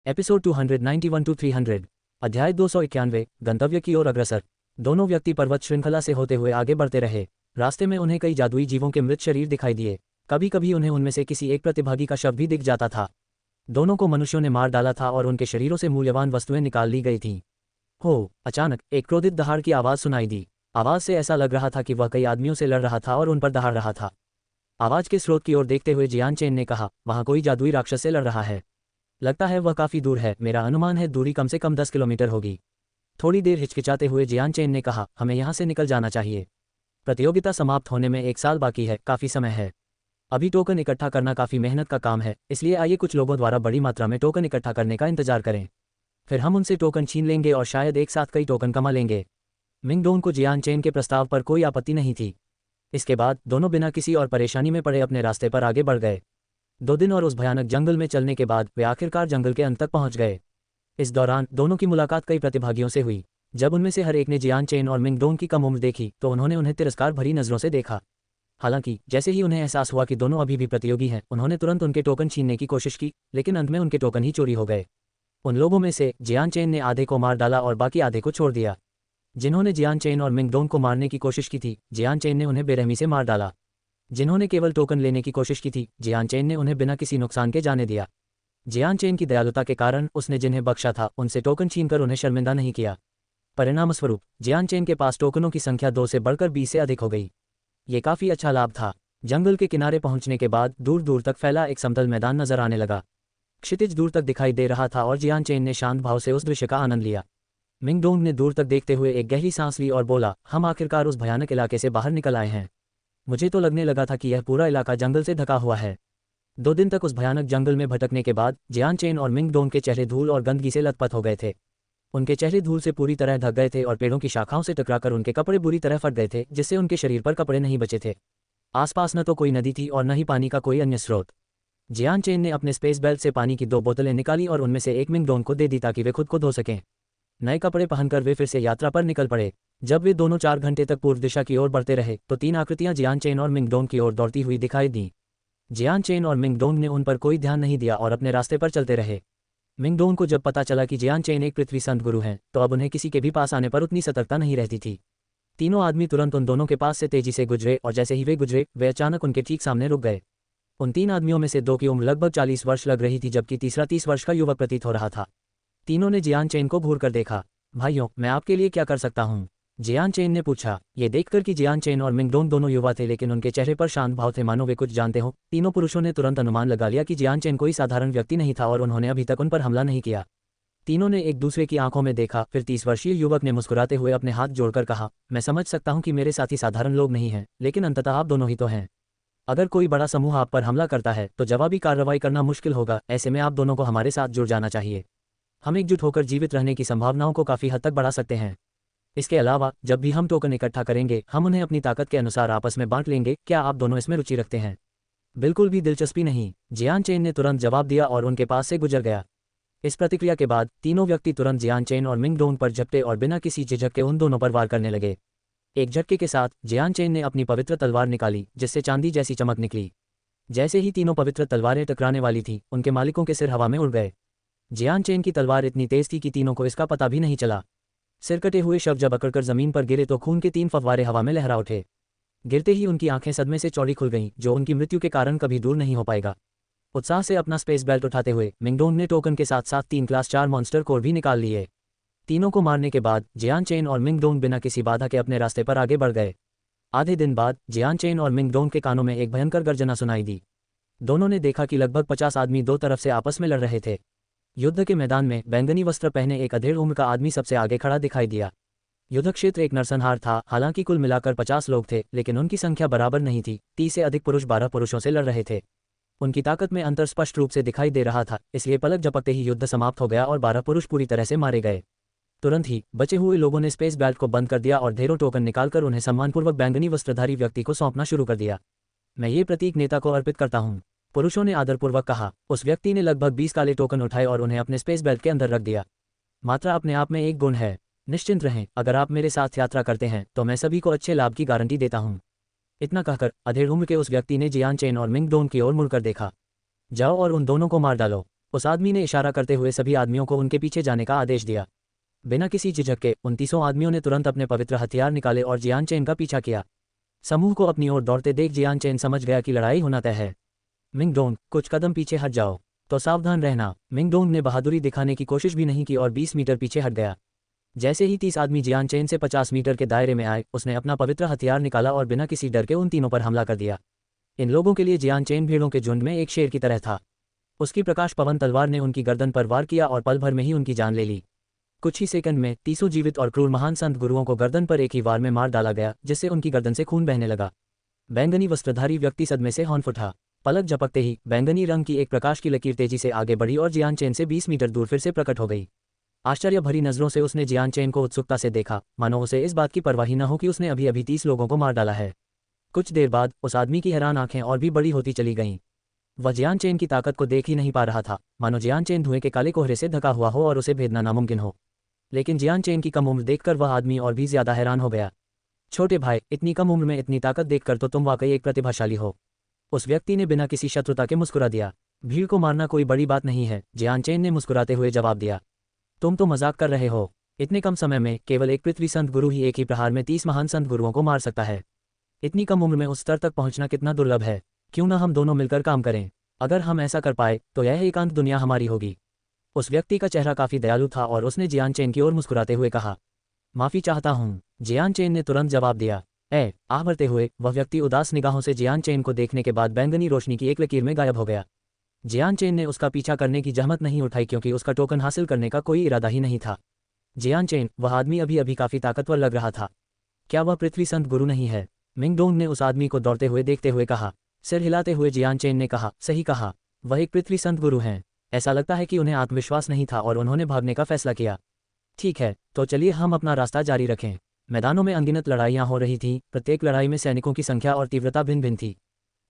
Episode 291 to 300। अध्याय 291। गंतव्य की ओर अग्रसर। दोनों व्यक्ति पर्वत श्रृंखला से होते हुए आगे बढ़ते रहे। रास्ते में उन्हें कई जादुई जीवों के मृत शरीर दिखाई दिए। कभी कभी उन्हें उनमें से किसी एक प्रतिभागी का शव भी दिख जाता था। दोनों को मनुष्यों ने मार डाला था और उनके शरीरों से मूल्यवान वस्तुएं निकाल ली गई थीं। हो, अचानक एक क्रोधित दहाड़ की आवाज़ सुनाई दी। आवाज़ से ऐसा लग रहा था कि वह कई आदमियों से लड़ रहा था और उन पर दहाड़ रहा था। आवाज़ के स्रोत की ओर देखते हुए जियान चेन ने कहा, वहाँ कोई जादुई राक्षस से लड़ रहा है। लगता है वह काफ़ी दूर है, मेरा अनुमान है दूरी कम से कम 10 किलोमीटर होगी। थोड़ी देर हिचकिचाते हुए जियान चेन ने कहा, हमें यहाँ से निकल जाना चाहिए। प्रतियोगिता समाप्त होने में 1 साल बाकी है, काफ़ी समय है। अभी टोकन इकट्ठा करना काफ़ी मेहनत का काम है, इसलिए आइए कुछ लोगों द्वारा बड़ी मात्रा में टोकन इकट्ठा करने का इंतजार करें। फिर हम उनसे टोकन छीन लेंगे और शायद एक साथ कई टोकन कमा लेंगे। मिंगडोंग को जियान चेन के प्रस्ताव पर कोई आपत्ति नहीं थी। इसके बाद दोनों बिना किसी और परेशानी में पड़े अपने रास्ते पर आगे बढ़ गए। 2 दिन और उस भयानक जंगल में चलने के बाद वे आखिरकार जंगल के अंत तक पहुंच गए। इस दौरान दोनों की मुलाकात कई प्रतिभागियों से हुई। जब उनमें से हर एक ने जियान चेन और मिंगडोंग की कम उम्र देखी तो उन्होंने उन्हें तिरस्कार भरी नज़रों से देखा। हालांकि जैसे ही उन्हें एहसास हुआ कि दोनों अभी भी प्रतियोगी हैं, उन्होंने तुरंत उनके टोकन छीनने की कोशिश की, लेकिन अंत में उनके टोकन ही चोरी हो गए। उन लोगों में से जियान चेन ने आधे को मार डाला और बाकी आधे को छोड़ दिया। जिन्होंने जियान चेन और मिंगडोंग को मारने की कोशिश की थी, जियान चेन ने उन्हें बेरहमी से मार डाला। जिन्होंने केवल टोकन लेने की कोशिश की थी, जियान चेन ने उन्हें बिना किसी नुकसान के जाने दिया। जियान चेन की दयालुता के कारण उसने जिन्हें बख्शा था उनसे टोकन छीनकर उन्हें शर्मिंदा नहीं किया। परिणामस्वरूप जियान चेन के पास टोकनों की संख्या 2 से बढ़कर 20 से अधिक हो गई। ये काफ़ी अच्छा लाभ था। जंगल के किनारे पहुंचने के बाद दूर दूर तक फैला एक समतल मैदान नजर आने लगा। क्षितिज दूर तक दिखाई दे रहा था और जियान चेन ने शांत भाव से उस दृश्य का आनंद लिया। मिंगडोंग ने दूर तक देखते हुए एक गहरी सांस ली और बोला, हम आखिरकार उस भयानक इलाके से बाहर निकल आए हैं। मुझे तो लगने लगा था कि यह पूरा इलाका जंगल से ढका हुआ है। 2 दिन तक उस भयानक जंगल में भटकने के बाद जियान चेन और मिंगडोंग के चेहरे धूल और गंदगी से लथपथ हो गए थे। उनके चेहरे धूल से पूरी तरह ढक गए थे और पेड़ों की शाखाओं से टकराकर उनके कपड़े बुरी तरह फट गए थे, जिससे उनके शरीर पर कपड़े नहीं बचे थे। आसपास न तो कोई नदी थी और न ही पानी का कोई अन्य स्रोत। जियान चेन ने अपने स्पेस बेल्ट से पानी की 2 बोतलें निकाली और उनमें से एक मिंगडोंग को दे दी ताकि वे खुद को धो सकें। नए कपड़े पहनकर वे फिर से यात्रा पर निकल पड़े। जब वे दोनों 4 घंटे तक पूर्व दिशा की ओर बढ़ते रहे तो 3 आकृतियां जियान चेन और मिंगडोंग की ओर दौड़ती हुई दिखाई दी। जियान चेन और मिंगडोंग ने उन पर कोई ध्यान नहीं दिया और अपने रास्ते पर चलते रहे। मिंगडोंग को जब पता चला कि जियान चेन एक पृथ्वी संत गुरु हैं, तो अब उन्हें किसी के भी पास आने पर उतनी सतर्कता नहीं रहती थी। तीनों आदमी तुरंत उन दोनों के पास से तेजी से गुजरे और जैसे ही वे गुजरे वे अचानक उनके ठीक सामने रुक गए। उन 3 आदमियों में से 2 की उम्र लगभग 40 वर्ष लग रही थी, जबकि तीसरा 30 वर्ष का युवक प्रतीत हो रहा था। तीनों ने जियान चेन को घूर कर देखा। भाइयों, मैं आपके लिए क्या कर सकता हूँ? जियान चेन ने पूछा। ये देखकर कि जियान चेन और मिंगडोंग दोनों युवा थे, लेकिन उनके चेहरे पर शांत भाव थे, मानो वे कुछ जानते हो। तीनों पुरुषों ने तुरंत अनुमान लगा लिया कि जियान चेन कोई साधारण व्यक्ति नहीं था और उन्होंने अभी तक उन पर हमला नहीं किया। तीनों ने एक दूसरे की आंखों में देखा। फिर 30 वर्षीय युवक ने मुस्कुराते हुए अपने हाथ जोड़कर कहा, मैं समझ सकता हूँ कि मेरे साथी साधारण लोग नहीं हैं, लेकिन अंततः आप दोनों ही तो हैं। अगर कोई बड़ा समूह आप पर हमला करता है तो जवाबी कार्रवाई करना मुश्किल होगा। ऐसे में आप दोनों को हमारे साथ जुड़ जाना चाहिए। हम एकजुट होकर जीवित रहने की संभावनाओं को काफ़ी हद तक बढ़ा सकते हैं। इसके अलावा जब भी हम टोकन इकट्ठा करेंगे, हम उन्हें अपनी ताकत के अनुसार आपस में बांट लेंगे। क्या आप दोनों इसमें रुचि रखते हैं? बिल्कुल भी दिलचस्पी नहीं, जियान चेन ने तुरंत जवाब दिया और उनके पास से गुजर गया। इस प्रतिक्रिया के बाद तीनों व्यक्ति तुरंत जियान चेन और मिंगडोंग पर झपटे और बिना किसी झिझक के उन दोनों पर वार करने लगे। एक झटके के साथ जियान चेन ने अपनी पवित्र तलवार निकाली, जिससे चांदी जैसी चमक निकली। जैसे ही तीनों पवित्र तलवारें टकराने वाली थीं, उनके मालिकों के सिर हवा में उड़ गए। जियान चेन की तलवार इतनी तेज थी कि तीनों को इसका पता भी नहीं चला। सिर कटे हुए शव जब अकड़कर जमीन पर गिरे तो खून के 3 फव्वारे हवा में लहरा उठे। गिरते ही उनकी आंखें सदमे से चौड़ी खुल गईं, जो उनकी मृत्यु के कारण कभी दूर नहीं हो पाएगा। उत्साह से अपना स्पेस बेल्ट उठाते हुए मिंगडोंग ने टोकन के साथ साथ 3 क्लास 4 मॉन्स्टर कोर भी निकाल लिए। तीनों को मारने के बाद जियान चेन और मिंगडोंग बिना किसी बाधा के अपने रास्ते पर आगे बढ़ गए। आधे दिन बाद जियान चेन और मिंगडोंग के कानों में एक भयंकर गर्जना सुनाई दी। दोनों ने देखा कि लगभग 50 आदमी 2 तरफ से आपस में लड़ रहे थे। युद्ध के मैदान में बैंगनी वस्त्र पहने एक अधेड़ उम्र का आदमी सबसे आगे खड़ा दिखाई दिया। युद्ध क्षेत्र एक नरसंहार था। हालांकि कुल मिलाकर 50 लोग थे, लेकिन उनकी संख्या बराबर नहीं थी। 30 से अधिक पुरुष 12 पुरुषों से लड़ रहे थे। उनकी ताकत में अंतर स्पष्ट रूप से दिखाई दे रहा था, इसलिए पलक झपकते ही युद्ध समाप्त हो गया और 12 पुरुष पूरी तरह से मारे गए। तुरंत ही बचे हुए लोगों ने स्पेस बेल्ट को बंद कर दिया और ढेरों टोकन निकालकर उन्हें सम्मानपूर्वक बैंगनी वस्त्रधारी व्यक्ति को सौंपना शुरू कर दिया। मैं ये प्रतीक नेता को अर्पित करता हूँ, पुरुषों ने आदरपूर्वक कहा। उस व्यक्ति ने लगभग 20 काले टोकन उठाए और उन्हें अपने स्पेस बेल्ट के अंदर रख दिया। मात्रा अपने आप में एक गुण है। निश्चिंत रहें, अगर आप मेरे साथ यात्रा करते हैं तो मैं सभी को अच्छे लाभ की गारंटी देता हूँ। इतना कहकर अधेड़ उम्र के उस व्यक्ति ने जियान चेन और मिंगडोंग की ओर मुड़कर देखा। जाओ और उन दोनों को मार डालो। उस आदमी ने इशारा करते हुए सभी आदमियों को उनके पीछे जाने का आदेश दिया। बिना किसी झिझक के 29 आदमियों ने तुरंत अपने पवित्र हथियार निकाले और जियान चेन का पीछा किया। समूह को अपनी ओर दौड़ते देख जियान चेन समझ गया कि लड़ाई होना तय है। मिंग डोंग, कुछ कदम पीछे हट जाओ, तो सावधान रहना। मिंग डोंग ने बहादुरी दिखाने की कोशिश भी नहीं की और 20 मीटर पीछे हट गया। जैसे ही 30 आदमी जियान चेन से 50 मीटर के दायरे में आए, उसने अपना पवित्र हथियार निकाला और बिना किसी डर के उन तीनों पर हमला कर दिया। इन लोगों के लिए जियान चेन भीड़ों के झुंड में एक शेर की तरह था। उसकी प्रकाश पवन तलवार ने उनकी गर्दन पर वार किया और पल भर में ही उनकी जान ले ली। कुछ ही सेकंड में 30 जीवित और क्रूर महान संत गुरुओं को गर्दन पर एक ही वार में मार डाला गया, जिससे उनकी गर्दन से खून बहने लगा। बैंगनी वस्त्रधारी व्यक्ति सदमे से हौंफ उठा। पलक झपकते ही बैंगनी रंग की एक प्रकाश की लकीर तेजी से आगे बढ़ी और जियान चेन से 20 मीटर दूर फिर से प्रकट हो गई। आश्चर्य भरी नजरों से उसने जियान चेन को उत्सुकता से देखा, मानो उसे इस बात की परवाह ही न हो कि उसने अभी अभी 30 लोगों को मार डाला है। कुछ देर बाद उस आदमी की हैरान आंखें और भी बड़ी होती चली गईं। वह जियान चेन की ताकत को देख ही नहीं पा रहा था, मानो जियान चेन धुएं के काले कोहरे से ढका हुआ हो और उसे भेदना नामुमकिन हो। लेकिन जियान चेन की कम उम्र देखकर वह आदमी और भी ज्यादा हैरान हो गया। छोटे भाई, इतनी कम उम्र में इतनी ताकत देखकर तो तुम वाकई एक प्रतिभाशाली हो। उस व्यक्ति ने बिना किसी शत्रुता के मुस्कुरा दिया। भीड़ को मारना कोई बड़ी बात नहीं है, जियान चेन ने मुस्कुराते हुए जवाब दिया। तुम तो मजाक कर रहे हो। इतने कम समय में केवल एक पृथ्वी संत गुरु ही एक ही प्रहार में 30 महान संत गुरुओं को मार सकता है। इतनी कम उम्र में उस स्तर तक पहुंचना कितना दुर्लभ है। क्यों ना हम दोनों मिलकर काम करें। अगर हम ऐसा कर पाए तो यह एकांत दुनिया हमारी होगी। उस व्यक्ति का चेहरा काफी दयालु था और उसने जियान चेन की ओर मुस्कुराते हुए कहा, माफी चाहता हूँ। जियान चेन ने तुरंत जवाब दिया। आह भरते हुए वह व्यक्ति उदास निगाहों से जियान चेन को देखने के बाद बैंगनी रोशनी की एक लकीर में गायब हो गया। जियान चेन ने उसका पीछा करने की जहमत नहीं उठाई, क्योंकि उसका टोकन हासिल करने का कोई इरादा ही नहीं था। जियान चेन, वह आदमी अभी अभी काफी ताकतवर लग रहा था। क्या वह पृथ्वी संत गुरु नहीं है? मिंग डोंग ने उस आदमी को दौड़ते हुए देखते हुए कहा। सिर हिलाते हुए जियान चेन ने कहा, सही कहा, वह एक पृथ्वी संत गुरु हैं। ऐसा लगता है कि उन्हें आत्मविश्वास नहीं था और उन्होंने भागने का फैसला किया। ठीक है, तो चलिए हम अपना रास्ता जारी रखें। मैदानों में अनगिनत लड़ाइयां हो रही थीं, प्रत्येक लड़ाई में सैनिकों की संख्या और तीव्रता भिन्न भिन्न थी।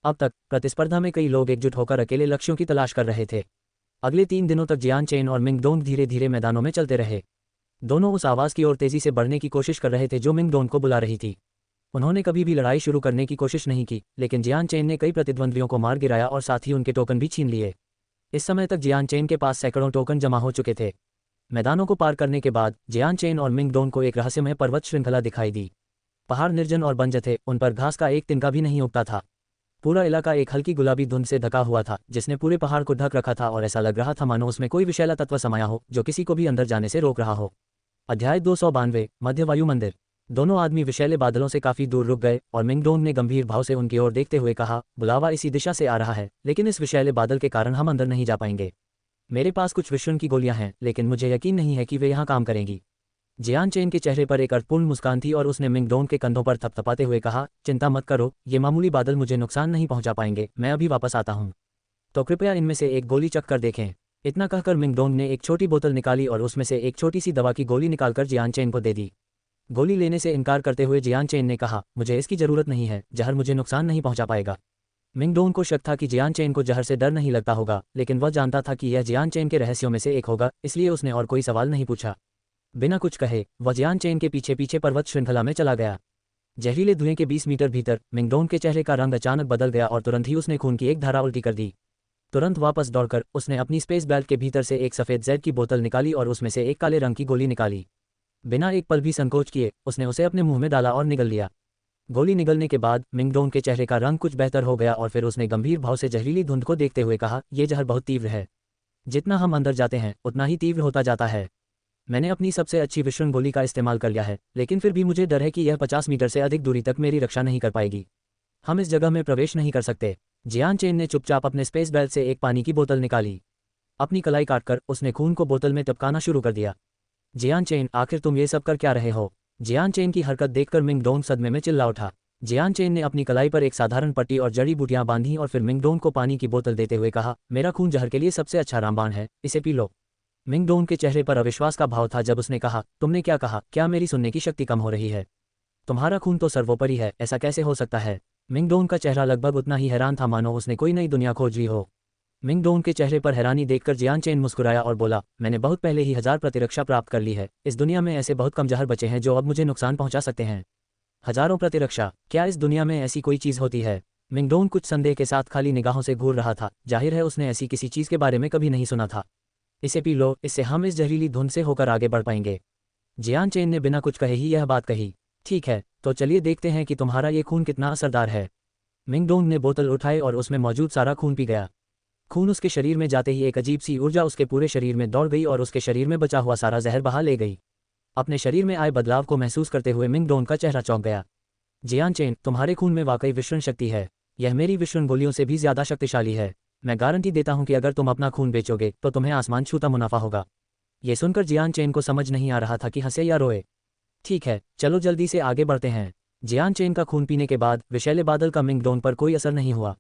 अब तक प्रतिस्पर्धा में कई लोग एकजुट होकर अकेले लक्ष्यों की तलाश कर रहे थे। अगले 3 दिनों तक जियान चेन और मिंग डोंग धीरे धीरे मैदानों में चलते रहे। दोनों उस आवाज़ की ओर तेजी से बढ़ने की कोशिश कर रहे थे जो मिंग डोंग को बुला रही थी। उन्होंने कभी भी लड़ाई शुरू करने की कोशिश नहीं की, लेकिन जियान चेन ने कई प्रतिद्वंद्वियों को मार गिराया और साथ ही उनके टोकन भी छीन लिए। इस समय तक जियान चेन के पास सैकड़ों टोकन जमा हो चुके थे। मैदानों को पार करने के बाद जियान चेन और मिंग डोंग को एक रहस्यमय पर्वत श्रृंखला दिखाई दी। पहाड़ निर्जन और बंजर थे, उन पर घास का एक तिनका भी नहीं उगता था। पूरा इलाका एक हल्की गुलाबी धुंध से ढका हुआ था, जिसने पूरे पहाड़ को ढक रखा था और ऐसा लग रहा था मानो उसमें कोई विषैला तत्व समाया हो जो किसी को भी अंदर जाने से रोक रहा हो। अध्याय 292, मध्य वायु मंदिर। दोनों आदमी विषैले बादलों से काफी दूर रुक गए और मिंग डोंग ने गंभीर भाव से उनकी ओर देखते हुए कहा, बुलावा इसी दिशा से आ रहा है, लेकिन इस विषैले बादल के कारण हम अंदर नहीं जा पाएंगे। मेरे पास कुछ विषण की गोलियां हैं, लेकिन मुझे यकीन नहीं है कि वे यहाँ काम करेंगी। जियान चेन के चेहरे पर एक अर्थपूर्ण मुस्कान थी और उसने मिंग डोंग के कंधों पर थपथपाते हुए कहा, चिंता मत करो, ये मामूली बादल मुझे नुकसान नहीं पहुंचा पाएंगे, मैं अभी वापस आता हूँ। तो कृपया इनमें से एक गोली चख कर देखें। इतना कहकर मिंग डोंग ने एक छोटी बोतल निकाली और उसमें से एक छोटी सी दवा की गोली निकालकर जियान चेन को दे दी। गोली लेने से इनकार करते हुए जियान चेन ने कहा, मुझे इसकी जरूरत नहीं है, जहर मुझे नुकसान नहीं पहुंचा पाएगा। मिंग डोंग को शक था कि जियान चेन को जहर से डर नहीं लगता होगा, लेकिन वह जानता था कि यह जियान चेन के रहस्यों में से एक होगा, इसलिए उसने और कोई सवाल नहीं पूछा। बिना कुछ कहे वह जियान चेन के पीछे पीछे पर्वत श्रृंखला में चला गया। जहरीले धुएं के 20 मीटर भीतर मिंग डोंग के चेहरे का रंग अचानक बदल गया और तुरंत ही उसने खून की एक धारा उल्टी कर दी। तुरंत वापस दौड़कर उसने अपनी स्पेस बेल्ट के भीतर से एक सफेद जैड की बोतल निकाली और उसमें से एक काले रंग की गोली निकाली। बिना एक पल भी संकोच किए उसने उसे अपने मुंह में डाला और निगल लिया। गोली निगलने के बाद मिंग डोंग के चेहरे का रंग कुछ बेहतर हो गया और फिर उसने गंभीर भाव से जहरीली धुंध को देखते हुए कहा, यह जहर बहुत तीव्र है। जितना हम अंदर जाते हैं उतना ही तीव्र होता जाता है। मैंने अपनी सबसे अच्छी विषण गोली का इस्तेमाल कर लिया है, लेकिन फिर भी मुझे डर है कि यह 50 मीटर से अधिक दूरी तक मेरी रक्षा नहीं कर पाएगी। हम इस जगह में प्रवेश नहीं कर सकते। जियान चेन ने चुपचाप अपने स्पेस बेल्ट से एक पानी की बोतल निकाली। अपनी कलाई काटकर उसने खून को बोतल में टपकाना शुरू कर दिया। जियान चेन, आखिर तुम ये सब कर क्या रहे हो? जियान चेन की हरकत देखकर मिंग डोंग सदमे में चिल्ला उठा। जियान चेन ने अपनी कलाई पर एक साधारण पट्टी और जड़ी बूटियां बांधी और फिर मिंग डोंग को पानी की बोतल देते हुए कहा, मेरा खून जहर के लिए सबसे अच्छा रामबाण है, इसे पी लो। मिंग डोंग के चेहरे पर अविश्वास का भाव था जब उसने कहा, तुमने क्या कहा? क्या मेरी सुनने की शक्ति कम हो रही है? तुम्हारा खून तो सर्वोपरि है, ऐसा कैसे हो सकता है? मिंग डोंग का चेहरा लगभग उतना ही हैरान था मानो उसने कोई नई दुनिया खोज ली हो। मिंग डोंग के चेहरे पर हैरानी देखकर जियान चेन मुस्कुराया और बोला, मैंने बहुत पहले ही 1000 प्रतिरक्षा प्राप्त कर ली है। इस दुनिया में ऐसे बहुत कम जहर बचे हैं जो अब मुझे नुकसान पहुंचा सकते हैं। हजारों प्रतिरक्षा? क्या इस दुनिया में ऐसी कोई चीज होती है? मिंगडोंग कुछ संदेह के साथ खाली निगाहों से घूर रहा था। जाहिर है उसने ऐसी किसी चीज़ के बारे में कभी नहीं सुना था। इसे पी लो, इससे हम इस जहरीली धुंध से होकर आगे बढ़ पाएंगे। जियान चेन ने बिना कुछ कहे ही यह बात कही। ठीक है, तो चलिए देखते हैं कि तुम्हारा ये खून कितना असरदार है। मिंगडोंग ने बोतल उठाई और उसमें मौजूद सारा खून पी गया। खून उसके शरीर में जाते ही एक अजीब सी ऊर्जा उसके पूरे शरीर में दौड़ गई और उसके शरीर में बचा हुआ सारा जहर बहा ले गई। अपने शरीर में आए बदलाव को महसूस करते हुए मिंगडोंग का चेहरा चौंक गया। जियान चेन, तुम्हारे खून में वाकई विषण शक्ति है। यह मेरी विषण गोलियों से भी ज्यादा शक्तिशाली है। मैं गारंटी देता हूं कि अगर तुम अपना खून बेचोगे तो तुम्हें आसमान छूता मुनाफा होगा। ये सुनकर जियान चेन को समझ नहीं आ रहा था कि हंसे या रोए। ठीक है, चलो जल्दी से आगे बढ़ते हैं। जियान चेन का खून पीने के बाद विषैले बादल का मिंगडोंग पर कोई असर नहीं हुआ।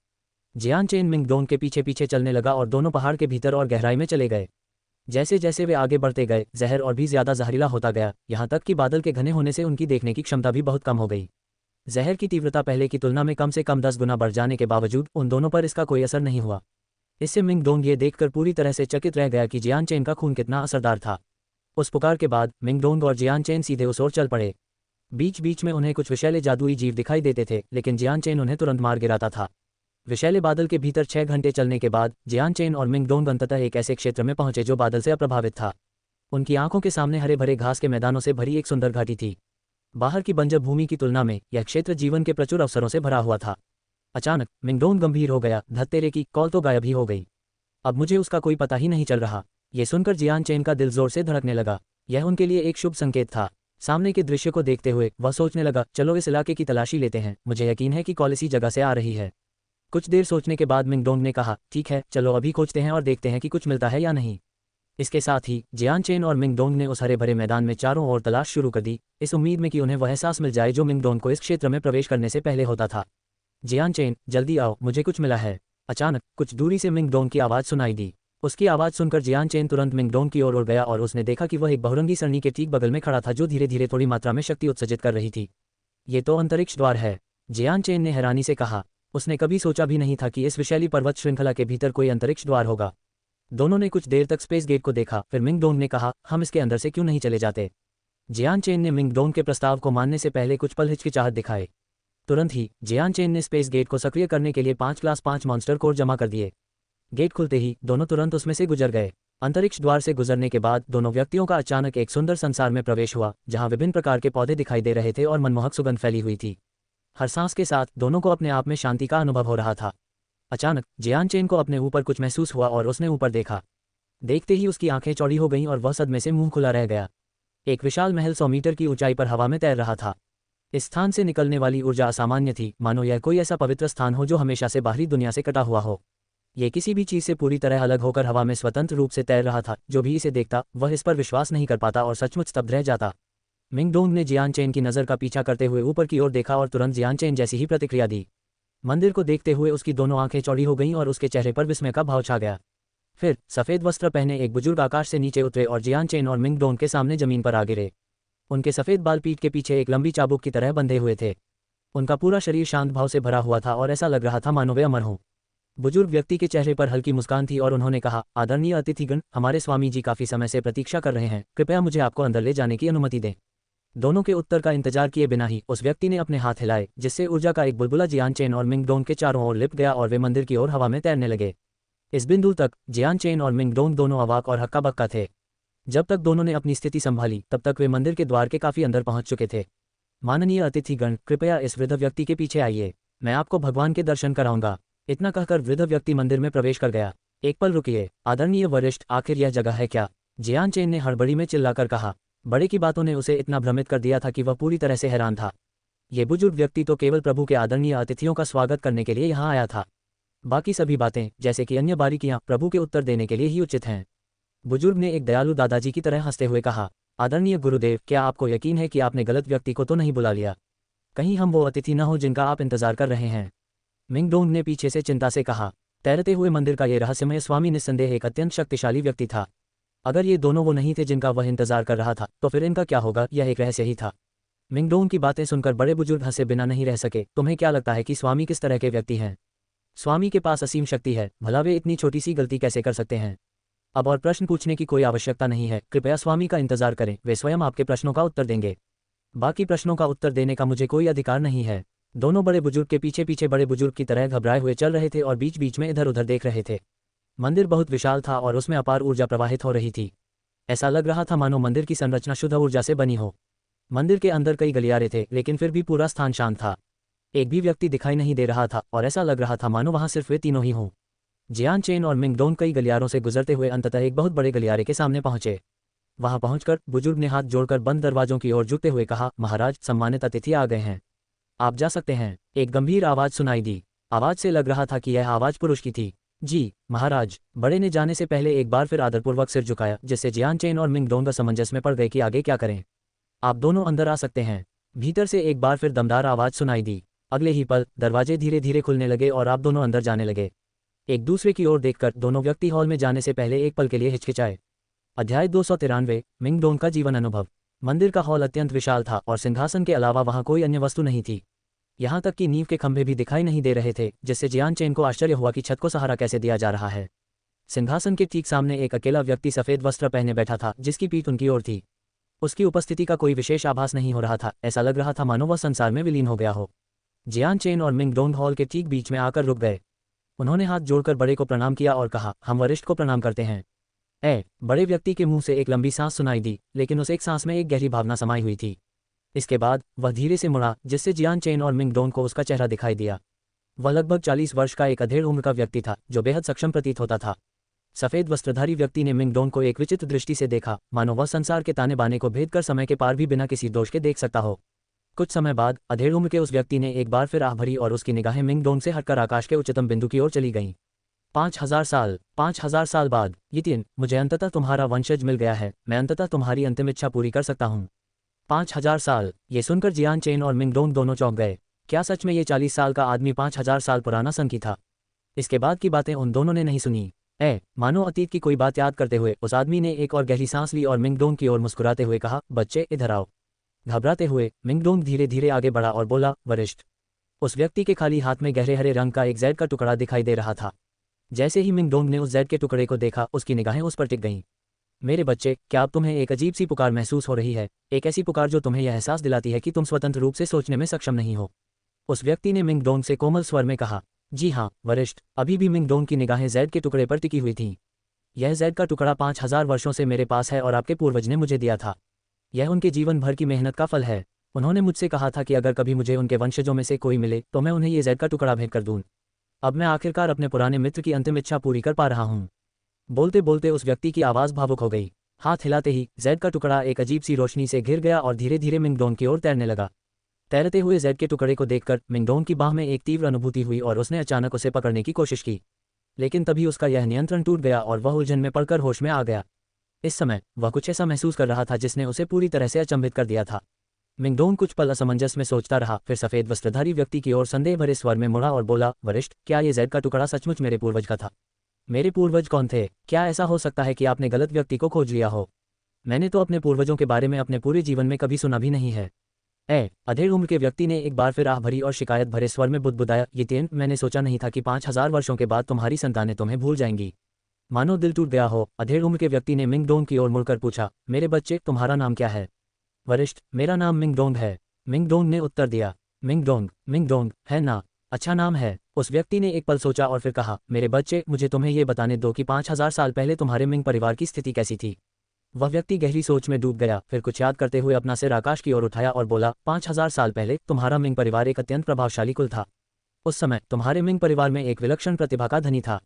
जियान चेन मिंगडोंग के पीछे पीछे चलने लगा और दोनों पहाड़ के भीतर और गहराई में चले गए। जैसे जैसे वे आगे बढ़ते गए जहर और भी ज्यादा जहरीला होता गया, यहाँ तक कि बादल के घने होने से उनकी देखने की क्षमता भी बहुत कम हो गई। जहर की तीव्रता पहले की तुलना में कम से कम 10 गुना बढ़ जाने के बावजूद उन दोनों पर इसका कोई असर नहीं हुआ। इससे मिंगडोंग ये देखकर पूरी तरह से चकित रह गया कि जियान चेन का खून कितना असरदार था। उस पुकार के बाद मिंगडोंग और जियान चेन सीधे उस ओर चल पड़े। बीच बीच में उन्हें कुछ विषैले जादुई जीव दिखाई देते थे, लेकिन जियान चेन उन्हें तुरंत मार गिराता था। विषैले बादल के भीतर 6 घंटे चलने के बाद जियान चेन और मिंगडोंग अंततः एक ऐसे क्षेत्र में पहुंचे जो बादल से अप्रभावित था। उनकी आंखों के सामने हरे भरे घास के मैदानों से भरी एक सुंदर घाटी थी। बाहर की बंजर भूमि की तुलना में यह क्षेत्र जीवन के प्रचुर अवसरों से भरा हुआ था। अचानक मिंगडोंग गंभीर हो गया। धत्तेरे की कॉल तो गायब ही हो गई। अब मुझे उसका कोई पता ही नहीं चल रहा। ये सुनकर जियान चेन का दिल जोर से धड़कने लगा। यह उनके लिए एक शुभ संकेत था। सामने के दृश्य को देखते हुए वह सोचने लगा, चलो इस इलाके की तलाशी लेते हैं। मुझे यकीन है कि कॉल इसी जगह से आ रही है। कुछ देर सोचने के बाद मिंगडोंग ने कहा, ठीक है, चलो अभी खोजते हैं और देखते हैं कि कुछ मिलता है या नहीं। इसके साथ ही जियान चेन और मिंगडोंग ने उस हरे भरे मैदान में चारों ओर तलाश शुरू कर दी, इस उम्मीद में कि उन्हें वह एहसास मिल जाए जो मिंगडोंग को इस क्षेत्र में प्रवेश करने से पहले होता था। जियान चेन, जल्दी आओ, मुझे कुछ मिला है। अचानक कुछ दूरी से मिंगडोंग की आवाज़ सुनाई दी। उसकी आवाज़ सुनकर जियान चेन तुरंत मिंगडोंग की ओर उड़ गया और उसने देखा कि वह एक बहुरंगी सरनी के ठीक बगल में खड़ा था जो धीरे धीरे थोड़ी मात्रा में शक्ति उत्सर्जित कर रही थी। ये तो अंतरिक्ष द्वार है, जियान चेन ने हैरानी से कहा। उसने कभी सोचा भी नहीं था कि इस विशैली पर्वत श्रृंखला के भीतर कोई अंतरिक्ष द्वार होगा। दोनों ने कुछ देर तक स्पेस गेट को देखा, फिर मिंगडोंग ने कहा, हम इसके अंदर से क्यों नहीं चले जाते। जियान चेन ने मिंगडोंग के प्रस्ताव को मानने से पहले कुछ पल हिचकिचाहट दिखाए। तुरंत ही जियान चेन ने स्पेस गेट को सक्रिय करने के लिए 5 क्लास 5 मॉन्स्टर कोर जमा कर दिए। गेट खुलते ही दोनों तुरंत उसमें से गुजर गए। अंतरिक्ष द्वार से गुजरने के बाद दोनों व्यक्तियों का अचानक एक सुंदर संसार में प्रवेश हुआ, जहां विभिन्न प्रकार के पौधे दिखाई दे रहे थे और मनमोहक सुगंध फैली हुई थी। हर सांस के साथ दोनों को अपने आप में शांति का अनुभव हो रहा था। अचानक जियान चेन को अपने ऊपर कुछ महसूस हुआ और उसने ऊपर देखा। देखते ही उसकी आंखें चौड़ी हो गईं और वह सदमे से मुंह खुला रह गया। एक विशाल महल 100 मीटर की ऊंचाई पर हवा में तैर रहा था। इस स्थान से निकलने वाली ऊर्जा असामान्य थी, मानो यह कोई ऐसा पवित्र स्थान हो जो हमेशा से बाहरी दुनिया से कटा हुआ हो। ये किसी भी चीज़ से पूरी तरह अलग होकर हवा में स्वतंत्र रूप से तैर रहा था। जो भी इसे देखता वह इस पर विश्वास नहीं कर पाता और सचमुच स्तब्ध रह जाता। मिंगडोंग ने जियान चेन की नज़र का पीछा करते हुए ऊपर की ओर देखा और तुरंत जियान चेन जैसी ही प्रतिक्रिया दी। मंदिर को देखते हुए उसकी दोनों आंखें चौड़ी हो गईं और उसके चेहरे पर विस्मय का भाव छा गया। फिर सफ़ेद वस्त्र पहने एक बुजुर्ग आकाश से नीचे उतरे और जियान चेन और मिंगडोंग के सामने जमीन पर आ गिरे। उनके सफ़ेद बाल पीठ के पीछे एक लंबी चाबुक की तरह बंधे हुए थे। उनका पूरा शरीर शांत भाव से भरा हुआ था और ऐसा लग रहा था मानो वे अमर हों। बुजुर्ग व्यक्ति के चेहरे पर हल्की मुस्कान थी और उन्होंने कहा, आदरणीय अतिथिगण, हमारे स्वामी जी काफ़ी समय से प्रतीक्षा कर रहे हैं, कृपया मुझे आपको अंदर ले जाने की अनुमति दें। दोनों के उत्तर का इंतजार किए बिना ही उस व्यक्ति ने अपने हाथ हिलाए, जिससे ऊर्जा का एक बुलबुला जियान चेन और मिंगडोंग के चारों ओर लिपट गया और वे मंदिर की ओर हवा में तैरने लगे। इस बिंदु तक जियान चेन और मिंगडोंग दोनों अवाक और हक्का बक्का थे। जब तक दोनों ने अपनी स्थिति संभाली तब तक वे मंदिर के द्वार के काफ़ी अंदर पहुंच चुके थे। माननीय अतिथिगण, कृपया इस वृद्ध व्यक्ति के पीछे आइए, मैं आपको भगवान के दर्शन कराऊंगा। इतना कहकर वृद्ध व्यक्ति मंदिर में प्रवेश कर गया। एक पल रुकिए, आदरणीय वरिष्ठ, आखिर यह जगह है क्या? जियान चेन ने हड़बड़ी में चिल्लाकर कहा। बड़े की बातों ने उसे इतना भ्रमित कर दिया था कि वह पूरी तरह से हैरान था। ये बुजुर्ग व्यक्ति तो केवल प्रभु के आदरणीय अतिथियों का स्वागत करने के लिए यहाँ आया था। बाकी सभी बातें, जैसे कि अन्य बारीकियां, प्रभु के उत्तर देने के लिए ही उचित हैं। बुजुर्ग ने एक दयालु दादाजी की तरह हंसते हुए कहा, आदरणीय गुरुदेव, क्या आपको यकीन है कि आपने गलत व्यक्ति को तो नहीं बुला लिया? कहीं हम वो अतिथि न हो जिनका आप इंतजार कर रहे हैं? मिंगडोंग ने पीछे से चिंता से कहा। तैरते हुए मंदिर का ये रहस्यमय स्वामी निस्संदेह एक अत्यंत शक्तिशाली व्यक्ति था। अगर ये दोनों वो नहीं थे जिनका वह इंतजार कर रहा था, तो फिर इनका क्या होगा? यह एक रहस्य ही था। मिंगडोंग की बातें सुनकर बड़े बुजुर्ग हंसे बिना नहीं रह सके। तुम्हें क्या लगता है कि स्वामी किस तरह के व्यक्ति हैं? स्वामी के पास असीम शक्ति है, भला वे इतनी छोटी सी गलती कैसे कर सकते हैं? अब और प्रश्न पूछने की कोई आवश्यकता नहीं है, कृपया स्वामी का इंतजार करें, वे स्वयं आपके प्रश्नों का उत्तर देंगे। बाकी प्रश्नों का उत्तर देने का मुझे कोई अधिकार नहीं है। दोनों बड़े बुजुर्ग के पीछे पीछे बड़े बुजुर्ग की तरह घबराए हुए चल रहे थे और बीच बीच में इधर उधर देख रहे थे। मंदिर बहुत विशाल था और उसमें अपार ऊर्जा प्रवाहित हो रही थी। ऐसा लग रहा था मानो मंदिर की संरचना शुद्ध ऊर्जा से बनी हो। मंदिर के अंदर कई गलियारे थे, लेकिन फिर भी पूरा स्थान शांत था। एक भी व्यक्ति दिखाई नहीं दे रहा था और ऐसा लग रहा था मानो वहां सिर्फ वे तीनों ही हों। जियान चेन और मिंग डोंग कई गलियारों से गुजरते हुए अंततः एक बहुत बड़े गलियारे के सामने पहुंचे। वहां पहुंचकर बुजुर्ग ने हाथ जोड़कर बंद दरवाजों की ओर झुकते हुए कहा, महाराज, सम्मानित अतिथि आ गए हैं, आप जा सकते हैं। एक गंभीर आवाज सुनाई दी। आवाज से लग रहा था कि यह आवाज पुरुष की थी। जी महाराज। बड़े ने जाने से पहले एक बार फिर आदरपूर्वक सिर झुकाया, जिससे जियान चेन और मिंग डोंग असमंजस में पड़ गए कि आगे क्या करें। आप दोनों अंदर आ सकते हैं। भीतर से एक बार फिर दमदार आवाज सुनाई दी। अगले ही पल दरवाजे धीरे धीरे खुलने लगे और आप दोनों अंदर जाने लगे। एक दूसरे की ओर देखकर दोनों व्यक्ति हॉल में जाने से पहले एक पल के लिए हिचकिचाए। अध्याय 293, मिंग डोंग का जीवन अनुभव। मंदिर का हॉल अत्यंत विशाल था और सिंहासन के अलावा वहां कोई अन्य वस्तु नहीं थी। यहां तक कि नींव के खंभे भी दिखाई नहीं दे रहे थे, जिससे जियान चेन को आश्चर्य हुआ कि छत को सहारा कैसे दिया जा रहा है। सिंहासन के ठीक सामने एक अकेला व्यक्ति सफेद वस्त्र पहने बैठा था, जिसकी पीठ उनकी ओर थी। उसकी उपस्थिति का कोई विशेष आभास नहीं हो रहा था। ऐसा लग रहा था मानो वह संसार में विलीन हो गया हो। जियान चेन और मिंग डोंग हॉल के ठीक बीच में आकर रुक गए। उन्होंने हाथ जोड़कर बड़े को प्रणाम किया और कहा, हम वरिष्ठ को प्रणाम करते हैं। बड़े व्यक्ति के मुंह से एक लंबी सांस सुनाई दी, लेकिन उस एक सांस में एक गहरी भावना समाई हुई थी। इसके बाद वह धीरे से मुड़ा, जिससे जियान चेन और मिंग डोंग को उसका चेहरा दिखाई दिया। वह लगभग 40 वर्ष का एक अधेड़ उम्र का व्यक्ति था, जो बेहद सक्षम प्रतीत होता था। सफेद वस्त्रधारी व्यक्ति ने मिंग डोंग को एक विचित्र दृष्टि से देखा, मानो वह संसार के ताने बाने को भेद कर समय के पार भी बिना किसी दोष के देख सकता हो। कुछ समय बाद अधेड़ उम्र के उस व्यक्ति ने एक बार फिर आह भरी और उसकी निगाहें मिंग डोंग से हटकर आकाश के उच्चतम बिंदु की ओर चली गईं। 5000 साल बाद, यितिन, मुझे अंततः तुम्हारा वंशज मिल गया है। मैं अंततः तुम्हारी अंतिम इच्छा पूरी कर सकता हूँ। 5000 साल। ये सुनकर जियान चेन और मिंग डोंग दोनों चौंक गए। क्या सच में ये 40 साल का आदमी 5000 साल पुराना संकी था? इसके बाद की बातें उन दोनों ने नहीं सुनी। मानो अतीत की कोई बात याद करते हुए उस आदमी ने एक और गहरी सांस ली और मिंग डोंग की ओर मुस्कुराते हुए कहा, बच्चे इधर आओ। घबराते हुए मिंग डोंग धीरे धीरे आगे बढ़ा और बोला, वरिष्ठ। उस व्यक्ति के खाली हाथ में गहरे हरे रंग का एक जैड का टुकड़ा दिखाई दे रहा था। जैसे ही मिंग डोंग ने उस जैड के टुकड़े को देखा, उसकी निगाहें उस पर टिक गईं। मेरे बच्चे, क्या अब तुम्हें एक अजीब सी पुकार महसूस हो रही है? एक ऐसी पुकार जो तुम्हें यह एहसास दिलाती है कि तुम स्वतंत्र रूप से सोचने में सक्षम नहीं हो। उस व्यक्ति ने मिंग डोंग से कोमल स्वर में कहा। जी हाँ वरिष्ठ। अभी भी मिंग डोंग की निगाहें जैड के टुकड़े पर टिकी हुई थीं। यह जैड का टुकड़ा 5000 वर्षों से मेरे पास है और आपके पूर्वज ने मुझे दिया था। यह उनके जीवन भर की मेहनत का फल है। उन्होंने मुझसे कहा था कि अगर कभी मुझे उनके वंशजों में से कोई मिले तो मैं उन्हें ये जैड का टुकड़ा भेंट कर दूं। अब मैं आखिरकार अपने पुराने मित्र की अंतिम इच्छा पूरी कर पा रहा हूँ। बोलते बोलते उस व्यक्ति की आवाज़ भावुक हो गई। हाथ हिलाते ही जैड का टुकड़ा एक अजीब सी रोशनी से घिर गया और धीरे धीरे मिंग डोंग की ओर तैरने लगा। तैरते हुए जैड के टुकड़े को देखकर मिंग डोंग की बाह में एक तीव्र अनुभूति हुई और उसने अचानक उसे पकड़ने की कोशिश की, लेकिन तभी उसका यह नियंत्रण टूट गया और वह उलझन में पड़कर होश में आ गया। इस समय वह कुछ ऐसा महसूस कर रहा था जिसने उसे पूरी तरह से अचंभित कर दिया था। मिंग डोंग कुछ पल असमंजस में सोचता रहा, फिर सफेद वस्त्रधारी व्यक्ति की ओर संदेह भरे स्वर में मुड़ा और बोला, वरिष्ठ, क्या ये जैड का टुकड़ा सचमुच मेरे पूर्वज का था? मेरे पूर्वज कौन थे? क्या ऐसा हो सकता है कि आपने गलत व्यक्ति को खोज लिया हो? मैंने तो अपने पूर्वजों के बारे में अपने पूरे जीवन में कभी सुना भी नहीं है। अधेड़ उम्र के व्यक्ति ने एक बार फिर आह भरी और शिकायत भरे स्वर में बुदबुदाया, यितिन, मैंने सोचा नहीं था कि 5000 वर्षों के बाद तुम्हारी संतानें तुम्हें भूल जाएंगी। मानो दिल टूट गया हो, अधेड़ उम्र के व्यक्ति ने मिंग डोंग की ओर मुड़कर पूछा, मेरे बच्चे, तुम्हारा नाम क्या है? वरिष्ठ, मेरा नाम मिंग डोंग है। मिंग डोंग ने उत्तर दिया। मिंग डोंग है ना? अच्छा नाम है। उस व्यक्ति ने एक पल सोचा और फिर कहा, मेरे बच्चे, मुझे तुम्हें ये बताने दो कि 5000 साल पहले तुम्हारे मिंग परिवार की स्थिति कैसी थी। वह व्यक्ति गहरी सोच में डूब गया, फिर कुछ याद करते हुए अपना सिर आकाश की ओर उठाया और बोला, 5000 साल पहले तुम्हारा मिंग परिवार एक अत्यंत प्रभावशाली कुल था। उस समय तुम्हारे मिंग परिवार में एक विलक्षण प्रतिभा का धनी था।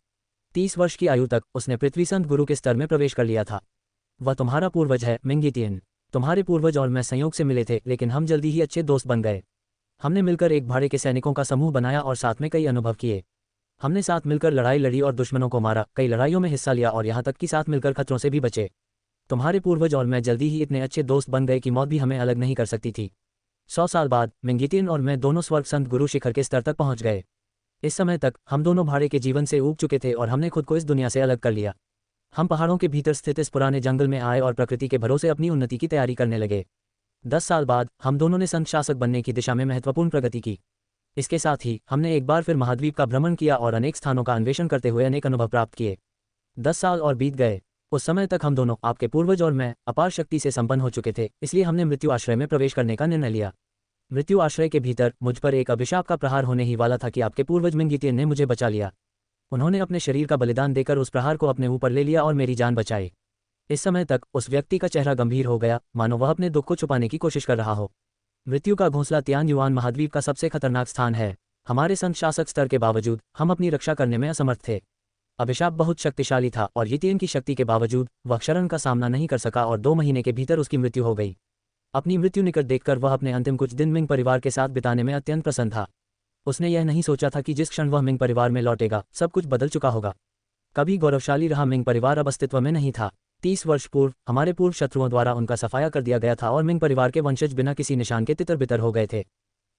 30 वर्ष की आयु तक उसने पृथ्वी संत गुरु के स्तर में प्रवेश कर लिया था। वह तुम्हारा पूर्वज है मिंग यितिन। तुम्हारे पूर्वज और मैं संयोग से मिले थे, लेकिन हम जल्दी ही अच्छे दोस्त बन गए। हमने मिलकर एक भाड़े के सैनिकों का समूह बनाया और साथ में कई अनुभव किए। हमने साथ मिलकर लड़ाई लड़ी और दुश्मनों को मारा, कई लड़ाइयों में हिस्सा लिया और यहाँ तक कि साथ मिलकर खतरों से भी बचे। तुम्हारे पूर्वज और मैं जल्दी ही इतने अच्छे दोस्त बन गए कि मौत भी हमें अलग नहीं कर सकती थी। 100 साल बाद मिंग यितिन और मैं दोनों स्वर्ग संत गुरु शिखर के स्तर तक पहुंच गए। इस समय तक हम दोनों भाड़े के जीवन से ऊब चुके थे और हमने खुद को इस दुनिया से अलग कर लिया। हम पहाड़ों के भीतर स्थित इस पुराने जंगल में आए और प्रकृति के भरोसे अपनी उन्नति की तैयारी करने लगे। 10 साल बाद हम दोनों ने संत शासक बनने की दिशा में महत्वपूर्ण प्रगति की। इसके साथ ही हमने एक बार फिर महाद्वीप का भ्रमण किया और अनेक स्थानों का अन्वेषण करते हुए अनेक अनुभव प्राप्त किए। 10 साल और बीत गए। उस समय तक हम दोनों, आपके पूर्वज और मैं, अपार शक्ति से संपन्न हो चुके थे, इसलिए हमने मृत्यु आश्रय में प्रवेश करने का निर्णय लिया। मृत्यु आश्रय के भीतर मुझ पर एक अभिशाप का प्रहार होने ही वाला था कि आपके पूर्वज मिंगीतियन ने मुझे बचा लिया। उन्होंने अपने शरीर का बलिदान देकर उस प्रहार को अपने ऊपर ले लिया और मेरी जान बचाई। इस समय तक उस व्यक्ति का चेहरा गंभीर हो गया, मानो वह अपने दुख को छुपाने की कोशिश कर रहा हो। मृत्यु का घोंसला तियान युआन महाद्वीप का सबसे खतरनाक स्थान है। हमारे संत शासक स्तर के बावजूद हम अपनी रक्षा करने में असमर्थ थे। अभिशाप बहुत शक्तिशाली था और यितियन की शक्ति के बावजूद वह क्षरण का सामना नहीं कर सका और 2 महीने के भीतर उसकी मृत्यु हो गई। अपनी मृत्यु निकट देखकर वह अपने अंतिम कुछ दिन मिंग परिवार के साथ बिताने में अत्यंत प्रसन्न था। उसने यह नहीं सोचा था कि जिस क्षण वह मिंग परिवार में लौटेगा सब कुछ बदल चुका होगा। कभी गौरवशाली रहा मिंग परिवार अब अस्तित्व में नहीं था। 30 वर्ष पूर्व हमारे पूर्व शत्रुओं द्वारा उनका सफाया कर दिया गया था और मिंग परिवार के वंशज बिना किसी निशान के तितर बितर हो गए थे।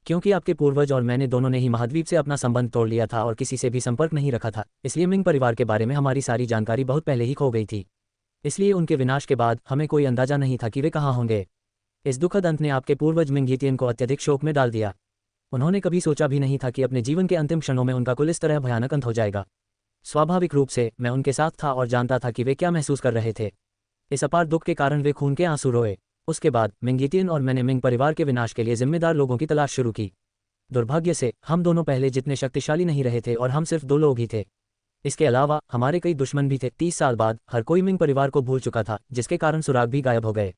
क्योंकि आपके पूर्वज और मैंने दोनों ने ही महाद्वीप से अपना संबंध तोड़ लिया था और किसी से भी संपर्क नहीं रखा था, इसलिए मिंग परिवार के बारे में हमारी सारी जानकारी बहुत पहले ही खो गई थी। इसलिए उनके विनाश के बाद हमें कोई अंदाजा नहीं था कि वे कहाँ होंगे। इस दुखद अंत ने आपके पूर्वज मिंग यितियन को अत्यधिक शोक में डाल दिया। उन्होंने कभी सोचा भी नहीं था कि अपने जीवन के अंतिम क्षणों में उनका कुल इस तरह भयानक अंत हो जाएगा। स्वाभाविक रूप से मैं उनके साथ था और जानता था कि वे क्या महसूस कर रहे थे। इस अपार दुख के कारण वे खून के आंसू रोए। उसके बाद मिंग यितियन और मैंने मिंग परिवार के विनाश के लिए जिम्मेदार लोगों की तलाश शुरू की। दुर्भाग्य से हम दोनों पहले जितने शक्तिशाली नहीं रहे थे और हम सिर्फ 2 लोग ही थे। इसके अलावा हमारे कई दुश्मन भी थे। 30 साल बाद हर कोई मिंग परिवार को भूल चुका था, जिसके कारण सुराग भी गायब हो गए।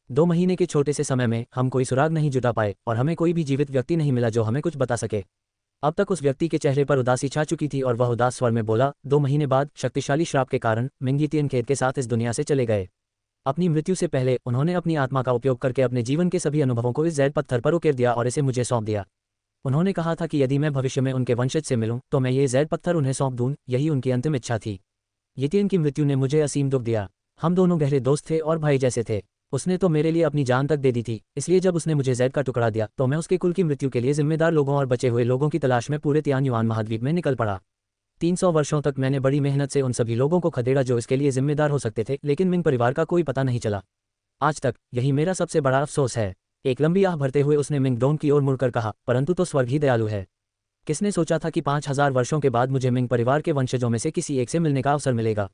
2 महीने के छोटे से समय में हम कोई सुराग नहीं जुटा पाए और हमें कोई भी जीवित व्यक्ति नहीं मिला जो हमें कुछ बता सके। अब तक उस व्यक्ति के चेहरे पर उदासी छा चुकी थी और वह उदास स्वर में बोला, 2 महीने बाद शक्तिशाली श्राप के कारण मिंग यितियन खेद के साथ इस दुनिया से चले गए। अपनी मृत्यु से पहले उन्होंने अपनी आत्मा का उपयोग करके अपने जीवन के सभी अनुभवों को इस जैद पत्थर पर उकेर दिया और इसे मुझे सौंप दिया। उन्होंने कहा था कि यदि मैं भविष्य में उनके वंशज से मिलूं तो मैं ये जैद पत्थर उन्हें सौंप दूं, यही उनकी अंतिम इच्छा थी। यितियन की मृत्यु ने मुझे असीम दुख दिया। हम दोनों गहरे दोस्त थे और भाई जैसे थे। उसने तो मेरे लिए अपनी जान तक दे दी थी, इसलिए जब उसने मुझे जैद का टुकड़ा दिया तो मैं उसके कुल की मृत्यु के लिए जिम्मेदार लोगों और बचे हुए लोगों की तलाश में पूरे तियान युआन महाद्वीप में निकल पड़ा। 300 वर्षों तक मैंने बड़ी मेहनत से उन सभी लोगों को खदेड़ा जो इसके लिए जिम्मेदार हो सकते थे, लेकिन मिंग परिवार का कोई पता नहीं चला। आज तक यही मेरा सबसे बड़ा अफसोस है। एक लंबी आह भरते हुए उसने मिंग डोंग की ओर मुड़कर कहा, परंतु तो स्वर्ग ही दयालु है। किसने सोचा था कि 5000 वर्षों के बाद मुझे मिंग परिवार के वंशजों में से किसी एक से मिलने का अवसर मिलेगा।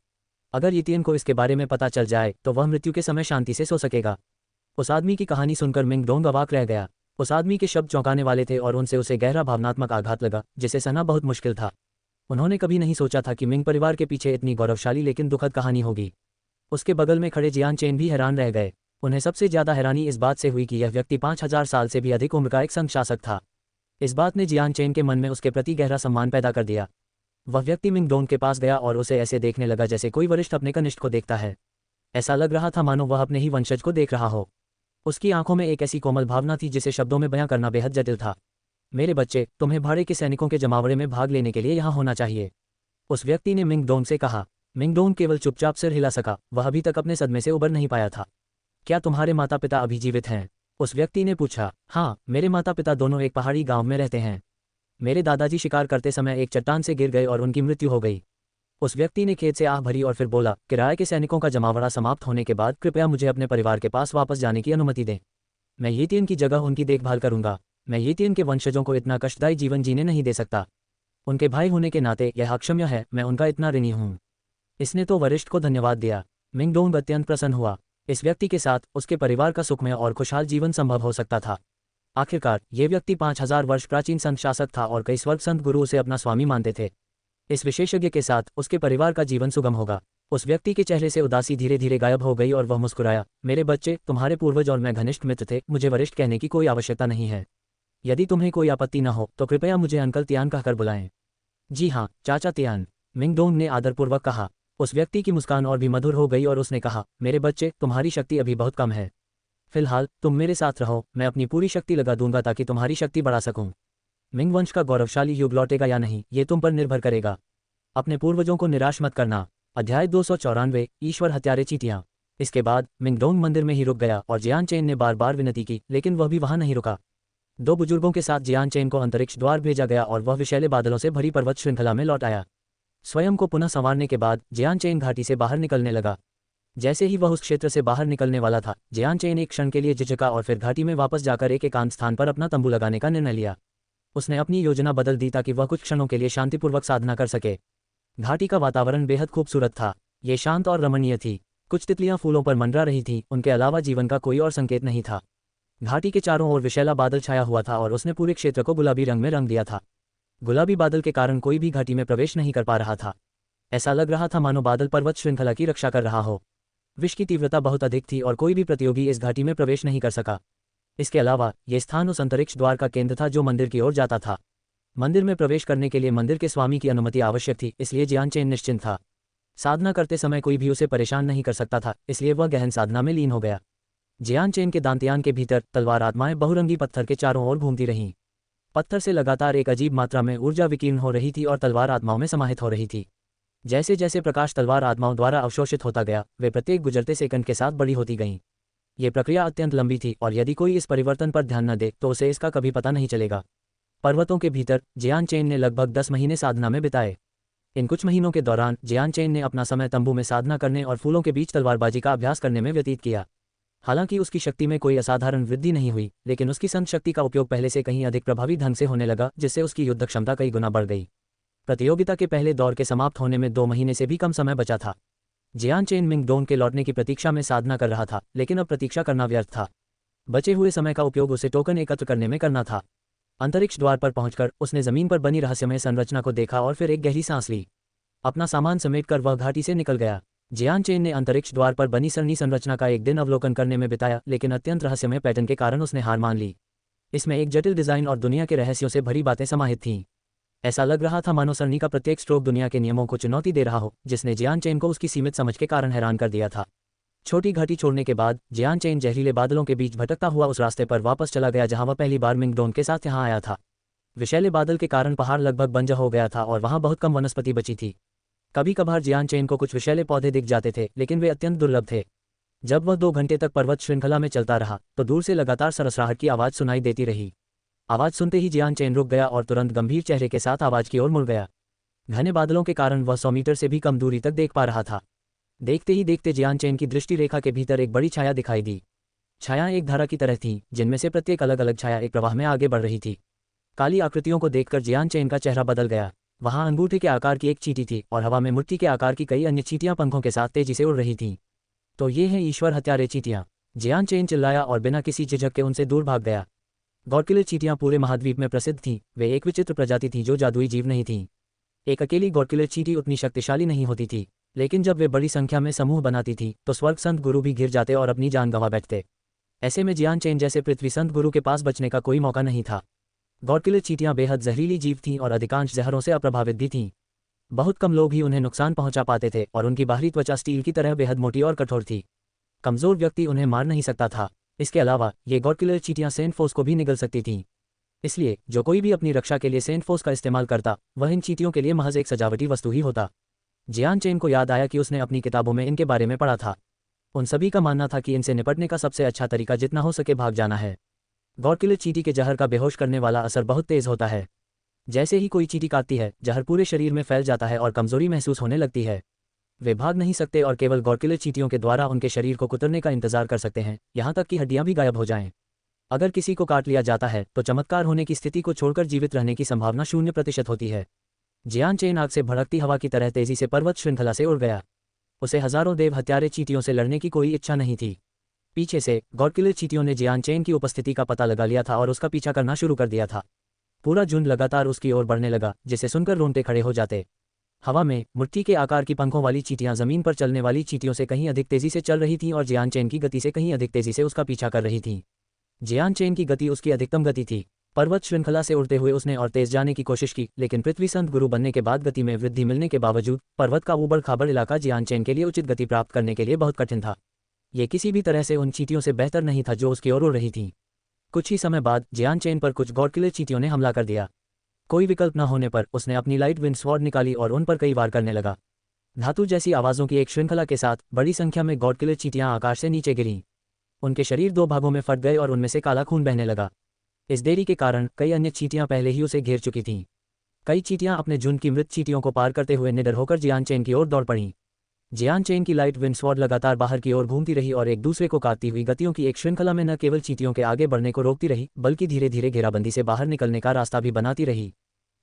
अगर यितियन को इसके बारे में पता चल जाए तो वह मृत्यु के समय शांति से सो सकेगा। उस आदमी की कहानी सुनकर मिंग डोंग अवाक रह गया। उस आदमी के शब्द चौंकाने वाले थे और उनसे उसे गहरा भावनात्मक आघात लगा, जिसे सहना बहुत मुश्किल था। उन्होंने कभी नहीं सोचा था कि मिंग परिवार के पीछे इतनी गौरवशाली लेकिन दुखद कहानी होगी। उसके बगल में खड़े जियान चेन भी हैरान रह गए। उन्हें सबसे ज्यादा हैरानी इस बात से हुई कि यह व्यक्ति 5000 साल से भी अधिक उम्र का एक संघ शासक था। इस बात ने जियान चेन के मन में उसके प्रति गहरा सम्मान पैदा कर दिया। वह व्यक्ति मिंग डोंग के पास गया और उसे ऐसे देखने लगा जैसे कोई वरिष्ठ अपने कनिष्ठ को देखता है। ऐसा लग रहा था मानो वह अपने ही वंशज को देख रहा हो। उसकी आंखों में एक ऐसी कोमल भावना थी जिसे शब्दों में बयां करना बेहद जटिल था। मेरे बच्चे, तुम्हें भाड़े के सैनिकों के जमावड़े में भाग लेने के लिए यहाँ होना चाहिए, उस व्यक्ति ने मिंग डोंग से कहा। मिंग डोंग केवल चुपचाप सिर हिला सका। वह अभी तक अपने सदमे से उबर नहीं पाया था। क्या तुम्हारे माता पिता अभी जीवित हैं? उस व्यक्ति ने पूछा। हाँ, मेरे माता पिता दोनों एक पहाड़ी गांव में रहते हैं। मेरे दादाजी शिकार करते समय एक चट्टान से गिर गए और उनकी मृत्यु हो गई। उस व्यक्ति ने खेद से आह भरी और फिर बोला, किराए के सैनिकों का जमावड़ा समाप्त होने के बाद कृपया मुझे अपने परिवार के पास वापस जाने की अनुमति दें। मैं यितियन की जगह उनकी देखभाल करूंगा। मैं यितियन के वंशजों को इतना कष्टदायी जीवन जीने नहीं दे सकता। उनके भाई होने के नाते यह अक्षम्य है। मैं उनका इतना ऋणी हूँ। इसने तो वरिष्ठ को धन्यवाद दिया। मिंग डोंग अत्यंत प्रसन्न हुआ। इस व्यक्ति के साथ उसके परिवार का सुखमय और खुशहाल जीवन संभव हो सकता था। आखिरकार ये व्यक्ति 5000 वर्ष प्राचीन संत शासक था और कई स्वर्ग संत गुरु उसे अपना स्वामी मानते थे। इस विशेषज्ञ के साथ उसके परिवार का जीवन सुगम होगा। उस व्यक्ति के चेहरे से उदासी धीरे धीरे गायब हो गई और वह मुस्कुराया। मेरे बच्चे, तुम्हारे पूर्वज और मैं घनिष्ठ मित्र थे। मुझे वरिष्ठ कहने की कोई आवश्यकता नहीं है। यदि तुम्हें कोई आपत्ति न हो तो कृपया मुझे अंकल तियान कहकर बुलाएं। जी हाँ, चाचा तियान, मिंग डोंग ने आदरपूर्वक कहा। उस व्यक्ति की मुस्कान और भी मधुर हो गई और उसने कहा, मेरे बच्चे, तुम्हारी शक्ति अभी बहुत कम है। फिलहाल तुम मेरे साथ रहो। मैं अपनी पूरी शक्ति लगा दूंगा ताकि तुम्हारी शक्ति बढ़ा सकूं। मिंग वंश का गौरवशाली युग लौटेगा या नहीं, ये तुम पर निर्भर करेगा। अपने पूर्वजों को निराश मत करना। अध्याय 294, ईश्वर हत्यारे चींटियां। इसके बाद मिंग डोंग मंदिर में ही रुक गया और जियान चेन ने बार बार विनती की, लेकिन वह भी वहां नहीं रुका। 2 बुजुर्गों के साथ जियान चेन को अंतरिक्ष द्वार भेजा गया और वह विषैले बादलों से भरी पर्वत श्रृंखला में लौट आया। स्वयं को पुनः संवारने के बाद जियान चेन घाटी से बाहर निकलने लगा। जैसे ही वह उस क्षेत्र से बाहर निकलने वाला था, जियान चेन एक क्षण के लिए झिझका और फिर घाटी में वापस जाकर एक एकांत स्थान पर अपना तंबू लगाने का निर्णय लिया। उसने अपनी योजना बदल दी ताकि वह कुछ क्षणों के लिए शांतिपूर्वक साधना कर सके। घाटी का वातावरण बेहद खूबसूरत था। ये शांत और रमणीय थी। कुछ तितलियां फूलों पर मंडरा रही थीं, उनके अलावा जीवन का कोई और संकेत नहीं था। घाटी के चारों ओर विशैला बादल छाया हुआ था और उसने पूरे क्षेत्र को गुलाबी रंग में रंग दिया था। गुलाबी बादल के कारण कोई भी घाटी में प्रवेश नहीं कर पा रहा था। ऐसा लग रहा था मानो बादल पर्वत श्रृंखला की रक्षा कर रहा हो। विष की तीव्रता बहुत अधिक थी और कोई भी प्रतियोगी इस घाटी में प्रवेश नहीं कर सका। इसके अलावा ये स्थान उस अंतरिक्ष द्वार का केंद्र था जो मंदिर की ओर जाता था। मंदिर में प्रवेश करने के लिए मंदिर के स्वामी की अनुमति आवश्यक थी, इसलिए जियान चेन निश्चिंत था। साधना करते समय कोई भी उसे परेशान नहीं कर सकता था, इसलिए वह गहन साधना में लीन हो गया। जियान चेन के दांतियान के भीतर तलवार आत्माएं बहुरंगी पत्थर के चारों ओर घूमती रहीं। पत्थर से लगातार एक अजीब मात्रा में ऊर्जा विकीर्ण हो रही थी और तलवार आत्माओं में समाहित हो रही थी। जैसे जैसे प्रकाश तलवार आत्माओं द्वारा अवशोषित होता गया, वे प्रत्येक गुजरते सेकंड के साथ बड़ी होती गईं। ये प्रक्रिया अत्यंत लंबी थी और यदि कोई इस परिवर्तन पर ध्यान न दे तो उसे इसका कभी पता नहीं चलेगा। पर्वतों के भीतर जियान चेन ने लगभग 10 महीने साधना में बिताए। इन कुछ महीनों के दौरान जियान चेन ने अपना समय तंबू में साधना करने और फूलों के बीच तलवारबाजी का अभ्यास करने में व्यतीत किया। हालांकि उसकी शक्ति में कोई असाधारण वृद्धि नहीं हुई, लेकिन उसकी संत शक्ति का उपयोग पहले से कहीं अधिक प्रभावी ढंग से होने लगा, जिससे उसकी युद्ध क्षमता कई गुना बढ़ गई। प्रतियोगिता के पहले दौर के समाप्त होने में 2 महीने से भी कम समय बचा था। जियान चेन मिंग डोंग के लौटने की प्रतीक्षा में साधना कर रहा था, लेकिन अब प्रतीक्षा करना व्यर्थ था। बचे हुए समय का उपयोग उसे टोकन एकत्र करने में करना था। अंतरिक्ष द्वार पर पहुंचकर उसने जमीन पर बनी रहस्यमय संरचना को देखा और फिर एक गहरी सांस ली। अपना सामान समेटकर वह घाटी से निकल गया। जियान चेन ने अंतरिक्ष द्वार पर बनी सरनी संरचना का एक दिन अवलोकन करने में बिताया, लेकिन अत्यंत रहस्यमय पैटर्न के कारण उसने हार मान ली। इसमें एक जटिल डिजाइन और दुनिया के रहस्यों से भरी बातें समाहित थीं। ऐसा लग रहा था मानो सरनी का प्रत्येक स्ट्रोक दुनिया के नियमों को चुनौती दे रहा हो, जिसने जियान चेन को उसकी सीमित समझ के कारण हैरान कर दिया था। छोटी घाटी छोड़ने के बाद जियान चेन जहरीले बादलों के बीच भटकता हुआ उस रास्ते पर वापस चला गया जहां वह पहली बार मिंग डोन के साथ यहां आया था। विषैले बादल के कारण पहाड़ लगभग बंजर हो गया था और वहां बहुत कम वनस्पति बची थी। कभी कभार जियान चेन को कुछ विषैले पौधे दिख जाते थे, लेकिन वे अत्यंत दुर्लभ थे। जब वह 2 घंटे तक पर्वत श्रृंखला में चलता रहा तो दूर से लगातार सरसराहट की आवाज़ सुनाई देती रही। आवाज़ सुनते ही जियान चेन रुक गया और तुरंत गंभीर चेहरे के साथ आवाज़ की ओर मुड़ गया। घने बादलों के कारण वह 100 मीटर से भी कम दूरी तक देख पा रहा था। देखते ही देखते जियान चेन की दृष्टि रेखा के भीतर एक बड़ी छाया दिखाई दी। छाया एक धारा की तरह थी, जिनमें से प्रत्येक अलग अलग छाया एक प्रवाह में आगे बढ़ रही थी। काली आकृतियों को देखकर जियान चेन का चेहरा बदल गया। वहां अंगूठे के आकार की एक चींटी थी और हवा में मिट्टी के आकार की कई अन्य चींटियां पंखों के साथ तेजी से उड़ रही थीं। तो ये हैं ईश्वर हत्यारे चींटियां, जियान चेन चिल्लाया और बिना किसी झिझक के उनसे दूर भाग गया। गॉडकिलर चींटियां पूरे महाद्वीप में प्रसिद्ध थीं। वे एक विचित्र प्रजाति थी जो जादुई जीव नहीं थीं। एक अकेली गॉडकिलर चींटी उतनी शक्तिशाली नहीं होती थी, लेकिन जब वे बड़ी संख्या में समूह बनाती थी तो स्वर्ग संत गुरु भी घिर जाते और अपनी जान गंवा बैठते। ऐसे में जियान चेन जैसे पृथ्वी संत गुरु के पास बचने का कोई मौका नहीं था। गॉडकिलर चींटियां बेहद जहरीली जीव थीं और अधिकांश जहरों से अप्रभावित भी थीं। बहुत कम लोग ही उन्हें नुकसान पहुंचा पाते थे और उनकी बाहरी त्वचा स्टील की तरह बेहद मोटी और कठोर थी। कमजोर व्यक्ति उन्हें मार नहीं सकता था। इसके अलावा ये गॉडकिलर चींटियां सेंट फोर्स को भी निगल सकती थीं। इसलिए जो कोई भी अपनी रक्षा के लिए सेंट फोर्स का इस्तेमाल करता, वह इन चींटियों के लिए महज एक सजावटी वस्तु ही होता। जियान चेन को याद आया कि उसने अपनी किताबों में इनके बारे में पढ़ा था। उन सभी का मानना था कि इनसे निपटने का सबसे अच्छा तरीका जितना हो सके भाग जाना है। गॉडकिलर चींटी के जहर का बेहोश करने वाला असर बहुत तेज होता है। जैसे ही कोई चींटी काटती है, जहर पूरे शरीर में फैल जाता है और कमजोरी महसूस होने लगती है। वे भाग नहीं सकते और केवल गॉडकिलर चींटियों के द्वारा उनके शरीर को कुतरने का इंतजार कर सकते हैं, यहाँ तक कि हड्डियां भी गायब हो जाएं। अगर किसी को काट लिया जाता है तो चमत्कार होने की स्थिति को छोड़कर जीवित रहने की संभावना 0% होती है। जियान चेन आग से भड़कती हवा की तरह तेजी से पर्वत श्रृंखला से उड़ गया। उसे हजारों देव हत्यारे चींटियों से लड़ने की कोई इच्छा नहीं थी। पीछे से गॉडकिलर चींटियों ने जियान चेन की उपस्थिति का पता लगा लिया था और उसका पीछा करना शुरू कर दिया था। पूरा झुंड लगातार उसकी ओर बढ़ने लगा, जिसे सुनकर रोंगटे खड़े हो जाते। हवा में मिट्टी के आकार की पंखों वाली चींटियां जमीन पर चलने वाली चींटियों से कहीं अधिक तेजी से चल रही थीं और जियान चेन की गति से कहीं अधिक तेजी से उसका पीछा कर रही थीं। जियान चेन की गति उसकी अधिकतम गति थी। पर्वत श्रृंखला से उड़ते हुए उसने और तेज जाने की कोशिश की, लेकिन पृथ्वी संत गुरु बनने के बाद गति में वृद्धि मिलने के बावजूद पर्वत का ऊबड़ खाबड़ इलाका जियान चेन के लिए उचित गति प्राप्त करने के लिए बहुत कठिन था। ये किसी भी तरह से उन चींटियों से बेहतर नहीं था जो उसकी ओर उड़ रही थीं। कुछ ही समय बाद जियान चेन पर कुछ गॉडकिलर चींटियों ने हमला कर दिया। कोई विकल्प न होने पर उसने अपनी लाइट विंड स्वॉर्ड निकाली और उन पर कई वार करने लगा। धातु जैसी आवाज़ों की एक श्रृंखला के साथ बड़ी संख्या में गॉडकिलर चींटियां आकाश से नीचे गिरीं। उनके शरीर 2 भागों में फट गए और उनमें से काला खून बहने लगा। इस देरी के कारण कई अन्य चींटियां पहले ही उसे घेर चुकी थीं। कई चींटियां अपने झुंड की मृत चींटियों को पार करते हुए निडर होकर जियान चेन की ओर दौड़ पड़ीं। जियान चेन की लाइट विंड स्वॉर्ड लगातार बाहर की ओर घूमती रही और एक दूसरे को काटती हुई गतियों की एक श्रृंखला में न केवल चींटियों के आगे बढ़ने को रोकती रही, बल्कि धीरे धीरे घेराबंदी से बाहर निकलने का रास्ता भी बनाती रही।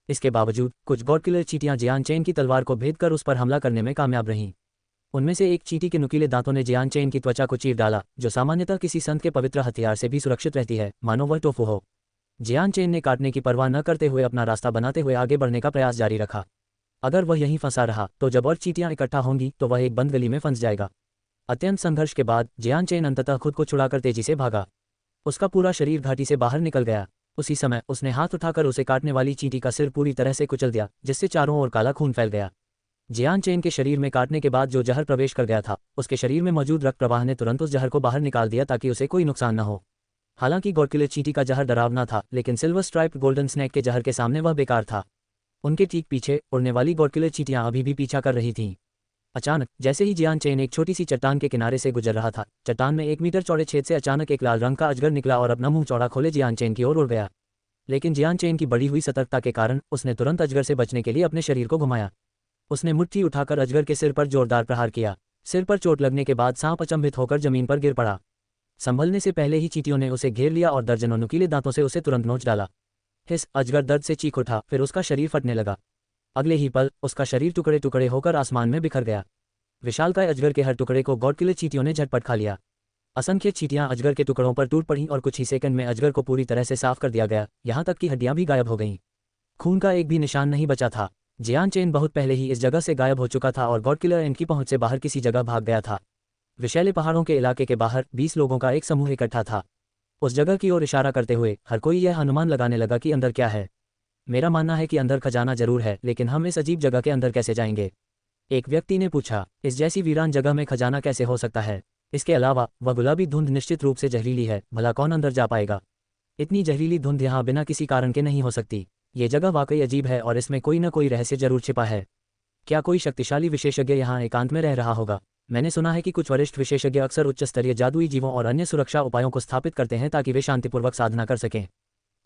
इसके बावजूद कुछ गॉडकिलर चींटियां जियान चेन की तलवार को भेद कर उस पर हमला करने में कामयाब रहीं। उनमें से एक चींटी के नुकीले दांतों ने जियान चेन की त्वचा को चीर डाला, जो सामान्यतः किसी संत के पवित्र हथियार से भी सुरक्षित रहती है, मानो वह टोफू हो। जियान चेन ने काटने की परवाह न करते हुए अपना रास्ता बनाते हुए आगे बढ़ने का प्रयास जारी रखा। अगर वह यहीं फंसा रहा तो जब और चींटियां इकट्ठा होंगी तो वह एक बंद गली में फंस जाएगा। अत्यंत संघर्ष के बाद जियान चेन अंततः खुद को छुड़ाकर तेजी से भागा। उसका पूरा शरीर घाटी से बाहर निकल गया। उसी समय उसने हाथ उठाकर उसे काटने वाली चींटी का सिर पूरी तरह से कुचल दिया, जिससे चारों ओर काला खून फैल गया। जियान चेन के शरीर में काटने के बाद जो जहर प्रवेश कर गया था, उसके शरीर में मौजूद रक्त प्रवाह ने तुरंत उस जहर को बाहर निकाल दिया ताकि उसे कोई नुकसान न हो। हालांकि गॉडकिलर चींटी का जहर डरावना था, लेकिन सिल्वर स्ट्राइप्ड गोल्डन स्नेक के जहर के सामने वह बेकार था। उनके ठीक पीछे उड़ने वाली गॉडकिलर चींटियां अभी भी पीछा कर रही थीं। अचानक जैसे ही जियान चेन एक छोटी सी चट्टान के किनारे से गुजर रहा था, चट्टान में 1 मीटर चौड़े छेद से अचानक एक लाल रंग का अजगर निकला और अपना मुंह चौड़ा खोले जियान चेन की ओर उड़ गया। लेकिन जियान चेन की बढ़ी हुई सतर्कता के कारण उसने तुरंत अजगर से बचने के लिए अपने शरीर को घुमाया। उसने मुट्ठी उठाकर अजगर के सिर पर जोरदार प्रहार किया। सिर पर चोट लगने के बाद सांप अचंभित होकर जमीन पर गिर पड़ा। संभलने से पहले ही चींटियों ने उसे घेर लिया और दर्जनों नुकीले दांतों से उसे तुरंत नोच डाला। हिस अजगर दर्द से चीख उठा, फिर उसका शरीर फटने लगा। अगले ही पल उसका शरीर टुकड़े टुकड़े होकर आसमान में बिखर गया। विशालकाय अजगर के हर टुकड़े को गॉडकिलर चींटियों ने झटपट खा लिया। असंख्य चींटियां अजगर के टुकड़ों पर टूट पड़ीं और कुछ ही सेकंड में अजगर को पूरी तरह से साफ कर दिया गया, यहाँ तक कि हड्डियां भी गायब हो गईं। खून का एक भी निशान नहीं बचा था। जियान चेन बहुत पहले ही इस जगह से गायब हो चुका था और गॉडकिलर इनकी पहुंच से बाहर किसी जगह भाग गया था। विषैले पहाड़ों के इलाके के बाहर 20 लोगों का एक समूह इकट्ठा था। उस जगह की ओर इशारा करते हुए हर कोई यह अनुमान लगाने लगा कि अंदर क्या है। मेरा मानना है कि अंदर खजाना जरूर है, लेकिन हम इस अजीब जगह के अंदर कैसे जाएंगे? एक व्यक्ति ने पूछा। इस जैसी वीरान जगह में खजाना कैसे हो सकता है? इसके अलावा वह गुलाबी धुंध निश्चित रूप से जहरीली है, भला कौन अंदर जा पाएगा? इतनी जहरीली धुंध यहाँ बिना किसी कारण के नहीं हो सकती। ये जगह वाकई अजीब है और इसमें कोई न कोई रहस्य जरूर छिपा है। क्या कोई शक्तिशाली विशेषज्ञ यहाँ एकांत में रह रहा होगा? मैंने सुना है कि कुछ वरिष्ठ विशेषज्ञ अक्सर उच्च स्तरीय जादुई जीवों और अन्य सुरक्षा उपायों को स्थापित करते हैं ताकि वे शांतिपूर्वक साधना कर सकें।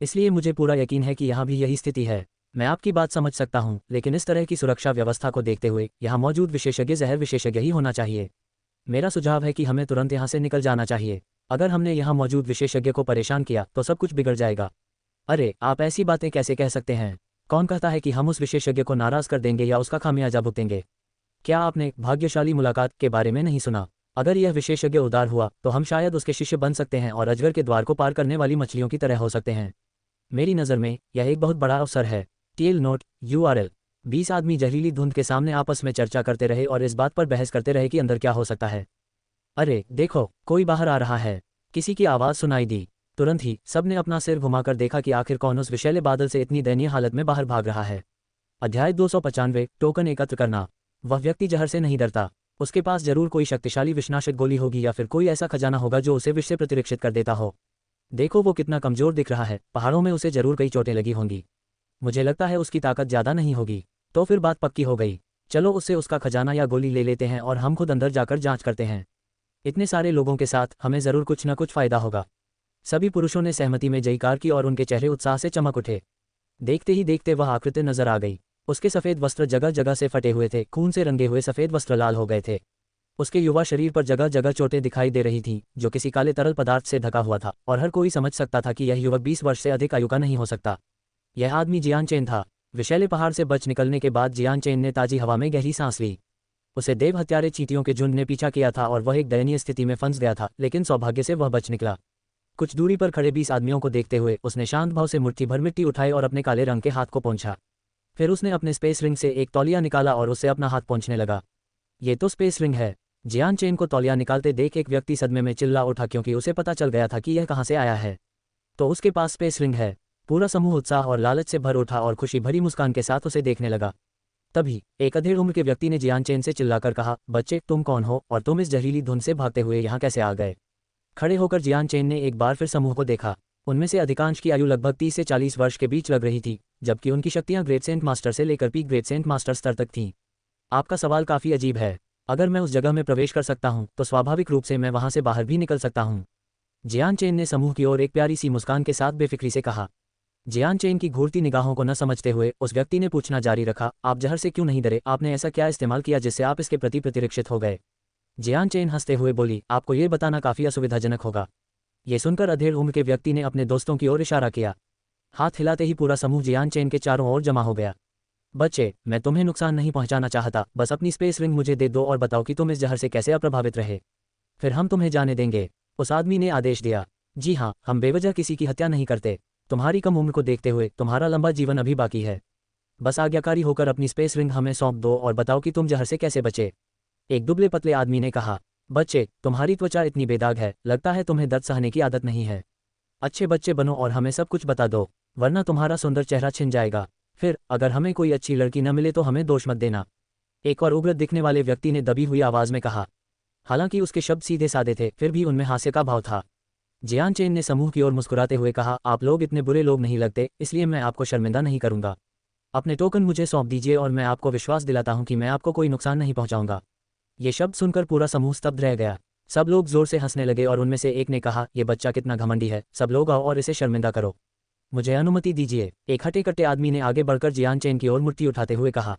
इसलिए मुझे पूरा यकीन है कि यहाँ भी यही स्थिति है। मैं आपकी बात समझ सकता हूँ, लेकिन इस तरह की सुरक्षा व्यवस्था को देखते हुए यहाँ मौजूद विशेषज्ञ जहर विशेषज्ञ ही होना चाहिए। मेरा सुझाव है कि हमें तुरंत यहाँ से निकल जाना चाहिए। अगर हमने यहाँ मौजूद विशेषज्ञ को परेशान किया तो सब कुछ बिगड़ जाएगा। अरे, आप ऐसी बातें कैसे कह सकते हैं? कौन कहता है कि हम उस विशेषज्ञ को नाराज कर देंगे या उसका खामियाजा भुगतेंगे? क्या आपने भाग्यशाली मुलाकात के बारे में नहीं सुना? अगर यह विशेषज्ञ उदार हुआ तो हम शायद उसके शिष्य बन सकते हैं और अजगर के द्वार को पार करने वाली मछलियों की तरह हो सकते हैं। मेरी नज़र में यह एक बहुत बड़ा अवसर है। टेल नोट URL 20 आदमी जहरीली धुंध के सामने आपस में चर्चा करते रहे और इस बात पर बहस करते रहे कि अंदर क्या हो सकता है। अरे देखो, कोई बाहर आ रहा है, किसी की आवाज़ सुनाई दी। तुरंत ही सबने अपना सिर घुमाकर देखा कि आखिर कौन उस विषैले बादल से इतनी दयनीय हालत में बाहर भाग रहा है। अध्याय 295 टोकन एकत्र करना। वह व्यक्ति जहर से नहीं डरता। उसके पास जरूर कोई शक्तिशाली विषनाशक गोली होगी या फिर कोई ऐसा खजाना होगा जो उसे विष से प्रतिरक्षित कर देता हो। देखो वो कितना कमजोर दिख रहा है, पहाड़ों में उसे जरूर कई चोटें लगी होंगी। मुझे लगता है उसकी ताकत ज़्यादा नहीं होगी। तो फिर बात पक्की हो गई। चलो उससे उसका खजाना या गोली ले लेते हैं और हम खुद अंदर जाकर जांच करते हैं। इतने सारे लोगों के साथ हमें ज़रूर कुछ न कुछ फ़ायदा होगा। सभी पुरुषों ने सहमति में जयकार की और उनके चेहरे उत्साह से चमक उठे। देखते ही देखते वह आकृति नजर आ गई। उसके सफ़ेद वस्त्र जगह जगह से फटे हुए थे, खून से रंगे हुए सफ़ेद वस्त्र लाल हो गए थे। उसके युवा शरीर पर जगह जगह चोटें दिखाई दे रही थीं, जो किसी काले तरल पदार्थ से ढका हुआ था, और हर कोई समझ सकता था कि यह युवक 20 वर्ष से अधिक आयु का नहीं हो सकता। यह आदमी जियान चेन था। विषैले पहाड़ से बच निकलने के बाद जियान चेन ने ताजी हवा में गहरी सांस ली। उसे देव हत्यारे चींटियों के झुंड ने पीछा किया था और वह एक दयनीय स्थिति में फंस गया था, लेकिन सौभाग्य से वह बच निकला। कुछ दूरी पर खड़े 20 आदमियों को देखते हुए उसने शांत भाव से मुट्ठी भर मिट्टी उठाई और अपने काले रंग के हाथ को पोंछा। फिर उसने अपने स्पेस रिंग से एक तौलिया निकाला और उससे अपना हाथ पोंछने लगा। ये तो स्पेस रिंग है। जियान चेन को तौलिया निकालते देख एक व्यक्ति सदमे में चिल्ला उठा, क्योंकि उसे पता चल गया था कि यह कहाँ से आया है। तो उसके पास स्पेस रिंग है। पूरा समूह उत्साह और लालच से भर उठा और खुशी भरी मुस्कान के साथ उसे देखने लगा। तभी एक अधेड़ उम्र के व्यक्ति ने जियान चेन से चिल्लाकर कहा, बच्चे तुम कौन हो और तुम इस जहरीली धुंध से भागते हुए यहाँ कैसे आ गए? खड़े होकर जियान चेन ने एक बार फिर समूह को देखा। उनमें से अधिकांश की आयु लगभग 30 से 40 वर्ष के बीच लग रही थी, जबकि उनकी शक्तियां ग्रेट सेंट मास्टर से लेकर पीक ग्रेट सेंट मास्टर स्तर तक थीं। आपका सवाल काफ़ी अजीब है। अगर मैं उस जगह में प्रवेश कर सकता हूं, तो स्वाभाविक रूप से मैं वहां से बाहर भी निकल सकता हूं। जियान चेन ने समूह की ओर एक प्यारी सी मुस्कान के साथ बेफिक्री से कहा। जियान चेन की घूरती निगाहों को न समझते हुए उस व्यक्ति ने पूछना जारी रखा, आप जहर से क्यों नहीं डरे? आपने ऐसा क्या इस्तेमाल किया जिससे आप इसके प्रति प्रतिरक्षित हो गए? जियान चेन हंसते हुए बोली, आपको ये बताना काफ़ी असुविधाजनक होगा। ये सुनकर अधेड़ उम्र के व्यक्ति ने अपने दोस्तों की ओर इशारा किया। हाथ हिलाते ही पूरा समूह जियान चेन के चारों ओर जमा हो गया। बच्चे, मैं तुम्हें नुकसान नहीं पहुंचाना चाहता, बस अपनी स्पेस रिंग मुझे दे दो और बताओ कि तुम इस जहर से कैसे अप्रभावित रहे। फिर हम तुम्हें जाने देंगे। उस आदमी ने आदेश दिया। जी हाँ, हम बेवजह किसी की हत्या नहीं करते। तुम्हारी कम उम्र को देखते हुए तुम्हारा लंबा जीवन अभी बाकी है। बस आज्ञाकारी होकर अपनी स्पेस रिंग हमें सौंप दो और बताओ कि तुम जहर से कैसे बचे। एक दुबले पतले आदमी ने कहा। बच्चे, तुम्हारी त्वचा इतनी बेदाग है, लगता है तुम्हें दर्द सहने की आदत नहीं है। अच्छे बच्चे बनो और हमें सब कुछ बता दो, वरना तुम्हारा सुंदर चेहरा छिन जाएगा। फिर अगर हमें कोई अच्छी लड़की न मिले तो हमें दोष मत देना। एक और उग्र दिखने वाले व्यक्ति ने दबी हुई आवाज में कहा। हालांकि उसके शब्द सीधे साधे थे, फिर भी उनमें हास्य का भाव था। जियान चेन ने समूह की ओर मुस्कुराते हुए कहा, आप लोग इतने बुरे लोग नहीं लगते, इसलिए मैं आपको शर्मिंदा नहीं करूंगा। अपने टोकन मुझे सौंप दीजिए और मैं आपको विश्वास दिलाता हूं कि मैं आपको कोई नुकसान नहीं पहुंचाऊंगा। ये शब्द सुनकर पूरा समूह स्तब्ध रह गया। सब लोग जोर से हंसने लगे और उनमें से एक ने कहा, ये बच्चा कितना घमंडी है, सब लोग आओ और इसे शर्मिंदा करो। मुझे अनुमति दीजिए, एक हटे कट्टे आदमी ने आगे बढ़कर जियान चेन की ओर मुट्ठी उठाते हुए कहा।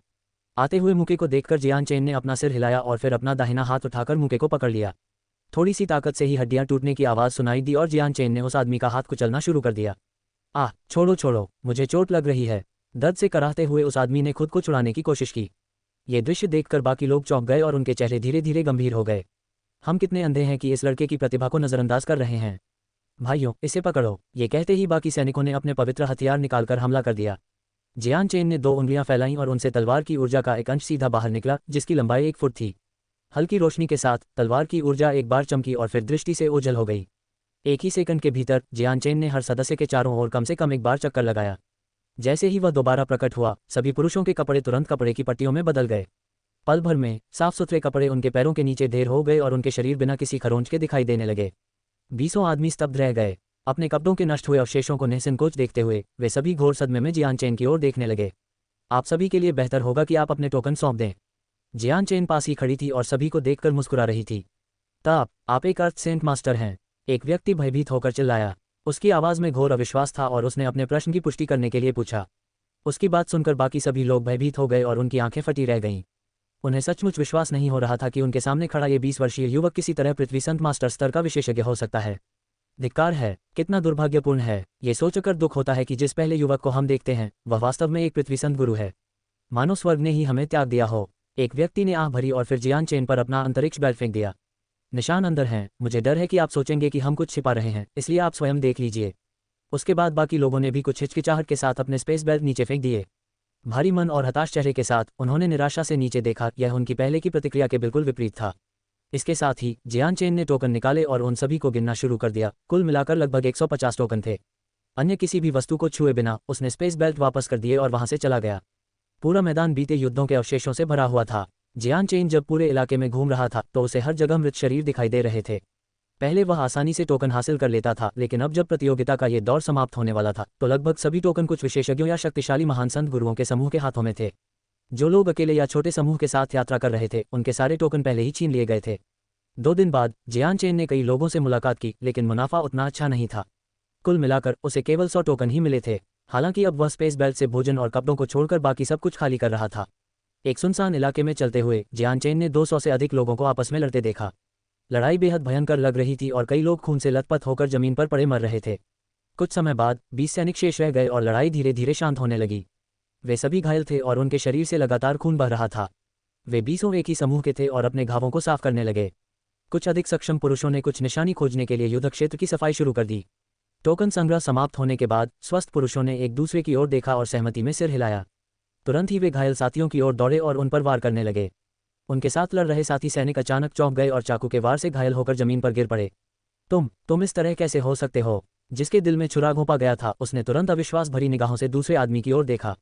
आते हुए मुके को देखकर जियान चेन ने अपना सिर हिलाया और फिर अपना दाहिना हाथ उठाकर मुके को पकड़ लिया। थोड़ी सी ताकत से ही हड्डियां टूटने की आवाज़ सुनाई दी और जियान चेन ने उस आदमी का हाथ कुचलना शुरू कर दिया। आह, छोड़ो छोड़ो, मुझे चोट लग रही है। दर्द से कराहते हुए उस आदमी ने खुद को छुड़ाने की कोशिश की। ये दृश्य देखकर बाकी लोग चौंक गए और उनके चेहरे धीरे धीरे गंभीर हो गए। हम कितने अंधे हैं कि इस लड़के की प्रतिभा को नजरअंदाज कर रहे हैं। भाइयों, इसे पकड़ो। ये कहते ही बाकी सैनिकों ने अपने पवित्र हथियार निकालकर हमला कर दिया। जियान चेन ने 2 उंगलियां फैलाईं और उनसे तलवार की ऊर्जा का एक अंश सीधा बाहर निकला, जिसकी लंबाई 1 फुट थी। हल्की रोशनी के साथ तलवार की ऊर्जा एक बार चमकी और फिर दृष्टि से ओझल हो गई। एक ही सेकंड के भीतर जियान चेन ने हर सदस्य के चारों ओर कम से कम एक बार चक्कर लगाया। जैसे ही वह दोबारा प्रकट हुआ, सभी पुरुषों के कपड़े तुरंत कपड़े की पट्टियों में बदल गए। पल भर में साफ सुथरे कपड़े उनके पैरों के नीचे ढेर हो गए और उनके शरीर बिना किसी खरोंच के दिखाई देने लगे। 20 आदमी स्तब्ध रह गए। अपने कपड़ों के नष्ट हुए अवशेषों को निःसंकोच देखते हुए वे सभी घोर सदमे में जियान चेन की ओर देखने लगे। आप सभी के लिए बेहतर होगा कि आप अपने टोकन सौंप दें। जियान चेन पास ही खड़ी थी और सभी को देखकर मुस्कुरा रही थी। तब आप एक अर्थ सेंट मास्टर हैं, एक व्यक्ति भयभीत होकर चिल्लाया। उसकी आवाज़ में घोर अविश्वास था और उसने अपने प्रश्न की पुष्टि करने के लिए पूछा। उसकी बात सुनकर बाकी सभी लोग भयभीत हो गए और उनकी आंखें फटी रह गईं। उन्हें सचमुच विश्वास नहीं हो रहा था कि उनके सामने खड़ा ये 20 वर्षीय युवक किसी तरह पृथ्वी संत मास्टर स्तर का विशेषज्ञ हो सकता है। धिक्कार है, कितना दुर्भाग्यपूर्ण है। ये सोचकर दुख होता है कि जिस पहले युवक को हम देखते हैं वह वास्तव में एक पृथ्वी संत गुरु है। मानो स्वर्ग ने ही हमें त्याग दिया हो। एक व्यक्ति ने आह भरी और फिर जियान चेन पर अपना अंतरिक्ष बेल्ट फेंक दिया। निशान अंदर हैं, मुझे डर है कि आप सोचेंगे कि हम कुछ छिपा रहे हैं, इसलिए आप स्वयं देख लीजिए। उसके बाद बाकी लोगों ने भी कुछ हिचकिचाहट के साथ अपने स्पेस बेल्ट नीचे फेंक दिए। भारी मन और हताश चेहरे के साथ उन्होंने निराशा से नीचे देखा। यह उनकी पहले की प्रतिक्रिया के बिल्कुल विपरीत था। इसके साथ ही जियान चेन ने टोकन निकाले और उन सभी को गिनना शुरू कर दिया। कुल मिलाकर लगभग 150 टोकन थे। अन्य किसी भी वस्तु को छुए बिना उसने स्पेस बेल्ट वापस कर दिए और वहां से चला गया। पूरा मैदान बीते युद्धों के अवशेषों से भरा हुआ था। जियान चेन जब पूरे इलाके में घूम रहा था तो उसे हर जगह मृत शरीर दिखाई दे रहे थे। पहले वह आसानी से टोकन हासिल कर लेता था, लेकिन अब जब प्रतियोगिता का ये दौर समाप्त होने वाला था तो लगभग सभी टोकन कुछ विशेषज्ञों या शक्तिशाली महान संत गुरुओं के समूह के हाथों में थे। जो लोग अकेले या छोटे समूह के साथ यात्रा कर रहे थे उनके सारे टोकन पहले ही छीन लिए गए थे। 2 दिन बाद जियान चेन ने कई लोगों से मुलाकात की, लेकिन मुनाफा उतना अच्छा नहीं था। कुल मिलाकर उसे केवल 100 टोकन ही मिले थे। हालांकि अब वह स्पेस बेल्ट से भोजन और कपड़ों को छोड़कर बाकी सब कुछ खाली कर रहा था। एक सुनसान इलाके में चलते हुए जियान चेन ने 200 से अधिक लोगों को आपस में लड़ते देखा। लड़ाई बेहद भयंकर लग रही थी और कई लोग खून से लथपथ होकर जमीन पर पड़े मर रहे थे। कुछ समय बाद 20 सैनिक शेष रह गए और लड़ाई धीरे धीरे शांत होने लगी। वे सभी घायल थे और उनके शरीर से लगातार खून बह रहा था। वे 20 एक ही समूह के थे और अपने घावों को साफ करने लगे। कुछ अधिक सक्षम पुरुषों ने कुछ निशानी खोजने के लिए युद्ध क्षेत्र की सफाई शुरू कर दी। टोकन संग्रह समाप्त होने के बाद स्वस्थ पुरुषों ने एक दूसरे की ओर देखा और सहमति में सिर हिलाया। तुरंत ही वे घायल साथियों की ओर दौड़े और उन पर वार करने लगे। उनके साथ लड़ रहे साथी सैनिक अचानक चौंक गए और चाकू के वार से घायल होकर जमीन पर गिर पड़े। तुम इस तरह कैसे हो सकते हो? जिसके दिल में छुरा घोंपा गया था उसने तुरंत अविश्वास भरी निगाहों से दूसरे आदमी की ओर देखा।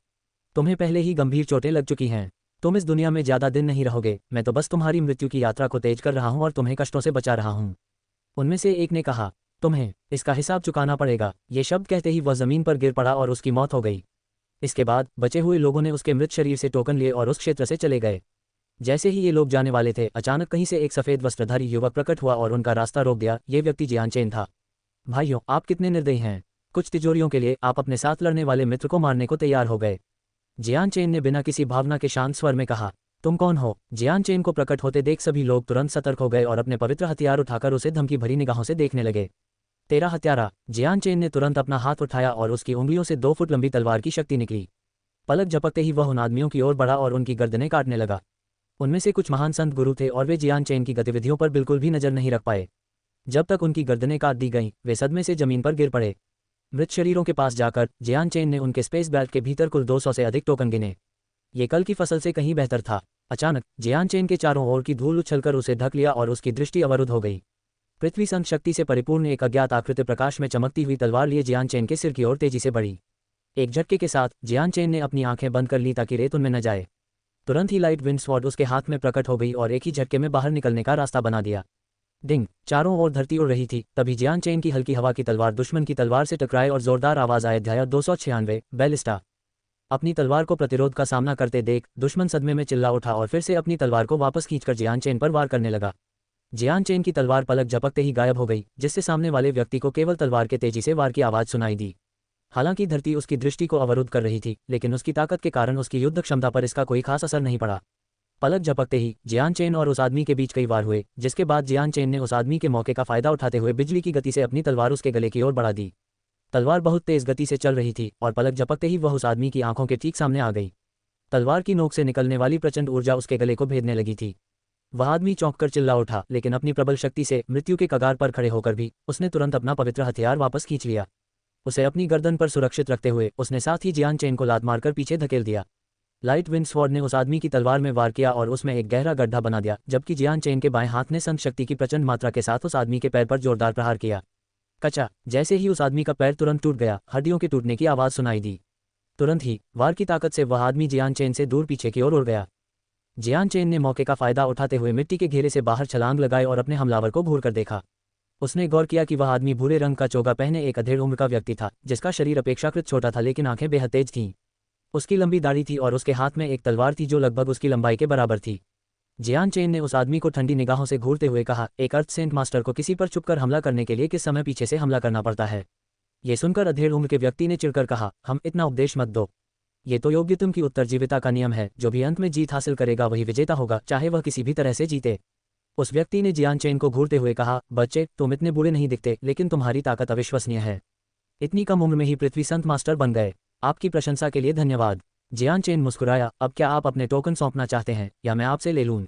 तुम्हें पहले ही गंभीर चोटें लग चुकी हैं। तुम इस दुनिया में ज्यादा दिन नहीं रहोगे। मैं तो बस तुम्हारी मृत्यु की यात्रा को तेज कर रहा हूं और तुम्हें कष्टों से बचा रहा हूं। उनमें से एक ने कहा, तुम्हें इसका हिसाब चुकाना पड़ेगा। ये शब्द कहते ही वह जमीन पर गिर पड़ा और उसकी मौत हो गई। इसके बाद बचे हुए लोगों ने उसके मृत शरीर से टोकन लिए और उस क्षेत्र से चले गए। जैसे ही ये लोग जाने वाले थे, अचानक कहीं से एक सफेद वस्त्रधारी युवक प्रकट हुआ और उनका रास्ता रोक दिया। ये व्यक्ति जियान चेन था। भाइयों, आप कितने निर्दयी हैं। कुछ तिजोरियों के लिए आप अपने साथ लड़ने वाले मित्र को मारने को तैयार हो गए। जियान चेन ने बिना किसी भावना के शांत स्वर में कहा, तुम कौन हो? जियान चेन को प्रकट होते देख सभी लोग तुरंत सतर्क हो गए और अपने पवित्र हथियार उठाकर उसे धमकी भरी निगाहों से देखने लगे। तेरा हत्यारा। जियान चेन ने तुरंत अपना हाथ उठाया और उसकी उंगलियों से 2 फुट लंबी तलवार की शक्ति निकली। पलक झपकते ही वह उन आदमियों की ओर बढ़ा और उनकी गर्दनें काटने लगा। उनमें से कुछ महान संत गुरु थे और वे जियान चेन की गतिविधियों पर बिल्कुल भी नजर नहीं रख पाए। जब तक उनकी गर्दनें काट दी गईं, वे सदमे से जमीन पर गिर पड़े। मृत शरीरों के पास जाकर जियान चेन ने उनके स्पेस बेल्ट के भीतर कुल 200 से अधिक टोकन गिने। ये कल की फसल से कहीं बेहतर था। अचानक जियान चेन के चारों ओर की धूल उछलकर उसे ढक लिया और उसकी दृष्टि अवरुद्ध हो गई। पृथ्वी संत शक्ति से परिपूर्ण एक अज्ञात आकृति प्रकाश में चमकती हुई तलवार लिए जियान चेन के सिर की ओर तेजी से बढ़ी। एक झटके के साथ जियान चेन ने अपनी आंखें बंद कर ली ताकि रेत उनमें न जाए। तुरंत ही लाइट विंड स्वॉर्ड उसके हाथ में प्रकट हो गई और एक ही झटके में बाहर निकलने का रास्ता बना दिया। डिंग, चारों ओर धरती उड़ रही थी। तभी जियान चेन की हल्की हवा की तलवार दुश्मन की तलवार से टकराए और जोरदार आवाज आए। अध्याय 296 बैलिस्टा। अपनी तलवार को प्रतिरोध का सामना करते देख दुश्मन सदमे में चिल्ला उठा और फिर से अपनी तलवार को वापस खींचकर जियान चेन पर वार करने लगा। जियान चेन की तलवार पलक झपकते ही गायब हो गई, जिससे सामने वाले व्यक्ति को केवल तलवार के तेजी से वार की आवाज सुनाई दी। हालांकि धरती उसकी दृष्टि को अवरुद्ध कर रही थी, लेकिन उसकी ताकत के कारण उसकी युद्ध क्षमता पर इसका कोई खास असर नहीं पड़ा। पलक झपकते ही जियान चेन और उस आदमी के बीच कई वार हुए, जिसके बाद जियान चेन ने उस आदमी के मौके का फायदा उठाते हुए बिजली की गति से अपनी तलवार उसके गले की ओर बढ़ा दी। तलवार बहुत तेज गति से चल रही थी और पलक झपकते ही वह उस आदमी की आंखों के ठीक सामने आ गई। तलवार की नोक से निकलने वाली प्रचंड ऊर्जा उसके गले को भेदने लगी थी। वह आदमी चौंककर चिल्ला उठा, लेकिन अपनी प्रबल शक्ति से मृत्यु के कगार पर खड़े होकर भी उसने तुरंत अपना पवित्र हथियार वापस खींच लिया। उसे अपनी गर्दन पर सुरक्षित रखते हुए उसने साथ ही जियान चेन को लात मारकर पीछे धकेल दिया। लाइट विंड स्वॉर्ड ने उस आदमी की तलवार में वार किया और उसमें एक गहरा गड्ढा बना दिया, जबकि जियान चेन के बाएं हाथ ने संत शक्ति की प्रचंड मात्रा के साथ उस आदमी के पैर पर जोरदार प्रहार किया। कचा, जैसे ही उस आदमी का पैर तुरंत टूट गया, हड्डियों के टूटने की आवाज सुनाई दी। तुरंत ही वार की ताकत से वह आदमी जियान चेन से दूर पीछे की ओर उड़ गया। जियान चेन ने मौके का फायदा उठाते हुए मिट्टी के घेरे से बाहर छलांग लगाए और अपने हमलावर को घूर कर देखा। उसने गौर किया कि वह आदमी भूरे रंग का चोगा पहने एक अधेड़ उम्र का व्यक्ति था, जिसका शरीर अपेक्षाकृत छोटा था लेकिन आंखें बेहद तेज थीं। उसकी लंबी दाढ़ी थी और उसके हाथ में एक तलवार थी जो लगभग उसकी लंबाई के बराबर थी। जियान चेन ने उस आदमी को ठंडी निगाहों से घूरते हुए कहा, एक अर्थ सेंट मास्टर को किसी पर छुपकर हमला करने के लिए किस समय पीछे से हमला करना पड़ता है। ये सुनकर अधेड़ उम्र के व्यक्ति ने चिढ़कर कहा, हम इतना उपदेश मत दो। ये तो योग्यतम की उत्तरजीविता का नियम है, जो भी अंत में जीत हासिल करेगा वही विजेता होगा, चाहे वह किसी भी तरह से जीते। उस व्यक्ति ने जियान चेन को घूरते हुए कहा, बच्चे, तुम इतने बुरे नहीं दिखते, लेकिन तुम्हारी ताकत अविश्वसनीय है। इतनी कम उम्र में ही पृथ्वी संत मास्टर बन गए। आपकी प्रशंसा के लिए धन्यवाद। जियान चेन मुस्कुराया, अब क्या आप अपने टोकन सौंपना चाहते हैं या मैं आपसे ले लूं?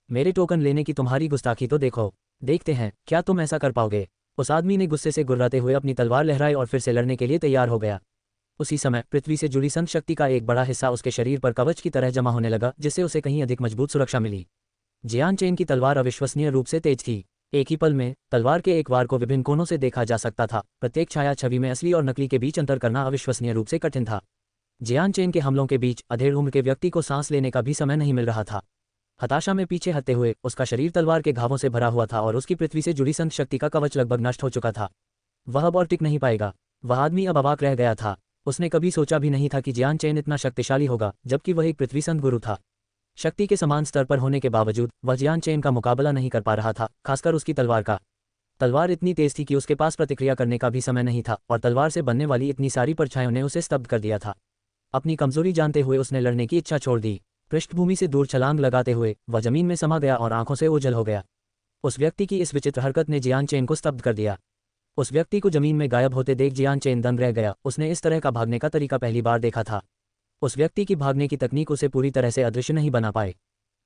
मेरे टोकन लेने की तुम्हारी गुस्ताखी तो देखो। देखते हैं क्या तुम ऐसा कर पाओगे। उस आदमी ने गुस्से से गुर्राते हुए अपनी तलवार लहराई और फिर से लड़ने के लिए तैयार हो गया। उसी समय पृथ्वी से जुड़ी संत शक्ति का एक बड़ा हिस्सा उसके शरीर पर कवच की तरह जमा होने लगा, जिससे उसे कहीं अधिक मजबूत सुरक्षा मिली। जियान चेन की तलवार अविश्वसनीय रूप से तेज थी। एक ही पल में तलवार के एक वार को विभिन्न कोनों से देखा जा सकता था। प्रत्येक छाया छवि में असली और नकली के बीच अंतर करना अविश्वसनीय रूप से कठिन था। जियान चेन के हमलों के बीच अधेड़ उम्र के व्यक्ति को सांस लेने का भी समय नहीं मिल रहा था। हताशा में पीछे हटते हुए उसका शरीर तलवार के घावों से भरा हुआ था और उसकी पृथ्वी से जुड़ी संत शक्ति का कवच लगभग नष्ट हो चुका था। वह अब और टिक नहीं पाएगा। वह आदमी अब अवाक रह गया था। उसने कभी सोचा भी नहीं था कि जियान चेन इतना शक्तिशाली होगा, जबकि वह एक पृथ्वी संत गुरु था। शक्ति के समान स्तर पर होने के बावजूद वह जियान चेन का मुकाबला नहीं कर पा रहा था, खासकर उसकी तलवार का। तलवार इतनी तेज थी कि उसके पास प्रतिक्रिया करने का भी समय नहीं था और तलवार से बनने वाली इतनी सारी परछाइयों ने उसे स्तब्ध कर दिया था। अपनी कमजोरी जानते हुए उसने लड़ने की इच्छा छोड़ दी। पृष्ठभूमि से दूर छलांग लगाते हुए वह जमीन में समा गया और आंखों से ओझल हो गया। उस व्यक्ति की इस विचित्र हरकत ने जियान चेन को स्तब्ध कर दिया। उस व्यक्ति को जमीन में गायब होते देख जियान चेन दंग रह गया। उसने इस तरह का भागने का तरीका पहली बार देखा था। उस व्यक्ति की भागने की तकनीक उसे पूरी तरह से अदृश्य नहीं बना पाए।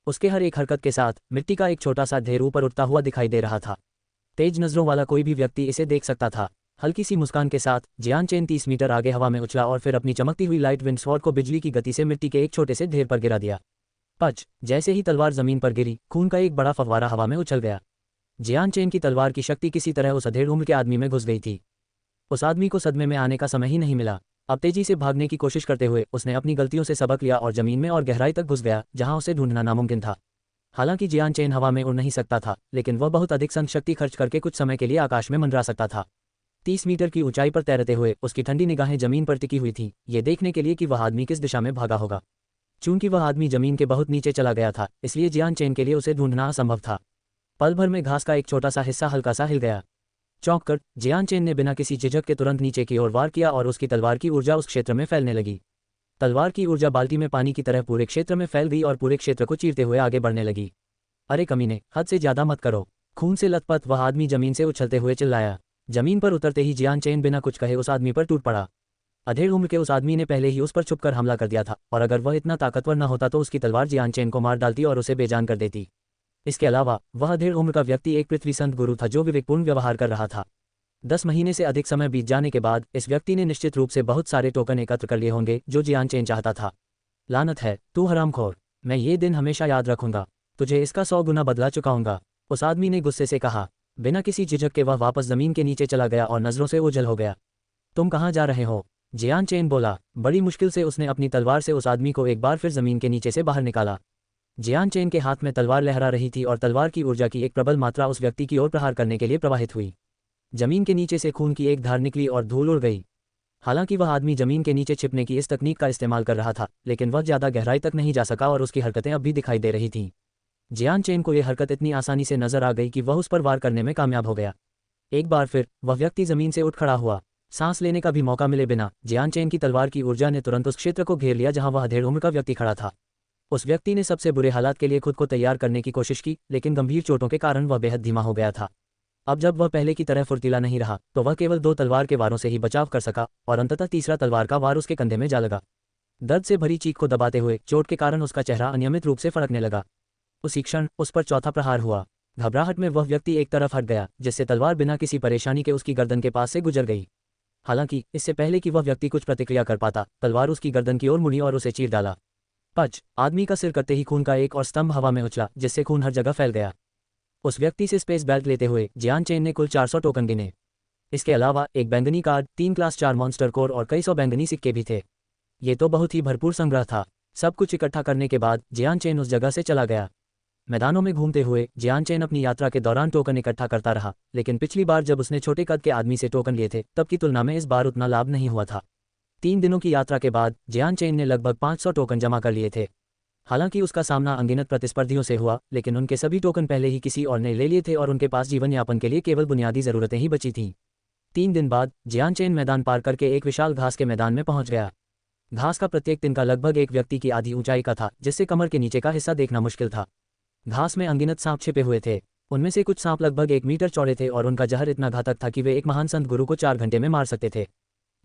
उसके हर एक हरकत के साथ मिट्टी का एक छोटा सा ढेर ऊपर उठता हुआ दिखाई दे रहा था। तेज नजरों वाला कोई भी व्यक्ति इसे देख सकता था। हल्की सी मुस्कान के साथ जियान चेन 30 मीटर आगे हवा में उछला और फिर अपनी चमकती हुई लाइट विंड स्वॉर्ड को बिजली की गति से मिट्टी के एक छोटे से ढेर पर गिरा दिया। पच, जैसे ही तलवार जमीन पर गिरी, खून का एक बड़ा फव्वारा हवा में उछल गया। जियान चेन की तलवार की शक्ति किसी तरह उस अधेड़ उम्र के आदमी में घुस गई थी। उस आदमी को सदमे में आने का समय ही नहीं मिला। अब तेजी से भागने की कोशिश करते हुए उसने अपनी गलतियों से सबक लिया और जमीन में और गहराई तक घुस गया, जहां उसे ढूंढना नामुमकिन था। हालांकि जियान चेन हवा में उड़ नहीं सकता था, लेकिन वह बहुत अधिक संत शक्ति खर्च करके कुछ समय के लिए आकाश में मंडरा सकता था। 30 मीटर की ऊंचाई पर तैरते हुए उसकी ठंडी निगाहें जमीन पर टिकी हुई थीं, ये देखने के लिए कि वह आदमी किस दिशा में भागा होगा। चूंकि वह आदमी जमीन के बहुत नीचे चला गया था, इसलिए जियान चेन के लिए उसे ढूंढना असंभव था। पल भर में घास का एक छोटा सा हिस्सा हल्का सा हिल गया। चौंक कर जियान चेन ने बिना किसी झिझक के तुरंत नीचे की ओर वार किया और उसकी तलवार की ऊर्जा उस क्षेत्र में फैलने लगी। तलवार की ऊर्जा बाल्टी में पानी की तरह पूरे क्षेत्र में फैल गई और पूरे क्षेत्र को चीरते हुए आगे बढ़ने लगी। अरे कमीने, हद से ज्यादा मत करो। खून से लथपथ वह आदमी जमीन से उछलते हुए चिल्लाया। जमीन पर उतरते ही जियान चेन बिना कुछ कहे उस आदमी पर टूट पड़ा। अधेड़ उम्र के उस आदमी ने पहले ही उस पर छुपकर हमला कर दिया था, और अगर वह इतना ताकतवर न होता तो उसकी तलवार जियान चेन को मार डालती और उसे बेजान कर देती। इसके अलावा वह अधेड़ उम्र का व्यक्ति एक पृथ्वी संत गुरु था जो विवेकपूर्ण व्यवहार कर रहा था। 10 महीने से अधिक समय बीत जाने के बाद इस व्यक्ति ने निश्चित रूप से बहुत सारे टोकन एकत्र कर लिए होंगे जो जियान चेन चाहता था। लानत है, तू हरामखोर, मैं ये दिन हमेशा याद रखूंगा, तुझे इसका 100 गुना बदला चुकाऊंगा, उस आदमी ने गुस्से से कहा। बिना किसी झिझक के वह वापस जमीन के नीचे चला गया और नजरों से ओझल हो गया। तुम कहाँ जा रहे हो? जियान चेन बोला। बड़ी मुश्किल से उसने अपनी तलवार से उस आदमी को एक बार फिर जमीन के नीचे से बाहर निकाला। जियान चेन के हाथ में तलवार लहरा रही थी और तलवार की ऊर्जा की एक प्रबल मात्रा उस व्यक्ति की ओर प्रहार करने के लिए प्रवाहित हुई। जमीन के नीचे से खून की एक धार निकली और धूल उड़ गई। हालांकि वह आदमी जमीन के नीचे छिपने की इस तकनीक का इस्तेमाल कर रहा था, लेकिन वह ज्यादा गहराई तक नहीं जा सका और उसकी हरकतें अब भी दिखाई दे रही थीं। जियान चेन को यह हरकत इतनी आसानी से नजर आ गई कि वह उस पर वार करने में कामयाब हो गया। एक बार फिर वह व्यक्ति जमीन से उठ खड़ा हुआ। सांस लेने का भी मौका मिले बिना जियान चेन की तलवार की ऊर्जा ने तुरंत उस क्षेत्र को घेर लिया जहां वह अधेड़ उम्र का व्यक्ति खड़ा था। उस व्यक्ति ने सबसे बुरे हालात के लिए खुद को तैयार करने की कोशिश की, लेकिन गंभीर चोटों के कारण वह बेहद धीमा हो गया था। अब जब वह पहले की तरह फुर्तीला नहीं रहा तो वह केवल 2 तलवार के वारों से ही बचाव कर सका और अंततः तीसरा तलवार का वार उसके कंधे में जा लगा। दर्द से भरी चीख को दबाते हुए चोट के कारण उसका चेहरा अनियमित रूप से फड़कने लगा। उसी क्षण उस पर चौथा प्रहार हुआ। घबराहट में वह व्यक्ति एक तरफ हट गया, जिससे तलवार बिना किसी परेशानी के उसकी गर्दन के पास से गुजर गई। हालांकि इससे पहले कि वह व्यक्ति कुछ प्रतिक्रिया कर पाता, तलवार उसकी गर्दन की ओर मुड़ी और उसे चीर डाला। पच! आदमी का सिर करते ही खून का एक और स्तंभ हवा में उछला, जिससे खून हर जगह फैल गया। उस व्यक्ति से स्पेस बेल्ट लेते हुए जियान चेन ने कुल 400 टोकन गिने। इसके अलावा एक बैंगनी कार्ड, 3 क्लास 4 मॉन्स्टर कोर और कई सौ बैंगनी सिक्के भी थे। ये तो बहुत ही भरपूर संग्रह था। सब कुछ इकट्ठा करने के बाद जियान चेन उस जगह से चला गया। मैदानों में घूमते हुए जियान चेन अपनी यात्रा के दौरान टोकन इकट्ठा करता रहा, लेकिन पिछली बार जब उसने छोटे कद के आदमी से टोकन लिए थे तब की तुलना में इस बार उतना लाभ नहीं हुआ था। 3 दिनों की यात्रा के बाद जियान चेन ने लगभग 500 टोकन जमा कर लिए थे। हालांकि उसका सामना अनगिनत प्रतिस्पर्धियों से हुआ, लेकिन उनके सभी टोकन पहले ही किसी और ने ले लिए थे और उनके पास जीवन यापन के लिए केवल बुनियादी जरूरतें ही बची थीं। 3 दिन बाद जियान चेन मैदान पार करके एक विशाल घास के मैदान में पहुंच गया। घास का प्रत्येक तिनका लगभग एक व्यक्ति की आधी ऊंचाई का था, जिससे कमर के नीचे का हिस्सा देखना मुश्किल था। घास में अनगिनत सांप छिपे हुए थे। उनमें से कुछ सांप लगभग 1 मीटर चौड़े थे और उनका जहर इतना घातक था कि वे एक महान संत गुरु को 4 घंटे में मार सकते थे।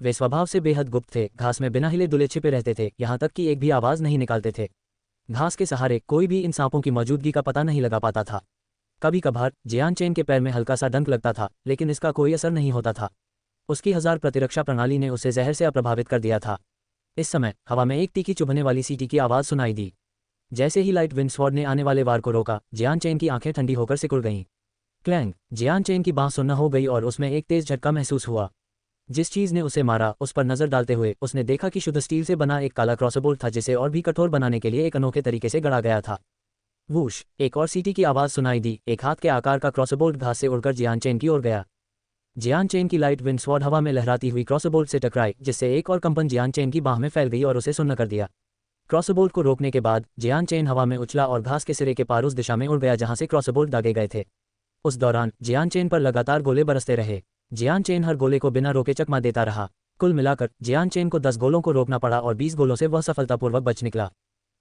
वे स्वभाव से बेहद गुप्त थे, घास में बिना हिले डुले छिपे रहते थे, यहाँ तक कि एक भी आवाज नहीं निकालते थे। घास के सहारे कोई भी इन सांपों की मौजूदगी का पता नहीं लगा पाता था। कभी कभार जियान चेन के पैर में हल्का सा डंक लगता था, लेकिन इसका कोई असर नहीं होता था। उसकी 1000 प्रतिरक्षा प्रणाली ने उसे जहर से अप्रभावित कर दिया था। इस समय हवा में एक तीखी चुभने वाली सीटी की आवाज सुनाई दी। जैसे ही लाइट विंड स्वॉर्ड ने आने वाले वार को रोका, जियान चेन की आंखें ठंडी होकर सिकुड़ गईं। क्लैंग! जियान चेन की बांह सुन्न हो गई और उसमें एक तेज झटका महसूस हुआ। जिस चीज ने उसे मारा उस पर नजर डालते हुए उसने देखा कि शुद्ध स्टील से बना एक काला क्रॉसबोल्ट था, जिसे और भी कठोर बनाने के लिए एक अनोखे तरीके से गढ़ा गया था। वूश! एक और सीटी की आवाज सुनाई दी। एक हाथ के आकार का क्रॉसबोल्ट घास से उड़कर जियान चेन की ओर गया। जियान चेन की लाइट विंड स्वॉर्ड हवा में लहराती हुई क्रॉसबोल्ट से टकराई, जिससे एक और कंपन जियान चेन की बांह में फैल गई और उसे सुन्न कर दिया। क्रॉसबोल्ट को रोकने के बाद जियान चेन हवा में उछला और घास के सिरे के पार उस दिशा में उड़ गया जहां से क्रॉसबोल्ट दागे गए थे। उस दौरान जियान चेन पर लगातार गोले बरसते रहे। जियान चेन हर गोले को बिना रोके चकमा देता रहा। कुल मिलाकर जियान चेन को 10 गोलों को रोकना पड़ा और 20 गोलों से वह सफलतापूर्वक बच निकला।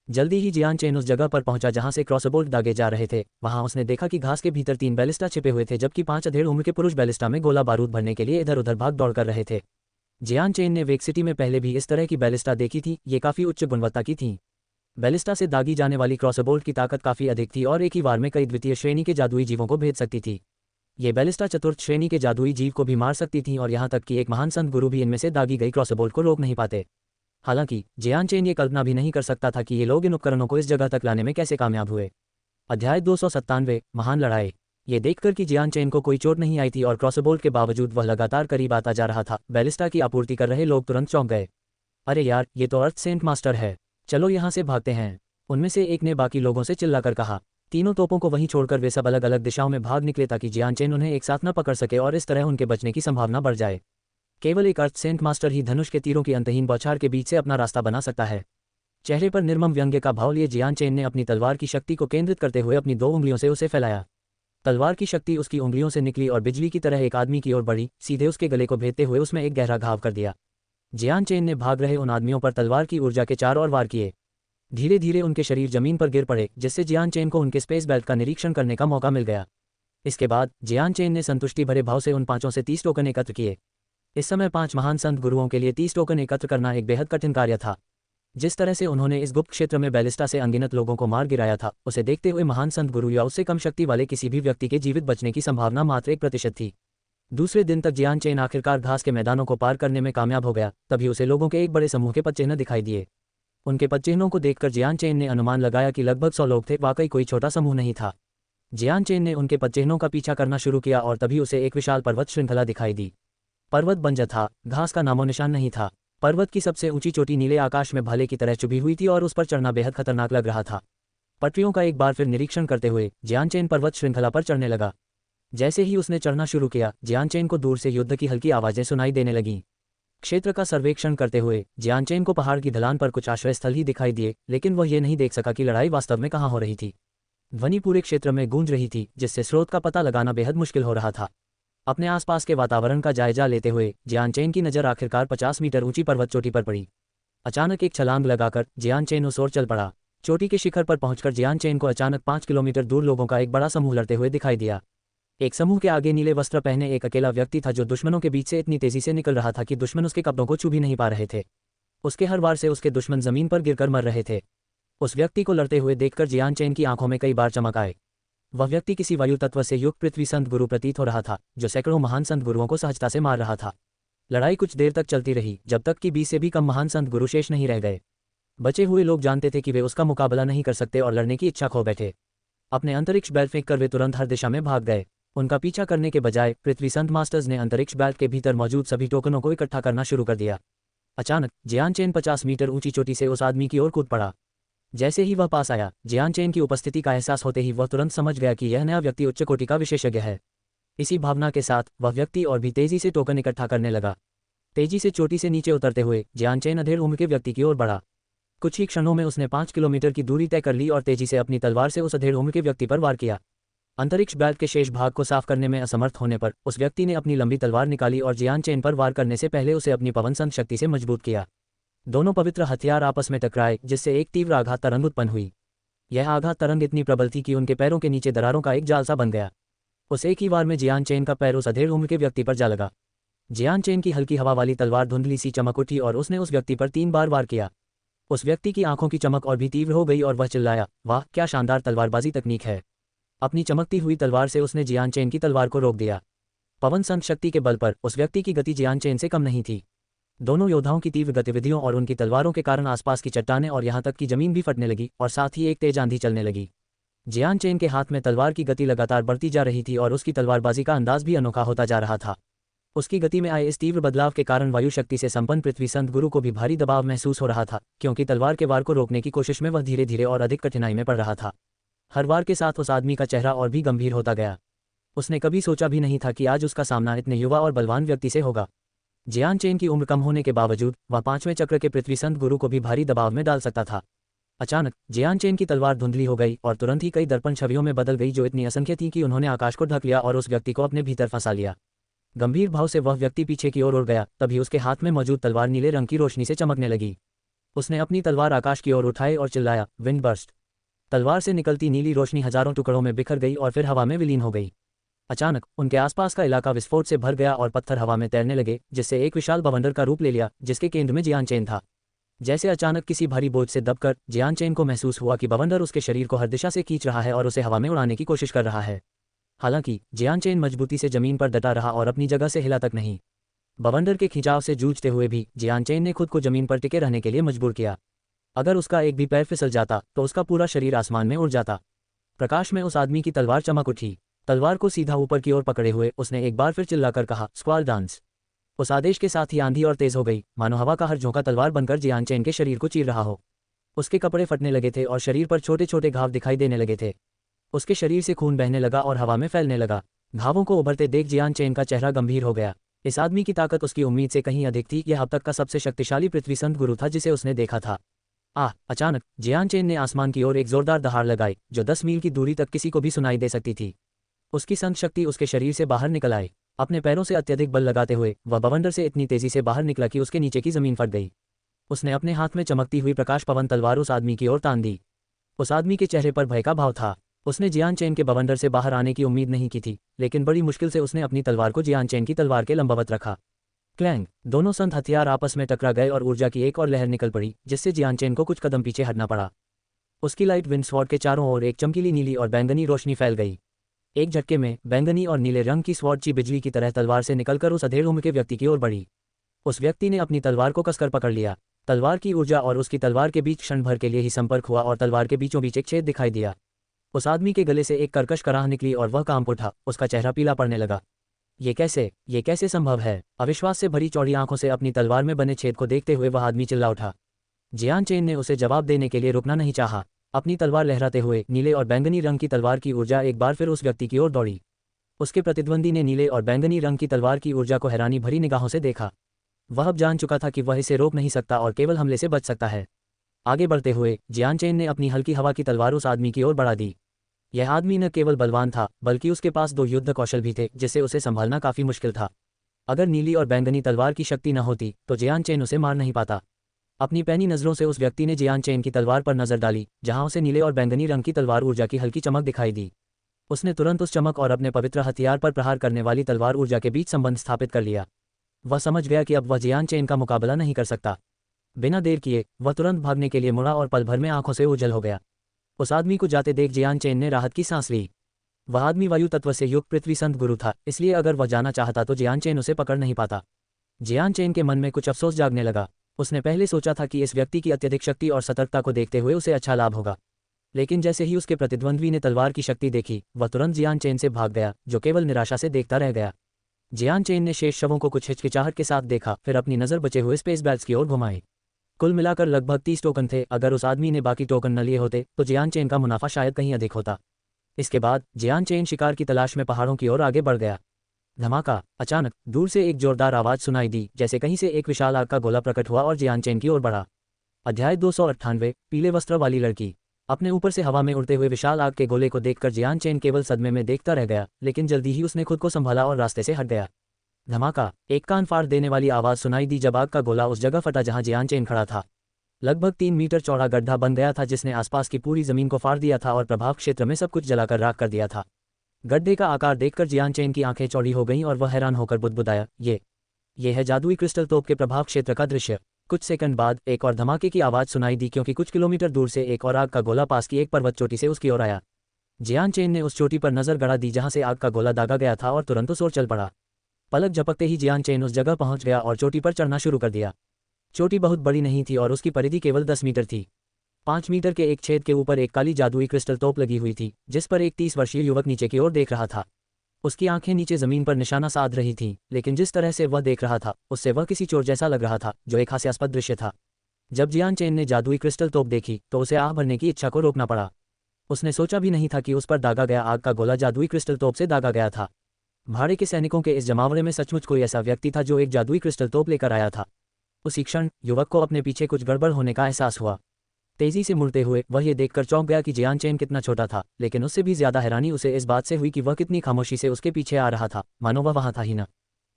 जल्दी ही जियान चेन उस जगह पर पहुंचा जहां से क्रॉसबोल्ट दागे जा रहे थे। वहां उसने देखा कि घास के भीतर 3 बैलिस्टा छिपे हुए थे, जबकि 5 अधेड़ उम्र के पुरुष बैलिस्टा में गोला बारूद भरने के लिए इधर उधर भाग दौड़ कर रहे थे। जियान चेन ने वेक सिटी में पहले भी इस तरह की बैलिस्टा देखी थी। ये काफी उच्च गुणवत्ता की थीं। बैलिस्टा से दागी जाने वाली क्रॉसबोल्ट की ताकत काफी अधिक थी और एक ही वार में कई द्वितीय श्रेणी के जादुई जीवों को भेज सकती थी। ये बैलिस्टा चतुर्थ श्रेणी के जादुई जीव को भी मार सकती थी और यहाँ तक कि एक महान संत गुरु भी इनमें से दागी गई क्रॉसबोल्ट को रोक नहीं पाते। हालांकि जियान चेन ये कल्पना भी नहीं कर सकता था कि ये लोग इन उपकरणों को इस जगह तक लाने में कैसे कामयाब हुए। अध्याय 297 महान लड़ाई। ये देखकर कि जियान चेन को कोई चोट नहीं आई थी और क्रॉसबोल्ट के बावजूद वह लगातार करीब आता जा रहा था, बैलिस्टा की आपूर्ति कर रहे लोग तुरंत चौंक गए। अरे यार, ये तो अर्थ सेंट मास्टर है, चलो यहाँ से भागते हैं, उनमें से एक ने बाकी लोगों से चिल्लाकर कहा। तीनों तोपों को वहीं छोड़कर वे सब अलग अलग दिशाओं में भाग निकले ताकि जियान चेन उन्हें एक साथ न पकड़ सके और इस तरह उनके बचने की संभावना बढ़ जाए। केवल एक अर्थ सेंट मास्टर ही धनुष के तीरों की अंतहीन बौछार के बीच से अपना रास्ता बना सकता है। चेहरे पर निर्मम व्यंग्य का भाव लिए जियान चेन ने अपनी तलवार की शक्ति को केंद्रित करते हुए अपनी 2 उंगलियों से उसे फैलाया। तलवार की शक्ति उसकी उंगलियों से निकली और बिजली की तरह एक आदमी की ओर बढ़ी, सीधे उसके गले को भेदते हुए उसमें एक गहरा घाव कर दिया। जियान चेन ने भाग रहे उन आदमियों पर तलवार की ऊर्जा के 4 और वार किए। धीरे धीरे उनके शरीर जमीन पर गिर पड़े, जिससे जियान चेन को उनके स्पेस बेल्ट का निरीक्षण करने का मौका मिल गया। इसके बाद जियान चेन ने संतुष्टि भरे भाव से उन 5 से 30 टोकन एकत्र किए। इस समय 5 महान संत गुरुओं के लिए 30 टोकन एकत्र करना एक बेहद कठिन कार्य था। जिस तरह से उन्होंने इस गुप्त क्षेत्र में बैलिस्टा से अनगिनत लोगों को मार गिराया था, उसे देखते हुए महान संत गुरु या उससे कम शक्ति वाले किसी भी व्यक्ति के जीवित बचने की संभावना मात्र 1% थी। दूसरे दिन तक जियान चेन आखिरकार घास के मैदानों को पार करने में कामयाब हो गया। तभी उसे लोगों के एक बड़े समूह के पदचिह्न दिखाई दिए। उनके पदचिह्नों को देखकर जियान चेन ने अनुमान लगाया कि लगभग 100 लोग थे, वाकई कोई छोटा समूह नहीं था। जियान चेन ने उनके पदचिह्नों का पीछा करना शुरू किया और तभी उसे एक विशाल पर्वत श्रृंखला दिखाई दी। पर्वत बंजर था, घास का नामो निशान नहीं था। पर्वत की सबसे ऊंची चोटी नीले आकाश में भाले की तरह चुभी हुई थी और उस पर चढ़ना बेहद खतरनाक लग रहा था। पटरियों का एक बार फिर निरीक्षण करते हुए जियान चेन पर्वत श्रृंखला पर चढ़ने लगा। जैसे ही उसने चढ़ना शुरू किया, जियान चेन को दूर से युद्ध की हल्की आवाजें सुनाई देने लगीं। क्षेत्र का सर्वेक्षण करते हुए जियान चेन को पहाड़ की ढलान पर कुछ आश्रय स्थल ही दिखाई दिए, लेकिन वह ये नहीं देख सका कि लड़ाई वास्तव में कहाँ हो रही थी। ध्वनि पूरे क्षेत्र में गूंज रही थी, जिससे स्रोत का पता लगाना बेहद मुश्किल हो रहा था। अपने आसपास के वातावरण का जायजा लेते हुए जियान चेन की नज़र आखिरकार 50 मीटर ऊंची पर्वत चोटी पर पड़ी। अचानक एक छलांग लगाकर जियान चेन उस ओर चल पड़ा। चोटी के शिखर पर पहुंचकर जियान चेन को अचानक 5 किलोमीटर दूर लोगों का एक बड़ा समूह लड़ते हुए दिखाई दिया। एक समूह के आगे नीले वस्त्र पहने एक अकेला व्यक्ति था, जो दुश्मनों के बीच से इतनी तेजी से निकल रहा था कि दुश्मन उसके कपड़ों को छू भी नहीं पा रहे थे। उसके हर वार से उसके दुश्मन जमीन पर गिरकर मर रहे थे। उस व्यक्ति को लड़ते हुए देखकर जियान चेन की आंखों में कई बार चमक आए। वह व्यक्ति किसी वायु तत्व से युक्त पृथ्वी संत गुरु प्रतीत हो रहा था, जो सैकड़ों महान संत गुरुओं को सहजता से मार रहा था। लड़ाई कुछ देर तक चलती रही, जब तक कि 20 से भी कम महान संत गुरु शेष नहीं रह गए। बचे हुए लोग जानते थे कि वे उसका मुकाबला नहीं कर सकते और लड़ने की इच्छा खो बैठे। अपने अंतरिक्ष बैल फेंक कर वे तुरंत हर दिशा में भाग गए। उनका पीछा करने के बजाय पृथ्वी संत मास्टर्स ने अंतरिक्ष बैल के भीतर मौजूद सभी टोकनों को इकट्ठा करना शुरू कर दिया। अचानक जियान चेन 50 मीटर ऊंची चोटी से उस आदमी की ओर कूद पड़ा। जैसे ही वह पास आया, जियान चेन की उपस्थिति का एहसास होते ही वह तुरंत समझ गया कि यह नया व्यक्ति उच्च कोटि का विशेषज्ञ है। इसी भावना के साथ वह व्यक्ति और भी तेजी से टोकन इकट्ठा करने लगा। तेजी से चोटी से नीचे उतरते हुए जियान चेन अधेड़ उम्र के व्यक्ति की ओर बढ़ा। कुछ ही क्षणों में उसने 5 किलोमीटर की दूरी तय कर ली और तेजी से अपनी तलवार से उस अधेड़ उम्र के व्यक्ति पर वार किया। अंतरिक्ष बेल्ट के शेष भाग को साफ करने में असमर्थ होने पर उस व्यक्ति ने अपनी लंबी तलवार निकाली और जियान चेन पर वार करने से पहले उसे अपनी पवन संत शक्ति से मजबूत किया। दोनों पवित्र हथियार आपस में टकराए, जिससे एक तीव्र आघात तरंग उत्पन्न हुई। यह आघात तरंग इतनी प्रबल थी कि उनके पैरों के नीचे दरारों का एक जाल सा बन गया। उस एक ही वार में जियान चेन का पैर उस अधेड़ उम्र के व्यक्ति पर जा लगा। जियान चेन की हल्की हवा वाली तलवार धुंधली सी चमक उठी और उसने उस व्यक्ति पर 3 बार वार किया। उस व्यक्ति की आंखों की चमक और भी तीव्र हो गई और वह चिल्लाया, वाह क्या शानदार तलवारबाजी तकनीक है। अपनी चमकती हुई तलवार से उसने जियान चेन की तलवार को रोक दिया। पवन संत शक्ति के बल पर उस व्यक्ति की गति जियान चेन से कम नहीं थी। दोनों योद्धाओं की तीव्र गतिविधियों और उनकी तलवारों के कारण आसपास की चट्टानें और यहां तक कि जमीन भी फटने लगी और साथ ही एक तेज आंधी चलने लगी। जियान चेन के हाथ में तलवार की गति लगातार बढ़ती जा रही थी और उसकी तलवारबाजी का अंदाज भी अनोखा होता जा रहा था। उसकी गति में आए इस तीव्र बदलाव के कारण वायु शक्ति से संपन्न पृथ्वी संत गुरु को भी भारी दबाव महसूस हो रहा था, क्योंकि तलवार के वार को रोकने की कोशिश में वह धीरे धीरे और अधिक कठिनाई में पड़ रहा था। हर वार के साथ उस आदमी का चेहरा और भी गंभीर होता गया। उसने कभी सोचा भी नहीं था कि आज उसका सामना इतने युवा और बलवान व्यक्ति से होगा। जियान चेन की उम्र कम होने के बावजूद वह 5वें चक्र के पृथ्वी संत गुरु को भी भारी दबाव में डाल सकता था। अचानक जियान चेन की तलवार धुंधली हो गई और तुरंत ही कई दर्पण छवियों में बदल गई, जो इतनी असंख्य थी कि उन्होंने आकाश को ढक लिया और उस व्यक्ति को अपने भीतर फंसा लिया। गंभीर भाव से वह व्यक्ति पीछे की ओर उड़ गया। तभी उसके हाथ में मौजूद तलवार नीले रंग की रोशनी से चमकने लगी। उसने अपनी तलवार आकाश की ओर उठाई और चिल्लाया, विंड बर्स्ट। तलवार से निकलती नीली रोशनी हजारों टुकड़ों में बिखर गई और फिर हवा में विलीन हो गई। अचानक उनके आसपास का इलाका विस्फोट से भर गया और पत्थर हवा में तैरने लगे, जिससे एक विशाल बवंडर का रूप ले लिया, जिसके केंद्र में जियान चेन था। जैसे अचानक किसी भारी बोझ से दबकर जियान चेन को महसूस हुआ कि बवंडर उसके शरीर को हर दिशा से खींच रहा है और उसे हवा में उड़ाने की कोशिश कर रहा है। हालांकि जियान चेन मजबूती से जमीन पर डटा रहा और अपनी जगह से हिला तक नहीं। बवंडर के खिंचाव से जूझते हुए भी जियान चेन ने खुद को जमीन पर टिके रहने के लिए मजबूर किया। अगर उसका एक भी पैर फिसल जाता तो उसका पूरा शरीर आसमान में उड़ जाता। प्रकाश में उस आदमी की तलवार चमक उठी। तलवार को सीधा ऊपर की ओर पकड़े हुए उसने एक बार फिर चिल्लाकर कहा, स्क्वाल डांस। उस आदेश के साथ ही आंधी और तेज हो गई, मानो हवा का हर झोंका तलवार बनकर जियान चेन के शरीर को चीर रहा हो। उसके कपड़े फटने लगे थे और शरीर पर छोटे छोटे घाव दिखाई देने लगे थे। उसके शरीर से खून बहने लगा और हवा में फैलने लगा। घावों को उभरते देख जियान चेन का चेहरा गंभीर हो गया। इस आदमी की ताकत उसकी उम्मीद से कहीं अधिक थी। यह अब तक का सबसे शक्तिशाली पृथ्वी संत गुरु था जिसे उसने देखा था। अचानक जियान चेन ने आसमान की ओर एक जोरदार दहाड़ लगाई, जो 10 मील की दूरी तक किसी को भी सुनाई दे सकती थी। उसकी संत शक्ति उसके शरीर से बाहर निकल आई। अपने पैरों से अत्यधिक बल लगाते हुए वह बवंडर से इतनी तेजी से बाहर निकला कि उसके नीचे की जमीन फट गई। उसने अपने हाथ में चमकती हुई प्रकाश पवन तलवार उस आदमी की ओर तान दी। उस आदमी के चेहरे पर भय का भाव था। उसने जियान चेन के बवंडर से बाहर आने की उम्मीद नहीं की थी, लेकिन बड़ी मुश्किल से उसने अपनी तलवार को जियान चेन की तलवार के लंबवत रखा। क्लैंग, दोनों संत हथियार आपस में टकरा गए और ऊर्जा की एक और लहर निकल पड़ी, जिससे जियानचेन को कुछ कदम पीछे हटना पड़ा। उसकी लाइट विंड स्वॉर्ड के चारों ओर एक चमकीली नीली और बैंगनी रोशनी फैल गई। एक झटके में बैंगनी और नीले रंग की स्वॉर्ड ची बिजली की तरह तलवार से निकलकर उस अधेड़ उम्र के व्यक्ति की ओर बढ़ी। उस व्यक्ति ने अपनी तलवार को कसकर पकड़ लिया। तलवार की ऊर्जा और उसकी तलवार के बीच क्षण भर के लिए ही संपर्क हुआ और तलवार के बीचों बीच एक छेद दिखाई दिया। उस आदमी के गले से एक कर्कश कराह निकली और वह कांप उठा। उसका चेहरा पीला पड़ने लगा। ये कैसे संभव है? अविश्वास से भरी चौड़ी आंखों से अपनी तलवार में बने छेद को देखते हुए वह आदमी चिल्ला उठा। जियानचेन ने उसे जवाब देने के लिए रुकना नहीं चाहा। अपनी तलवार लहराते हुए नीले और बैंगनी रंग की तलवार की ऊर्जा एक बार फिर उस व्यक्ति की ओर दौड़ी। उसके प्रतिद्वंदी ने नीले और बैंगनी रंग की तलवार की ऊर्जा को हैरानी भरी निगाहों से देखा। वह अब जान चुका था कि वह इसे रोक नहीं सकता और केवल हमले से बच सकता है। आगे बढ़ते हुए जियानचेन ने अपनी हल्की हवा की तलवार उस आदमी की ओर बढ़ा दी। यह आदमी न केवल बलवान था, बल्कि उसके पास 2 युद्ध कौशल भी थे, जिससे उसे संभालना काफी मुश्किल था। अगर नीली और बैंगनी तलवार की शक्ति न होती तो जियानचेन उसे मार नहीं पाता। अपनी पैनी नजरों से उस व्यक्ति ने जियानचेन की तलवार पर नजर डाली, जहां उसे नीले और बैंगनी रंग की तलवार ऊर्जा की हल्की चमक दिखाई दी। उसने तुरंत उस चमक और अपने पवित्र हथियार पर प्रहार करने वाली तलवार ऊर्जा के बीच संबंध स्थापित कर लिया। वह समझ गया कि अब वह जियानचेन का मुकाबला नहीं कर सकता। बिना देर किए वह तुरंत भागने के लिए मुड़ा और पल भर में आंखों से ओझल हो गया। उस आदमी को जाते देख जियानचेन ने राहत की सांस ली। वह आदमी वायु तत्व से युक्त पृथ्वी संत गुरु था, इसलिए अगर वह जाना चाहता तो जियानचेन उसे पकड़ नहीं पाता। जियानचेन के मन में कुछ अफसोस जागने लगा। उसने पहले सोचा था कि इस व्यक्ति की अत्यधिक शक्ति और सतर्कता को देखते हुए उसे अच्छा लाभ होगा, लेकिन जैसे ही उसके प्रतिद्वंद्वी ने तलवार की शक्ति देखी, वह तुरंत जियानचेन से भाग गया, जो केवल निराशा से देखता रह गया। जियानचेन ने शेष शवों को कुछ हिचकिचाहट के साथ देखा, फिर अपनी नज़र बचे हुए स्पेस बैल्स की ओर घुमाई। कुल मिलाकर लगभग 30 टोकन थे। अगर उस आदमी ने बाकी टोकन न लिए होते तो जियानचेन का मुनाफा शायद कहीं अधिक होता। इसके बाद जियानचेन शिकार की तलाश में पहाड़ों की ओर आगे बढ़ गया। धमाका! अचानक दूर से एक जोरदार आवाज सुनाई दी, जैसे कहीं से एक विशाल आग का गोला प्रकट हुआ और जियानचेन की ओर बढ़ा। अध्याय 298, पीले वस्त्र वाली लड़की। अपने ऊपर से हवा में उड़ते हुए विशाल आग के गोले को देखकर जियानचेन केवल सदमे में देखता रह गया, लेकिन जल्दी ही उसने खुद को संभाला और रास्ते से हट गया। धमाका! एक कान फाड़ देने वाली आवाज सुनाई दी जब आग का गोला उस जगह फटा जहां जियानचेन खड़ा था। लगभग 3 मीटर चौड़ा गड्ढा बन गया था, जिसने आसपास की पूरी जमीन को फाड़ दिया था और प्रभाव क्षेत्र में सब कुछ जलाकर राख कर दिया था। गड्ढे का आकार देखकर जियानचेन की आंखें चौड़ी हो गईं और वह हैरान होकर बुदबुदाया, ये है जादुई क्रिस्टल तोप के प्रभाव क्षेत्र का दृश्य। कुछ सेकंड बाद एक और धमाके की आवाज सुनाई दी, क्योंकि कुछ किलोमीटर दूर से एक और आग का गोला पास की एक पर्वत चोटी से उसकी ओर आया। जियानचेन ने उस चोटी पर नजर गड़ा दी जहां से आग का गोला दागा गया था और तुरंत उस ओर चल पड़ा। पलक झपकते ही जियानचेन उस जगह पहुंच गया और चोटी पर चढ़ना शुरू कर दिया। चोटी बहुत बड़ी नहीं थी और उसकी परिधि केवल 10 मीटर थी। 5 मीटर के एक छेद के ऊपर एक काली जादुई क्रिस्टल तोप लगी हुई थी, जिस पर एक 30 वर्षीय युवक नीचे की ओर देख रहा था। उसकी आंखें नीचे जमीन पर निशाना साध रही थीं, लेकिन जिस तरह से वह देख रहा था उससे वह किसी चोर जैसा लग रहा था, जो एक हास्यास्पद दृश्य था। जब जियानचेन ने जादुई क्रिस्टल तोप देखी तो उसे आह भरने की इच्छा को रोकना पड़ा। उसने सोचा भी नहीं था कि उस पर दागा गया आग का गोला जादुई क्रिस्टल तोप से दागा गया था। भाड़े के सैनिकों के इस जमावड़े में सचमुच कोई ऐसा व्यक्ति था जो एक जादुई क्रिस्टल तोप लेकर आया था। उसी क्षण युवक को अपने पीछे कुछ गड़बड़ होने का एहसास हुआ। तेजी से मुड़ते हुए वह ये देखकर चौंक गया कि जियानचेन कितना छोटा था, लेकिन उससे भी ज्यादा हैरानी उसे इस बात से हुई कि वह कितनी खामोशी से उसके पीछे आ रहा था, मानो वह वहां था ही न।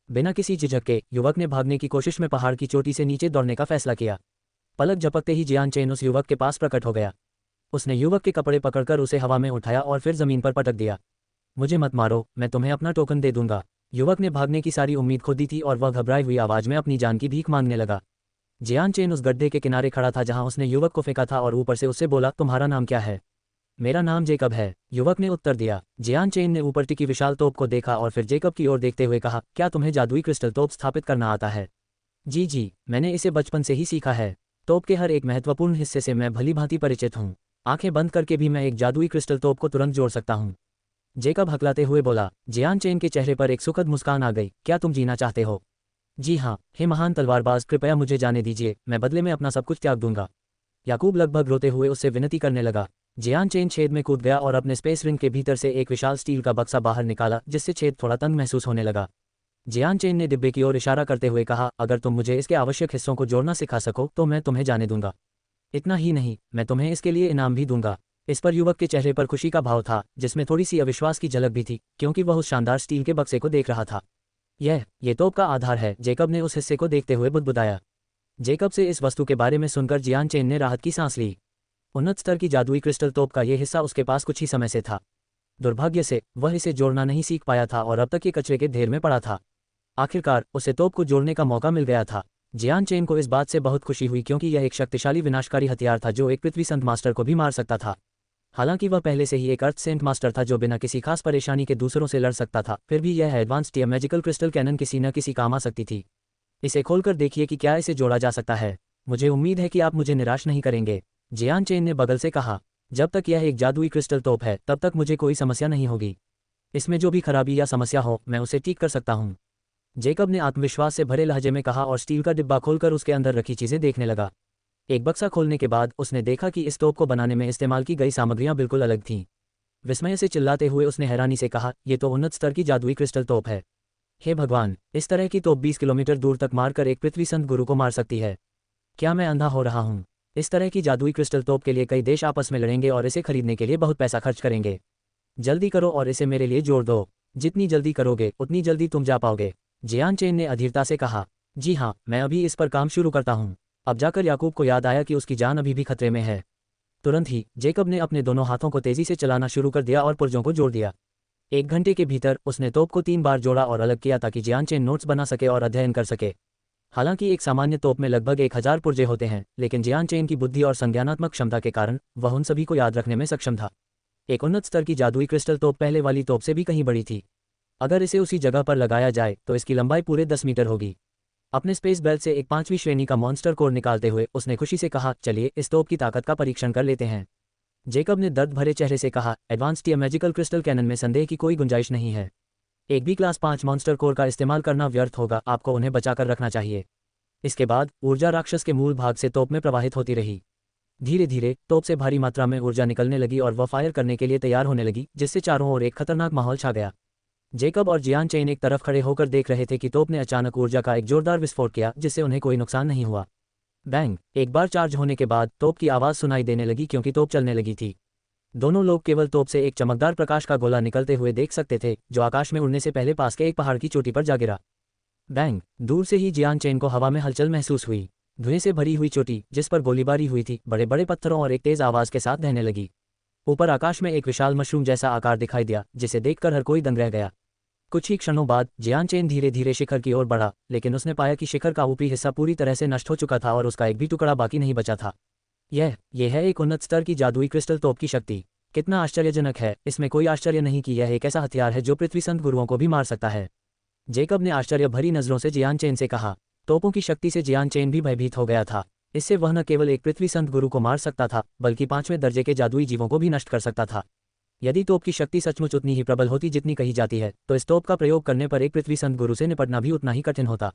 बिना किसी झिझक के युवक ने भागने की कोशिश में पहाड़ की चोटी से नीचे दौड़ने का फैसला किया। पलक झपकते ही जियानचेन उस युवक के पास प्रकट हो गया। उसने युवक के कपड़े पकड़कर उसे हवा में उठाया और फिर जमीन पर पटक दिया। मुझे मत मारो, मैं तुम्हें अपना टोकन दे दूंगा। युवक ने भागने की सारी उम्मीद खो दी थी और वह घबराई हुई आवाज में अपनी जान की भीख मांगने लगा। जियानचेन उस गड्ढे के किनारे खड़ा था जहां उसने युवक को फेंका था और ऊपर से उससे बोला, तुम्हारा नाम क्या है? मेरा नाम जेकब है, युवक ने उत्तर दिया। जियानचेन ने ऊपर टिकी विशाल तोप को देखा और फिर जेकब की ओर देखते हुए कहा, क्या तुम्हें जादुई क्रिस्टल तोप स्थापित करना आता है? जी, मैंने इसे बचपन से ही सीखा है। तोप के हर एक महत्वपूर्ण हिस्से से मैं भली भांति परिचित हूँ। आंखें बंद करके भी मैं एक जादुई क्रिस्टल तोप को तुरंत जोड़ सकता हूँ, जेकब हकलाते हुए बोला। जियानचेन के चेहरे पर एक सुखद मुस्कान आ गई। क्या तुम जीना चाहते हो? जी हाँ, हे महान तलवारबाज, कृपया मुझे जाने दीजिए, मैं बदले में अपना सब कुछ त्याग दूंगा। याकूब लगभग रोते हुए उससे विनती करने लगा। जियानचेन छेद में कूद गया और अपने स्पेस रिंग के भीतर से एक विशाल स्टील का बक्सा बाहर निकाला, जिससे छेद थोड़ा तंग महसूस होने लगा। जियानचेन ने डिब्बे की ओर इशारा करते हुए कहा, अगर तुम मुझे इसके आवश्यक हिस्सों को जोड़ना सिखा सको तो मैं तुम्हें जाने दूंगा। इतना ही नहीं, मैं तुम्हें इसके लिए इनाम भी दूंगा। इस पर युवक के चेहरे पर खुशी का भाव था, जिसमें थोड़ी सी अविश्वास की झलक भी थी, क्योंकि वह उस शानदार स्टील के बक्से को देख रहा था। ये तोप का आधार है, जेकब ने उस हिस्से को देखते हुए बुदबुदाया। जेकब से इस वस्तु के बारे में सुनकर जियानचेन ने राहत की सांस ली। उन्नत स्तर की जादुई क्रिस्टल तोप का यह हिस्सा उसके पास कुछ ही समय से था। दुर्भाग्य से वह इसे जोड़ना नहीं सीख पाया था और अब तक ये कचरे के ढेर में पड़ा था। आखिरकार उसे तोप को जोड़ने का मौका मिल गया था। जियान चेन को इस बात से बहुत खुशी हुई क्योंकि यह एक शक्तिशाली विनाशकारी हथियार था जो एक पृथ्वी संत मास्टर को भी मार सकता था। हालांकि वह पहले से ही एक अर्थ सेंट मास्टर था जो बिना किसी खास परेशानी के दूसरों से लड़ सकता था, फिर भी यह advance tier magical crystal cannon किसी न किसी काम आ सकती थी। इसे खोलकर देखिए कि क्या इसे जोड़ा जा सकता है। मुझे उम्मीद है कि आप मुझे निराश नहीं करेंगे, जियान चेन ने बगल से कहा। जब तक यह एक जादुई क्रिस्टल तोप है तब तक मुझे कोई समस्या नहीं होगी। इसमें जो भी खराबी या समस्या हो मैं उसे ठीक कर सकता हूँ, जेकब ने आत्मविश्वास से भरे लहजे में कहा और स्टील का डिब्बा खोलकर उसके अंदर रखी चीजें देखने लगा। एक बक्सा खोलने के बाद उसने देखा कि इस तोप को बनाने में इस्तेमाल की गई सामग्रियां बिल्कुल अलग थीं। विस्मय से चिल्लाते हुए उसने हैरानी से कहा, यह तो उन्नत स्तर की जादुई क्रिस्टल तोप है। हे भगवान, इस तरह की तोप 20 किलोमीटर दूर तक मारकर एक पृथ्वी संत गुरु को मार सकती है। क्या मैं अंधा हो रहा हूँ? इस तरह की जादुई क्रिस्टल तोप के लिए कई देश आपस में लड़ेंगे और इसे खरीदने के लिए बहुत पैसा खर्च करेंगे। जल्दी करो और इसे मेरे लिए जोड़ दो। जितनी जल्दी करोगे उतनी जल्दी तुम जा पाओगे, जियान चेन ने अधीरता से कहा। जी हाँ, मैं अभी इस पर काम शुरू करता हूँ। अब जाकर याकूब को याद आया कि उसकी जान अभी भी खतरे में है। तुरंत ही जेकब ने अपने दोनों हाथों को तेजी से चलाना शुरू कर दिया और पुर्जों को जोड़ दिया। 1 घंटे के भीतर उसने तोप को 3 बार जोड़ा और अलग किया ताकि जियान चेन नोट्स बना सके और अध्ययन कर सके। हालांकि एक सामान्य तोप में लगभग 1000 पुर्जे होते हैं, लेकिन जियान चेन की बुद्धि और संज्ञानात्मक क्षमता के कारण वह उन सभी को याद रखने में सक्षम था। एक उन्नत स्तर की जादुई क्रिस्टल तोप पहले वाली तोप से भी कहीं बड़ी थी। अगर इसे उसी जगह पर लगाया जाए तो इसकी लंबाई पूरे 10 मीटर होगी। अपने स्पेस बेल्ट से एक 5वीं श्रेणी का मॉन्स्टर कोर निकालते हुए उसने खुशी से कहा, चलिए इस तोप की ताकत का परीक्षण कर लेते हैं। जेकब ने दर्द भरे चेहरे से कहा, advance tier magical crystal cannon में संदेह की कोई गुंजाइश नहीं है। एक भी क्लास 5 मॉन्स्टर कोर का इस्तेमाल करना व्यर्थ होगा, आपको उन्हें बचाकर रखना चाहिए। इसके बाद ऊर्जा राक्षस के मूल भाग से तोप में प्रवाहित होती रही। धीरे धीरे तोप से भारी मात्रा में ऊर्जा निकलने लगी और वह फायर करने के लिए तैयार होने लगी, जिससे चारों ओर एक खतरनाक माहौल छा गया। जेकब और जियान चेन एक तरफ खड़े होकर देख रहे थे कि तोप ने अचानक ऊर्जा का एक जोरदार विस्फोट किया, जिससे उन्हें कोई नुकसान नहीं हुआ। बैंग! एक बार चार्ज होने के बाद तोप की आवाज़ सुनाई देने लगी क्योंकि तोप चलने लगी थी। दोनों लोग केवल तोप से एक चमकदार प्रकाश का गोला निकलते हुए देख सकते थे, जो आकाश में उड़ने से पहले पास के एक पहाड़ की चोटी पर जा गिरा। बैंग! दूर से ही जियान चेन को हवा में हलचल महसूस हुई। धुएं से भरी हुई चोटी, जिस पर गोलीबारी हुई थी, बड़े बड़े पत्थरों और एक तेज आवाज़ के साथ बहने लगी। ऊपर आकाश में एक विशाल मशरूम जैसा आकार दिखाई दिया, जिसे देखकर हर कोई दंग रह गया। कुछ ही क्षणों बाद जियान चेन धीरे धीरे शिखर की ओर बढ़ा, लेकिन उसने पाया कि शिखर का ऊपरी हिस्सा पूरी तरह से नष्ट हो चुका था और उसका एक भी टुकड़ा बाकी नहीं बचा था। यह है एक उन्नत स्तर की जादुई क्रिस्टल तोप की शक्ति। कितना आश्चर्यजनक है। इसमें कोई आश्चर्य नहीं कि यह एक ऐसा हथियार है जो पृथ्वी संत गुरुओं को भी मार सकता है। जेकब ने आश्चर्य भरी नजरों से जियान चेन से कहा। तोपों की शक्ति से जियान चेन भी भयभीत हो गया था। इससे वह न केवल एक पृथ्वी संत गुरु को मार सकता था, बल्कि 5वें दर्जे के जादुई जीवों को भी नष्ट कर सकता था। यदि तोप की शक्ति सचमुच उतनी ही प्रबल होती जितनी कही जाती है, तो इस तोप का प्रयोग करने पर एक पृथ्वी संत गुरु से निपटना भी उतना ही कठिन होता।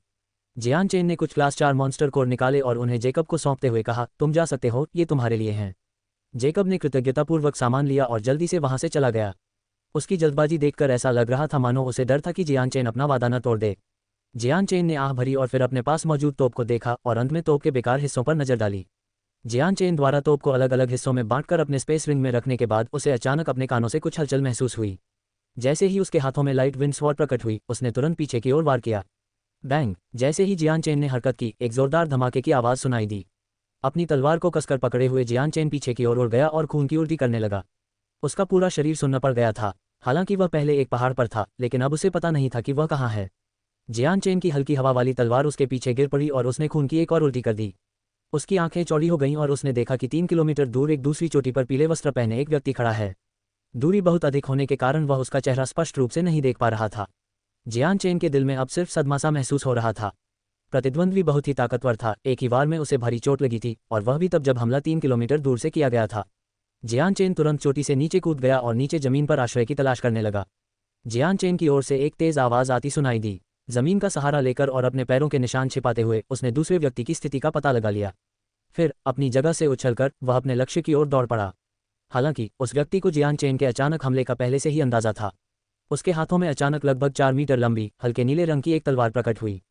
जियान चेन ने कुछ क्लास 4 मॉन्स्टर कोर निकाले और उन्हें जेकब को सौंपते हुए कहा, तुम जा सकते हो, ये तुम्हारे लिए हैं। जेकब ने कृतज्ञतापूर्वक सामान लिया और जल्दी से वहां से चला गया। उसकी जल्दबाजी देखकर ऐसा लग रहा था मानो उसे डर था कि जियान चेन अपना वादा न तोड़ दे। जियान चेन ने आह भरी और फिर अपने पास मौजूद तोप को देखा और अंत में तोप के बेकार हिस्सों पर नजर डाली। जियान चेन द्वारा तोप को अलग अलग हिस्सों में बांटकर अपने स्पेस रिंग में रखने के बाद उसे अचानक अपने कानों से कुछ हलचल महसूस हुई। जैसे ही उसके हाथों में लाइट विंड स्वॉर्ड प्रकट हुई, उसने तुरंत पीछे की ओर वार किया। बैंग! जैसे ही जियान चेन ने हरकत की, एक जोरदार धमाके की आवाज़ सुनाई दी। अपनी तलवार को कसकर पकड़े हुए जियान चेन पीछे की ओर उड़ गया और खून की उल्टी करने लगा। उसका पूरा शरीर सुन्न पड़ गया था। हालांकि वह पहले एक पहाड़ पर था, लेकिन अब उसे पता नहीं था कि वह कहाँ है। जियान चेन की हल्की हवा वाली तलवार उसके पीछे गिर पड़ी और उसने खून की एक और उल्टी कर दी। उसकी आंखें चौड़ी हो गईं और उसने देखा कि 3 किलोमीटर दूर एक दूसरी चोटी पर पीले वस्त्र पहने एक व्यक्ति खड़ा है। दूरी बहुत अधिक होने के कारण वह उसका चेहरा स्पष्ट रूप से नहीं देख पा रहा था। जियान चेन के दिल में अब सिर्फ सदमा सा महसूस हो रहा था। प्रतिद्वंद्वी बहुत ही ताकतवर था, एक ही वार में उसे भारी चोट लगी थी, और वह भी तब जब हमला 3 किलोमीटर दूर से किया गया था। जियान चेन तुरंत चोटी से नीचे कूद गया और नीचे जमीन पर आश्रय की तलाश करने लगा। जियान चेन की ओर से एक तेज आवाज आती सुनाई दी। जमीन का सहारा लेकर और अपने पैरों के निशान छिपाते हुए उसने दूसरे व्यक्ति की स्थिति का पता लगा लिया। फिर अपनी जगह से उछलकर वह अपने लक्ष्य की ओर दौड़ पड़ा। हालांकि उस व्यक्ति को जियान चेन के अचानक हमले का पहले से ही अंदाजा था। उसके हाथों में अचानक लगभग 4 मीटर लंबी, हल्के नीले रंग की एक तलवार प्रकट हुई।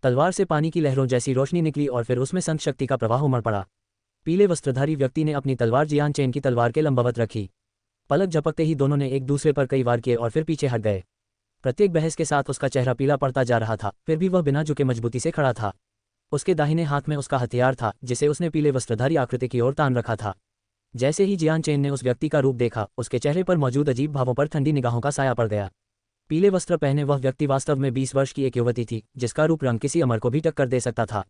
तलवार से पानी की लहरों जैसी रोशनी निकली और फिर उसमें संत शक्ति का प्रवाह उमड़ पड़ा। पीले वस्त्रधारी व्यक्ति ने अपनी तलवार जियान चेन की तलवार के लंबवत रखी। पलक झपकते ही दोनों ने एक दूसरे पर कई वार किए और फिर पीछे हट गए। प्रत्येक बहस के साथ उसका चेहरा पीला पड़ता जा रहा था, फिर भी वह बिना झुके मजबूती से खड़ा था। उसके दाहिने हाथ में उसका हथियार था, जिसे उसने पीले वस्त्रधारी आकृति की ओर तान रखा था। जैसे ही जियान चेन ने उस व्यक्ति का रूप देखा, उसके चेहरे पर मौजूद अजीब भावों पर ठंडी निगाहों का साया पड़ गया। पीले वस्त्र पहने वह व्यक्ति वास्तव में 20 वर्ष की एक युवती थी, जिसका रूप रंग किसी अमर को भी टक्कर दे सकता था।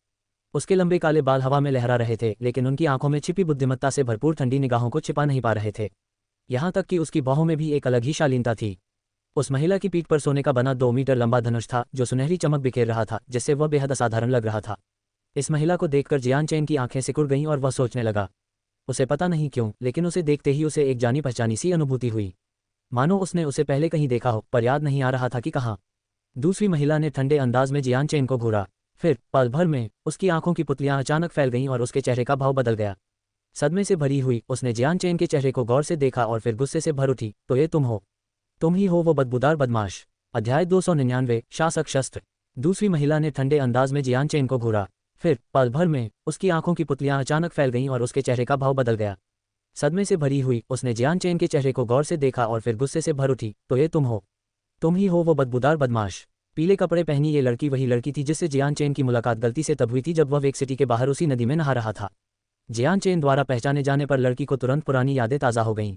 उसके लंबे काले बाल हवा में लहरा रहे थे, लेकिन उनकी आंखों में छिपी बुद्धिमत्ता से भरपूर ठंडी निगाहों को छिपा नहीं पा रहे थे। यहाँ तक कि उसकी बाहों में भी एक अलग ही शालीनता थी। उस महिला की पीठ पर सोने का बना 2 मीटर लंबा धनुष था, जो सुनहरी चमक बिखेर रहा था, जिससे वह बेहद असाधारण लग रहा था। इस महिला को देखकर जियान चेन की आंखें सिकुड़ गईं और वह सोचने लगा। उसे पता नहीं क्यों, लेकिन उसे देखते ही उसे एक जानी पहचानी सी अनुभूति हुई, मानो उसने उसे पहले कहीं देखा हो, पर याद नहीं आ रहा था कि कहाँ। दूसरी महिला ने ठंडे अंदाज में जियान चेन को घूरा। फिर पल भर में उसकी आंखों की पुतलियां अचानक फैल गईं और उसके चेहरे का भाव बदल गया। सदमे से भरी हुई उसने जियान चेन के चेहरे को गौर से देखा और फिर गुस्से से भर उठी। तो ये तुम हो? तुम ही हो वो बदबूदार बदमाश। अध्याय 299 शासक शस्त्र। दूसरी महिला ने ठंडे अंदाज में जियान चेन को घूरा। फिर पल भर में उसकी आंखों की पुतलियां अचानक फैल गईं और उसके चेहरे का भाव बदल गया। सदमे से भरी हुई उसने जियान चेन के चेहरे को गौर से देखा और फिर गुस्से से भर उठी। तो ये तुम हो? तुम ही हो वो बदबूदार बदमाश। पीले कपड़े पहनी ये लड़की वही लड़की थी जिससे जियान चेन की मुलाकात गलती से तब हुई थी जब वह वेक सिटी के बाहर उसी नदी में नहा रहा था। जियान चेन द्वारा पहचाने जाने पर लड़की को तुरंत पुरानी यादें ताज़ा हो गईं।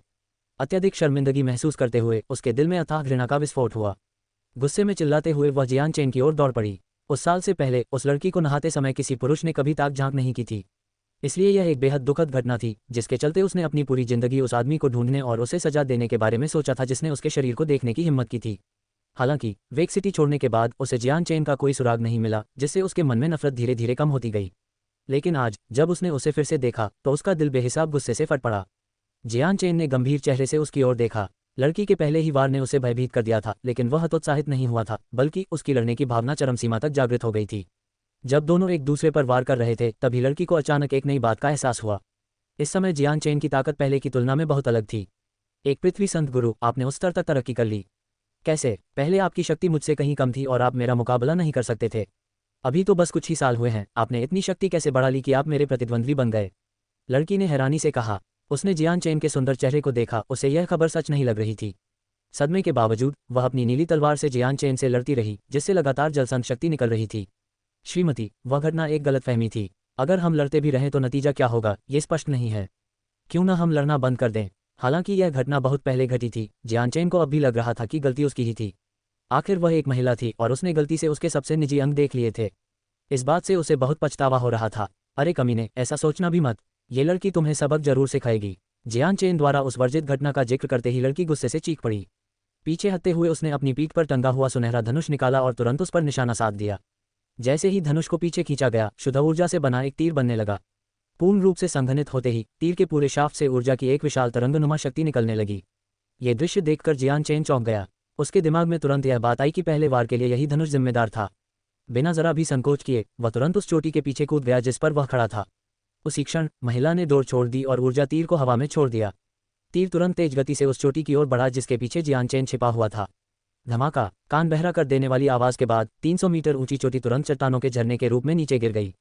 अत्यधिक शर्मिंदगी महसूस करते हुए उसके दिल में अथाह घृणा का विस्फोट हुआ। गुस्से में चिल्लाते हुए वह जियान चेन की ओर दौड़ पड़ी। उस साल से पहले उस लड़की को नहाते समय किसी पुरुष ने कभी ताक झांक नहीं की थी, इसलिए यह एक बेहद दुखद घटना थी, जिसके चलते उसने अपनी पूरी जिंदगी उस आदमी को ढूंढने और उसे सजा देने के बारे में सोचा था जिसने उसके शरीर को देखने की हिम्मत की थी। हालांकि वेक सिटी छोड़ने के बाद उसे जियान चेन का कोई सुराग नहीं मिला, जिससे उसके मन में नफरत धीरे धीरे कम होती गई। लेकिन आज जब उसने उसे फिर से देखा तो उसका दिल बेहिसाब गुस्से से फट पड़ा। जियान चेन ने गंभीर चेहरे से उसकी ओर देखा। लड़की के पहले ही वार ने उसे भयभीत कर दिया था, लेकिन वह हतोत्साहित नहीं हुआ था, बल्कि उसकी लड़ने की भावना चरम सीमा तक जागृत हो गई थी। जब दोनों एक दूसरे पर वार कर रहे थे तभी लड़की को अचानक एक नई बात का एहसास हुआ। इस समय जियान चेन की ताकत पहले की तुलना में बहुत अलग थी। एक पृथ्वी संत गुरु, आपने उस स्तर तक तरक्की कर ली। कैसे? पहले आपकी शक्ति मुझसे कहीं कम थी और आप मेरा मुकाबला नहीं कर सकते थे। अभी तो बस कुछ ही साल हुए हैं, आपने इतनी शक्ति कैसे बढ़ा ली कि आप मेरे प्रतिद्वंद्वी बन गए? लड़की ने हैरानी से कहा। उसने जियान चेन के सुंदर चेहरे को देखा। उसे यह खबर सच नहीं लग रही थी। सदमे के बावजूद वह अपनी नीली तलवार से जियान चेन से लड़ती रही, जिससे लगातार जलसंत शक्ति निकल रही थी। श्रीमती, वह घटना एक गलतफहमी थी। अगर हम लड़ते भी रहें तो नतीजा क्या होगा ये स्पष्ट नहीं है। क्यों ना हम लड़ना बंद कर दें? हालांकि यह घटना बहुत पहले घटी थी। जियान चेन को अब भी लग रहा था कि गलती उसकी ही थी। आखिर वह एक महिला थी और उसने गलती से उसके सबसे निजी अंग देख लिए थे। इस बात से उसे बहुत पछतावा हो रहा था। अरे कमीने, ऐसा सोचना भी मत। ये लड़की तुम्हें सबक जरूर सिखाएगी। जियान चेन द्वारा उस वर्जित घटना का जिक्र करते ही लड़की गुस्से से चीख पड़ी। पीछे हटते हुए उसने अपनी पीठ पर टंगा हुआ सुनहरा धनुष निकाला और तुरंत उस पर निशाना साध दिया। जैसे ही धनुष को पीछे खींचा गया, शुद्ध ऊर्जा से बना एक तीर बनने लगा। पूर्ण रूप से संघनित होते ही तीर के पूरे शाफ्ट से ऊर्जा की एक विशाल तरंगनुमा शक्ति निकलने लगी। ये दृश्य देखकर जियान चेन चौंक गया। उसके दिमाग में तुरंत यह बात आई कि पहले वार के लिए यही धनुष जिम्मेदार था। बिना जरा भी संकोच किए वह तुरंत उस चोटी के पीछे कूद गया जिस पर वह खड़ा था। उसी क्षण महिला ने दौड़ छोड़ दी और ऊर्जा तीर को हवा में छोड़ दिया। तीर तुरंत तेज गति से उस चोटी की ओर बढ़ा जिसके पीछे जियान चेन छिपा हुआ था। धमाका! कान बहरा कर देने वाली आवाज के बाद 300 मीटर ऊंची चोटी तुरंत चट्टानों के झरने के रूप में नीचे गिर गई।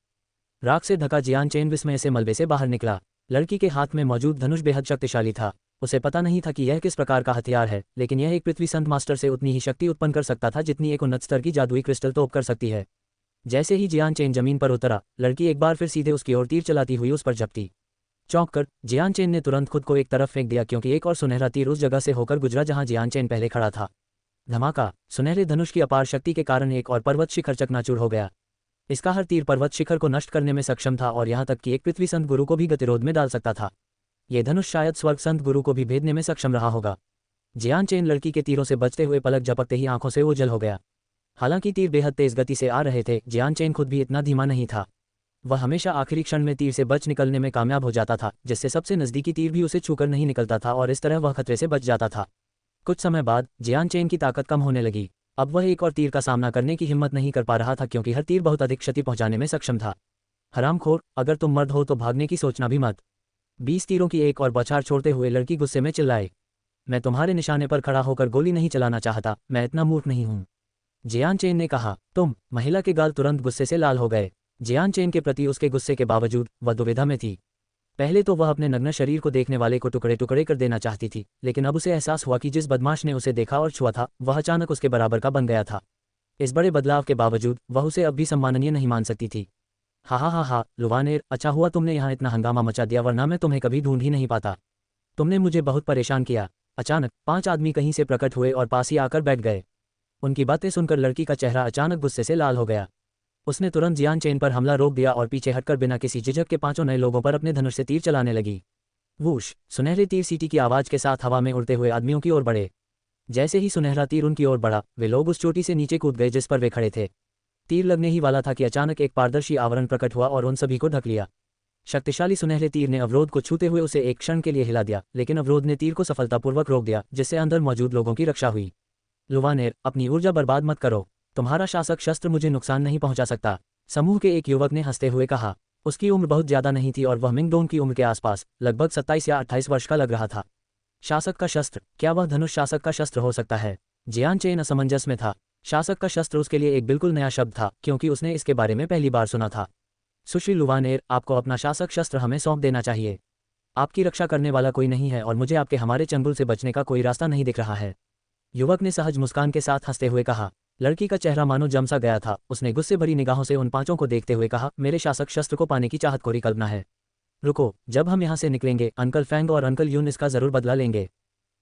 राख से ढका जियान चेन विस्मय से मलबे से बाहर निकला। लड़की के हाथ में मौजूद धनुष बेहद शक्तिशाली था। उसे पता नहीं था कि यह किस प्रकार का हथियार है, लेकिन यह एक पृथ्वी संत मास्टर से उतनी ही शक्ति उत्पन्न कर सकता था जितनी एक उन्नत स्तर की जादुई क्रिस्टल तोप कर सकती है। जैसे ही जियान चेन जमीन पर उतरा, लड़की एक बार फिर सीधे उसकी ओर तीर चलाती हुई उस पर झपटी। चौंक कर जियान चेन ने तुरंत खुद को एक तरफ फेंक दिया, क्योंकि एक और सुनहरा तीर उस जगह से होकर गुजरा जहां जियान चेन पहले खड़ा था। धमाका! सुनहरे धनुष की अपार शक्ति के कारण एक और पर्वत शिखर चकनाचूर हो गया। इसका हर तीर पर्वत शिखर को नष्ट करने में सक्षम था और यहाँ तक कि एक पृथ्वी संत गुरु को भी गतिरोध में डाल सकता था। यह धनुष शायद स्वर्ग संत गुरु को भी भेदने में सक्षम रहा होगा। जियान चेन लड़की के तीरों से बचते हुए पलक झपकते ही आंखों से ओझल हो गया। हालांकि तीर बेहद तेज गति से आ रहे थे, जियान चेन खुद भी इतना धीमा नहीं था। वह हमेशा आखिरी क्षण में तीर से बच निकलने में कामयाब हो जाता था, जिससे सबसे नजदीकी तीर भी उसे छूकर नहीं निकलता था और इस तरह वह खतरे से बच जाता था। कुछ समय बाद जियान चेन की ताकत कम होने लगी। अब वह एक और तीर का सामना करने की हिम्मत नहीं कर पा रहा था, क्योंकि हर तीर बहुत अधिक क्षति पहुंचाने में सक्षम था। हरामखोर, अगर तुम मर्द हो तो भागने की सोचना भी मत। 20 तीरों की एक और बौछार छोड़ते हुए लड़की गुस्से में चिल्लाए। मैं तुम्हारे निशाने पर खड़ा होकर गोली नहीं चलाना चाहता, मैं इतना मूर्ख नहीं हूं। जियान चेन ने कहा। तुम? महिला के गाल तुरंत गुस्से से लाल हो गए। जियान चेन के प्रति उसके गुस्से के बावजूद वह दुविधा में थी। पहले तो वह अपने नग्न शरीर को देखने वाले को टुकड़े टुकड़े कर देना चाहती थी, लेकिन अब उसे एहसास हुआ कि जिस बदमाश ने उसे देखा और छुआ था वह अचानक उसके बराबर का बन गया था। इस बड़े बदलाव के बावजूद वह उसे अब भी सम्माननीय नहीं मान सकती थी। हा, लुवानेर, अच्छा हुआ तुमने यहाँ इतना हंगामा मचा दिया, वरना मैं तुम्हें कभी ढूंढ ही नहीं पाता। तुमने मुझे बहुत परेशान किया। अचानक 5 आदमी कहीं से प्रकट हुए और पास ही आकर बैठ गए। उनकी बातें सुनकर लड़की का चेहरा अचानक गुस्से से लाल हो गया। उसने तुरंत जियान चेन पर हमला रोक दिया और पीछे हटकर बिना किसी झिझक के 5 नए लोगों पर अपने धनुष से तीर चलाने लगी। वूश! सुनहरे तीर सीटी की आवाज के साथ हवा में उड़ते हुए आदमियों की ओर बढ़े। जैसे ही सुनहरा तीर उनकी ओर बढ़ा, वे लोग उस चोटी से नीचे कूद गए जिस पर वे खड़े थे। तीर लगने ही वाला था कि अचानक एक पारदर्शी आवरण प्रकट हुआ और उन सभी को ढक लिया। शक्तिशाली सुनहरे तीर ने अवरोध को छूते हुए उसे एक क्षण के लिए हिला दिया, लेकिन अवरोध ने तीर को सफलतापूर्वक रोक दिया, जिससे अंदर मौजूद लोगों की रक्षा हुई। लुवानेर, अपनी ऊर्जा बर्बाद मत करो। तुम्हारा शासक शस्त्र मुझे नुकसान नहीं पहुंचा सकता। समूह के एक युवक ने हंसते हुए कहा। उसकी उम्र बहुत ज्यादा नहीं थी और वह मिंगडोंग की उम्र के आसपास लगभग 27 या 28 वर्ष का लग रहा था। शासक का शस्त्र? क्या वह धनुष शासक का शस्त्र हो सकता है? जियान चेन असमंजस में था। शासक का शस्त्र उसके लिए एक बिल्कुल नया शब्द था, क्योंकि उसने इसके बारे में पहली बार सुना था। सुश्री लुवानेर, आपको अपना शासक शस्त्र हमें सौंप देना चाहिए। आपकी रक्षा करने वाला कोई नहीं है और मुझे आपके हमारे चंगुल से बचने का कोई रास्ता नहीं दिख रहा है। युवक ने सहज मुस्कान के साथ हंसते हुए कहा। लड़की का चेहरा मानो जम सा गया था। उसने गुस्से भरी निगाहों से उन 5 को देखते हुए कहा, मेरे शासक शस्त्र को पाने की चाहत कोरी कल्पना है। रुको, जब हम यहाँ से निकलेंगे अंकल फैंग और अंकल यून इसका जरूर बदला लेंगे।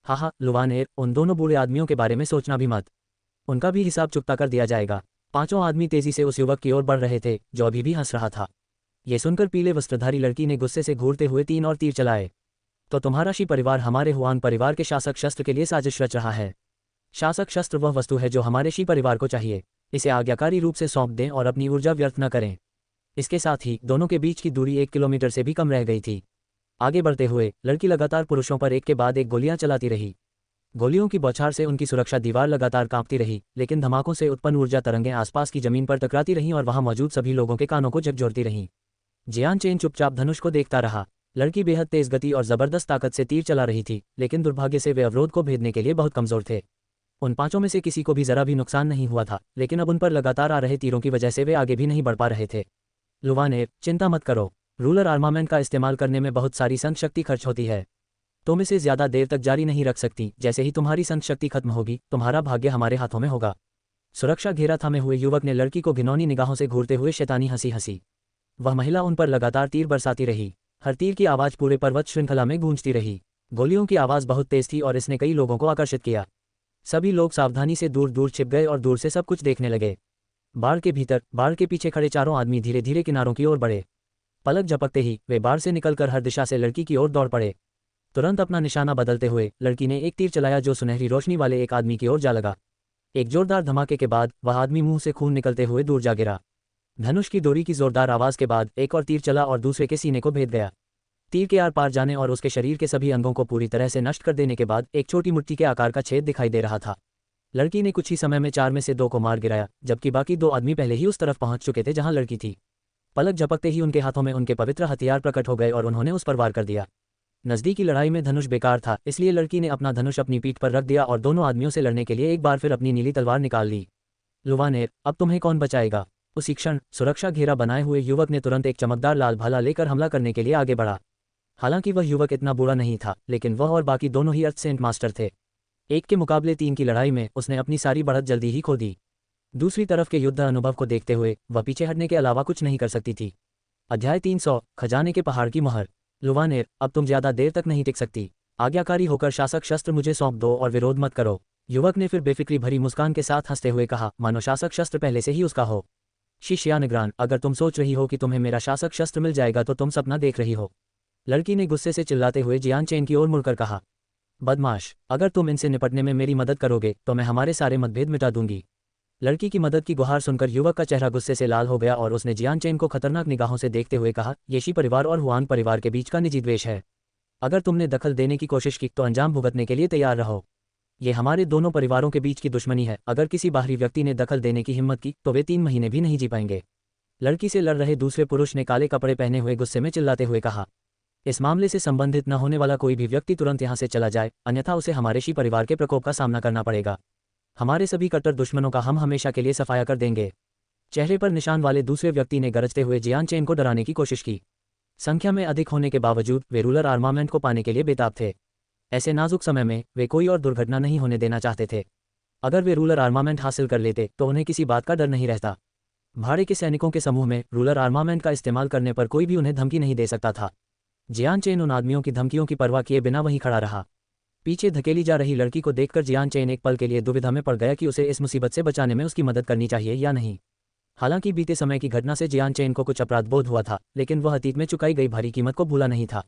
हाँ, लुवानेर, उन दोनों बूढ़े आदमियों के बारे में सोचना भी मत। उनका भी हिसाब चुकता कर दिया जाएगा। 5 आदमी तेजी से उस युवक की ओर बढ़ रहे थे, जो अभी भी हंस रहा था। ये सुनकर पीले वस्त्रधारी लड़की ने गुस्से से घूरते हुए 3 और तीर चलाए। तो तुम्हारा शी परिवार हमारे हुआन परिवार के शासक शस्त्र के लिए साजिश रच रहा है। शासक शस्त्र वह वस्तु है जो हमारे शी परिवार को चाहिए। इसे आज्ञाकारी रूप से सौंप दें और अपनी ऊर्जा व्यर्थ न करें। इसके साथ ही दोनों के बीच की दूरी 1 किलोमीटर से भी कम रह गई थी। आगे बढ़ते हुए लड़की लगातार पुरुषों पर एक के बाद एक गोलियां चलाती रही। गोलियों की बौछार से उनकी सुरक्षा दीवार लगातार कांपती रही, लेकिन धमाकों से उत्पन्न ऊर्जा तरंगें आसपास की जमीन पर टकराती रहीं और वहां मौजूद सभी लोगों के कानों को झकझोरती रहीं। जियान चेन चुपचाप धनुष को देखता रहा। लड़की बेहद तेज गति और जबरदस्त ताकत से तीर चला रही थी, लेकिन दुर्भाग्य से वे अवरोध को भेदने के लिए बहुत कमजोर थे। उन 5 में से किसी को भी जरा भी नुकसान नहीं हुआ था, लेकिन अब उन पर लगातार आ रहे तीरों की वजह से वे आगे भी नहीं बढ़ पा रहे थे। लुवानेर, चिंता मत करो। रूलर आर्मामेंट का इस्तेमाल करने में बहुत सारी संत शक्ति खर्च होती है। तुम इसे ज्यादा देर तक जारी नहीं रख सकती। जैसे ही तुम्हारी संत शक्ति खत्म होगी, तुम्हारा भाग्य हमारे हाथों में होगा। सुरक्षा घेरा थामे हुए युवक ने लड़की को घिनौनी निगाहों से घूरते हुए शैतानी हंसी हंसी। वह महिला उन पर लगातार तीर बरसाती रही। हर तीर की आवाज पूरे पर्वत श्रृंखला में गूंजती रही। गोलियों की आवाज बहुत तेज थी और इसने कई लोगों को आकर्षित किया। सभी लोग सावधानी से दूर दूर छिप गए और दूर से सब कुछ देखने लगे। बाढ़ के भीतर, बाढ़ के पीछे खड़े 4 आदमी धीरे धीरे किनारों की ओर बढ़े। पलक झपकते ही वे बाढ़ से निकलकर हर दिशा से लड़की की ओर दौड़ पड़े। तुरंत अपना निशाना बदलते हुए लड़की ने एक तीर चलाया जो सुनहरी रोशनी वाले एक आदमी की ओर जा लगा। एक जोरदार धमाके के बाद वह आदमी मुंह से खून निकलते हुए दूर जा गिरा। धनुष की डोरी की जोरदार आवाज के बाद एक और तीर चला और दूसरे के सीने को भेद गया। तीर के आर पार जाने और उसके शरीर के सभी अंगों को पूरी तरह से नष्ट कर देने के बाद एक छोटी मुट्ठी के आकार का छेद दिखाई दे रहा था। लड़की ने कुछ ही समय में 4 में से 2 को मार गिराया, जबकि बाकी 2 आदमी पहले ही उस तरफ पहुंच चुके थे जहां लड़की थी। पलक झपकते ही उनके हाथों में उनके पवित्र हथियार प्रकट हो गए और उन्होंने उस पर वार कर दिया। नजदीकी लड़ाई में धनुष बेकार था, इसलिए लड़की ने अपना धनुष अपनी पीठ पर रख दिया और दोनों आदमियों से लड़ने के लिए एक बार फिर अपनी नीली तलवार निकाल ली। लुवानेर, अब तुम्हें कौन बचाएगा? उसी क्षण सुरक्षा घेरा बनाए हुए युवक ने तुरंत एक चमकदार लाल भाला लेकर हमला करने के लिए आगे बढ़ा। हालांकि वह युवक इतना बुरा नहीं था, लेकिन वह और बाकी दोनों ही अर्थ मास्टर थे। 1 के मुकाबले 3 की लड़ाई में उसने अपनी सारी बढ़त जल्दी ही खो दी। दूसरी तरफ के युद्ध अनुभव को देखते हुए वह पीछे हटने के अलावा कुछ नहीं कर सकती थी। अध्याय 300, खजाने के पहाड़ की मोहर। लुवानेर, अब तुम ज्यादा देर तक नहीं टिक सकती। आज्ञाकारी होकर शासक शस्त्र मुझे सौंप दो और विरोध मत करो। युवक ने फिर बेफिक्री भरी मुस्कान के साथ हंसते हुए कहा, मानो शासक शस्त्र पहले से ही उसका हो। शिष्यानग्रान, अगर तुम सोच रही हो कि तुम्हें मेरा शासक शस्त्र मिल जाएगा तो तुम सपना देख रही हो। लड़की ने गुस्से से चिल्लाते हुए जियान चेन की ओर मुड़कर कहा, बदमाश, अगर तुम इनसे निपटने में मेरी मदद करोगे तो मैं हमारे सारे मतभेद मिटा दूंगी। लड़की की मदद की गुहार सुनकर युवक का चेहरा गुस्से से लाल हो गया और उसने जियान चेन को खतरनाक निगाहों से देखते हुए कहा, ये शी परिवार और हुआन परिवार के बीच का निजी द्वेष है। अगर तुमने दखल देने की कोशिश की तो अंजाम भुगतने के लिए तैयार रहो। ये हमारे दोनों परिवारों के बीच की दुश्मनी है। अगर किसी बाहरी व्यक्ति ने दखल देने की हिम्मत की तो वे 3 महीने भी नहीं जी पाएंगे। लड़की से लड़ रहे दूसरे पुरुष ने काले कपड़े पहने हुए गुस्से में चिल्लाते हुए कहा, इस मामले से संबंधित न होने वाला कोई भी व्यक्ति तुरंत यहाँ से चला जाए, अन्यथा उसे हमारे शी परिवार के प्रकोप का सामना करना पड़ेगा। हमारे सभी कट्टर दुश्मनों का हम हमेशा के लिए सफाया कर देंगे। चेहरे पर निशान वाले दूसरे व्यक्ति ने गरजते हुए जियान चेन को डराने की कोशिश की। संख्या में अधिक होने के बावजूद वे रूलर आर्मामेंट को पाने के लिए बेताब थे। ऐसे नाजुक समय में वे कोई और दुर्घटना नहीं होने देना चाहते थे। अगर वे रूलर आर्मामेंट हासिल कर लेते तो उन्हें किसी बात का डर नहीं रहता। भाड़े के सैनिकों के समूह में रूलर आर्मामेंट का इस्तेमाल करने पर कोई भी उन्हें धमकी नहीं दे सकता था। जियान चेन उन आदमियों की धमकियों की परवाह किए बिना वहीं खड़ा रहा। पीछे धकेली जा रही लड़की को देखकर जियान चेन एक पल के लिए दुविधा में पड़ गया कि उसे इस मुसीबत से बचाने में उसकी मदद करनी चाहिए या नहीं। हालांकि बीते समय की घटना से जियान चेन को कुछ अपराध बोध हुआ था, लेकिन वह अतीत में चुकाई गई भारी कीमत को भूला नहीं था।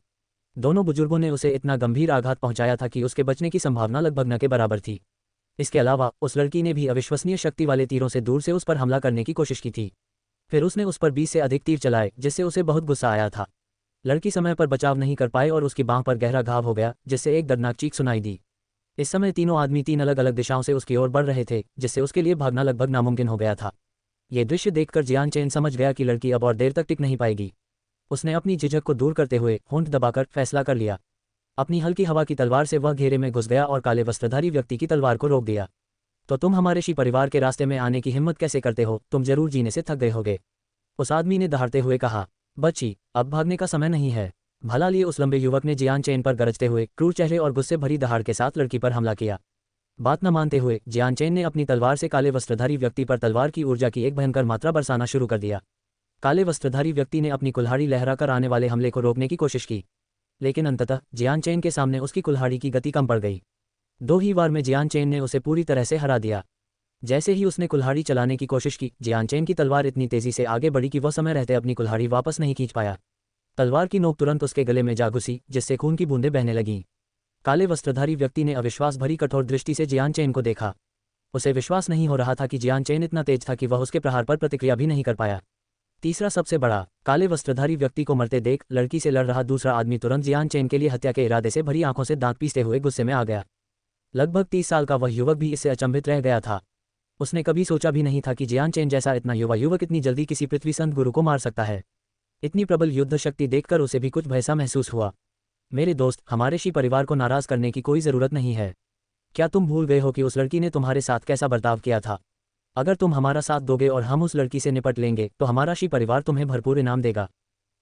दोनों बुजुर्गों ने उसे इतना गंभीर आघात पहुंचाया था कि उसके बचने की संभावना लगभग न के बराबर थी। इसके अलावा उस लड़की ने भी अविश्वसनीय शक्ति वाले तीरों से दूर से उस पर हमला करने की कोशिश की थी। फिर उसने उस पर 20 से अधिक तीर चलाए, जिससे उसे बहुत गुस्सा आया था। लड़की समय पर बचाव नहीं कर पाए और उसकी बांह पर गहरा घाव हो गया, जिससे एक दर्दनाक चीख सुनाई दी। इस समय तीनों आदमी 3 अलग अलग दिशाओं से उसकी ओर बढ़ रहे थे, जिससे उसके लिए भागना लगभग नामुमकिन हो गया था। ये दृश्य देखकर जियान चेन समझ गया कि लड़की अब और देर तक टिक नहीं पाएगी। उसने अपनी झिझक को दूर करते हुए होंठ दबाकर फैसला कर लिया। अपनी हल्की हवा की तलवार से वह घेरे में घुस गया और काले वस्त्रधारी व्यक्ति की तलवार को रोक दिया। तो तुम हमारे शी परिवार के रास्ते में आने की हिम्मत कैसे करते हो? तुम जरूर जीने से थक गए होगे, उस आदमी ने दहाड़ते हुए कहा। बच्ची, अब भागने का समय नहीं है। भला लिए उस लंबे युवक ने जियान चेन पर गरजते हुए क्रूर चेहरे और गुस्से भरी दहाड़ के साथ लड़की पर हमला किया। बात न मानते हुए जियान चेन ने अपनी तलवार से काले वस्त्रधारी व्यक्ति पर तलवार की ऊर्जा की एक भयंकर मात्रा बरसाना शुरू कर दिया। काले वस्त्रधारी व्यक्ति ने अपनी कुल्हाड़ी लहराकर आने वाले हमले को रोकने की कोशिश की, लेकिन अंततः जियान चेन के सामने उसकी कुल्हाड़ी की गति कम पड़ गई। 2 ही वार में जियान चेन ने उसे पूरी तरह से हरा दिया। जैसे ही उसने कुल्हाड़ी चलाने की कोशिश की, जियान चेन की तलवार इतनी तेजी से आगे बढ़ी कि वह समय रहते अपनी कुल्हाड़ी वापस नहीं खींच पाया। तलवार की नोक तुरंत उसके गले में जा घुसी, जिससे खून की बूंदें बहने लगीं। काले वस्त्रधारी व्यक्ति ने अविश्वास भरी कठोर दृष्टि से जियान चेन को देखा। उसे विश्वास नहीं हो रहा था कि जियान चेन इतना तेज था कि वह उसके प्रहार पर प्रतिक्रिया भी नहीं कर पाया। तीसरा सबसे बड़ा, काले वस्त्रधारी व्यक्ति को मरते देख लड़की से लड़ रहा दूसरा आदमी तुरंत जियान चेन के लिए हत्या के इरादे से भरी आंखों से दांत पीसते हुए गुस्से में आ गया। लगभग 30 साल का वह युवक भी इससे अचंभित रह गया था। उसने कभी सोचा भी नहीं था कि जियान चेन जैसा इतना युवा युवक इतनी जल्दी किसी पृथ्वी संत गुरु को मार सकता है। इतनी प्रबल युद्ध शक्ति देखकर उसे भी कुछ भय सा महसूस हुआ। मेरे दोस्त, हमारे शी परिवार को नाराज करने की कोई ज़रूरत नहीं है। क्या तुम भूल गए हो कि उस लड़की ने तुम्हारे साथ कैसा बर्ताव किया था? अगर तुम हमारा साथ दोगे और हम उस लड़की से निपट लेंगे तो हमारा शी परिवार तुम्हें भरपूर इनाम देगा।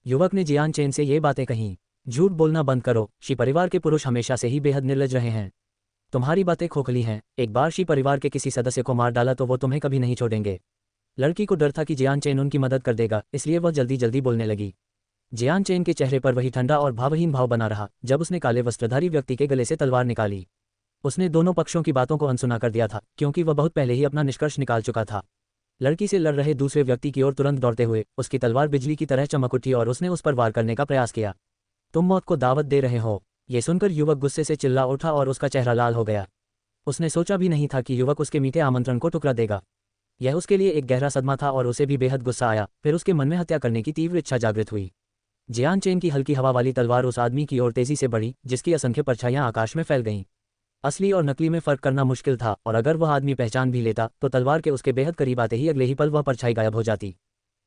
युवक ने जियान चेन से ये बातें कहीं। झूठ बोलना बंद करो। शी परिवार के पुरुष हमेशा से ही बेहद निर्लज रहे हैं। तुम्हारी बातें खोखली हैं। एक बार शी परिवार के किसी सदस्य को मार डाला तो वो तुम्हें कभी नहीं छोड़ेंगे। लड़की को डर था कि जियान चेन उनकी मदद कर देगा, इसलिए वह जल्दी जल्दी बोलने लगी। जियान चेन के चेहरे पर वही ठंडा और भावहीन भाव बना रहा जब उसने काले वस्त्रधारी व्यक्ति के गले से तलवार निकाली। उसने दोनों पक्षों की बातों को अनसुना कर दिया था, क्योंकि वह बहुत पहले ही अपना निष्कर्ष निकाल चुका था। लड़की से लड़ रहे दूसरे व्यक्ति की ओर तुरंत दौड़ते हुए उसकी तलवार बिजली की तरह चमक उठी और उसने उस पर वार करने का प्रयास किया। तुम मौत को दावत दे रहे हो? ये सुनकर युवक गुस्से से चिल्ला उठा और उसका चेहरा लाल हो गया। उसने सोचा भी नहीं था कि युवक उसके मीठे आमंत्रण को ठुकरा देगा। यह उसके लिए एक गहरा सदमा था और उसे भी बेहद गुस्सा आया। फिर उसके मन में हत्या करने की तीव्र इच्छा जागृत हुई। जियान चेन की हल्की हवा वाली तलवार उस आदमी की ओर तेजी से बढ़ी, जिसकी असंख्य परछाइयां आकाश में फैल गईं। असली और नकली में फर्क करना मुश्किल था, और अगर वह आदमी पहचान भी लेता तो तलवार के उसके बेहद करीब आते ही अगले ही पल वह परछाई गायब हो जाती।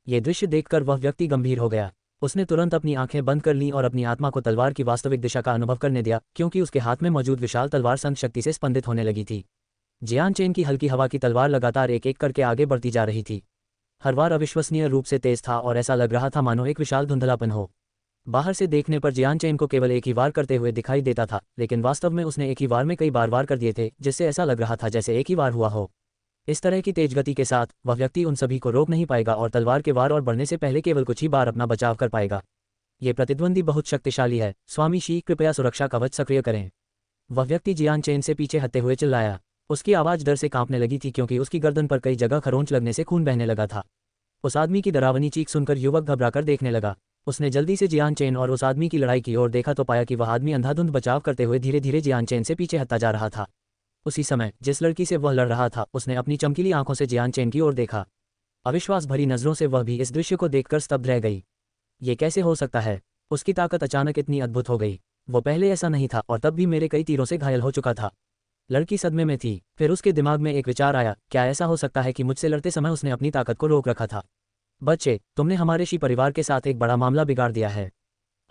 ये दृश्य देखकर वह व्यक्ति गंभीर हो गया। उसने तुरंत अपनी आंखें बंद कर लीं और अपनी आत्मा को तलवार की वास्तविक दिशा का अनुभव करने दिया, क्योंकि उसके हाथ में मौजूद विशाल तलवार संत शक्ति से स्पंदित होने लगी थी। जियान चेन की हल्की हवा की तलवार लगातार एक एक करके आगे बढ़ती जा रही थी। हर वार अविश्वसनीय रूप से तेज था और ऐसा लग रहा था मानो एक विशाल धुंधलापन हो। बाहर से देखने पर जियान चेन को केवल एक ही वार करते हुए दिखाई देता था, लेकिन वास्तव में उसने एक ही वार में कई बार वार कर दिए थे, जिससे ऐसा लग रहा था जैसे एक ही वार हुआ हो। इस तरह की तेज गति के साथ वह व्यक्ति उन सभी को रोक नहीं पाएगा और तलवार के वार और बढ़ने से पहले केवल कुछ ही बार अपना बचाव कर पाएगा। ये प्रतिद्वंदी बहुत शक्तिशाली है। स्वामी शी, कृपया सुरक्षा कवच सक्रिय करें। वह व्यक्ति जियान चेन से पीछे हटते हुए चिल्लाया। उसकी आवाज़ डर से कांपने लगी थी, क्योंकि उसकी गर्दन पर कई जगह खरोंच लगने से खून बहने लगा था। उस आदमी की डरावनी चीख सुनकर युवक घबराकर देखने लगा। उसने जल्दी से जियान चेन और उस आदमी की लड़ाई की ओर देखा तो पाया कि वह आदमी अंधाधुंध बचाव करते हुए धीरे धीरे जियान चेन से पीछे हटता जा रहा था। उसी समय जिस लड़की से वह लड़ रहा था, उसने अपनी चमकीली आंखों से जियान चेन की ओर देखा। अविश्वास भरी नजरों से वह भी इस दृश्य को देखकर स्तब्ध रह गई। ये कैसे हो सकता है? उसकी ताकत अचानक इतनी अद्भुत हो गई। वो पहले ऐसा नहीं था और तब भी मेरे कई तीरों से घायल हो चुका था। लड़की सदमे में थी। फिर उसके दिमाग में एक विचार आया, क्या ऐसा हो सकता है कि मुझसे लड़ते समय उसने अपनी ताकत को रोक रखा था? बच्चे, तुमने हमारे शी परिवार के साथ एक बड़ा मामला बिगाड़ दिया है।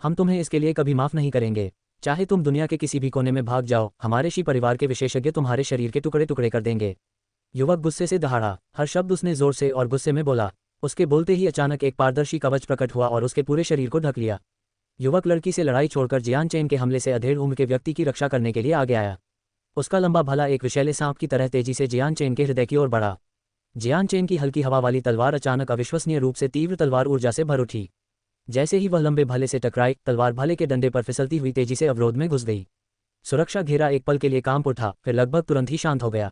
हम तुम्हें इसके लिए कभी माफ नहीं करेंगे। चाहे तुम दुनिया के किसी भी कोने में भाग जाओ, हमारे शी परिवार के विशेषज्ञ तुम्हारे शरीर के टुकड़े टुकड़े कर देंगे। युवक गुस्से से दहाड़ा। हर शब्द उसने जोर से और गुस्से में बोला। उसके बोलते ही अचानक एक पारदर्शी कवच प्रकट हुआ और उसके पूरे शरीर को ढक लिया। युवक लड़की से लड़ाई छोड़कर जियान चेन के हमले से अधेड़ उम्र के व्यक्ति की रक्षा करने के लिए आगे आया। उसका लंबा भला एक विषैले सांप की तरह तेजी से जियान चेन के हृदय की ओर बढ़ा। जियान चेन की हल्की हवा वाली तलवार अचानक अविश्वसनीय रूप से तीव्र तलवार ऊर्जा से भर उठी। जैसे ही वह लंबे भाले से टकराई, तलवार भाले के डंडे पर फिसलती हुई तेजी से अवरोध में घुस गई। सुरक्षा घेरा एक पल के लिए कांप उठा, फिर लगभग तुरंत ही शांत हो गया।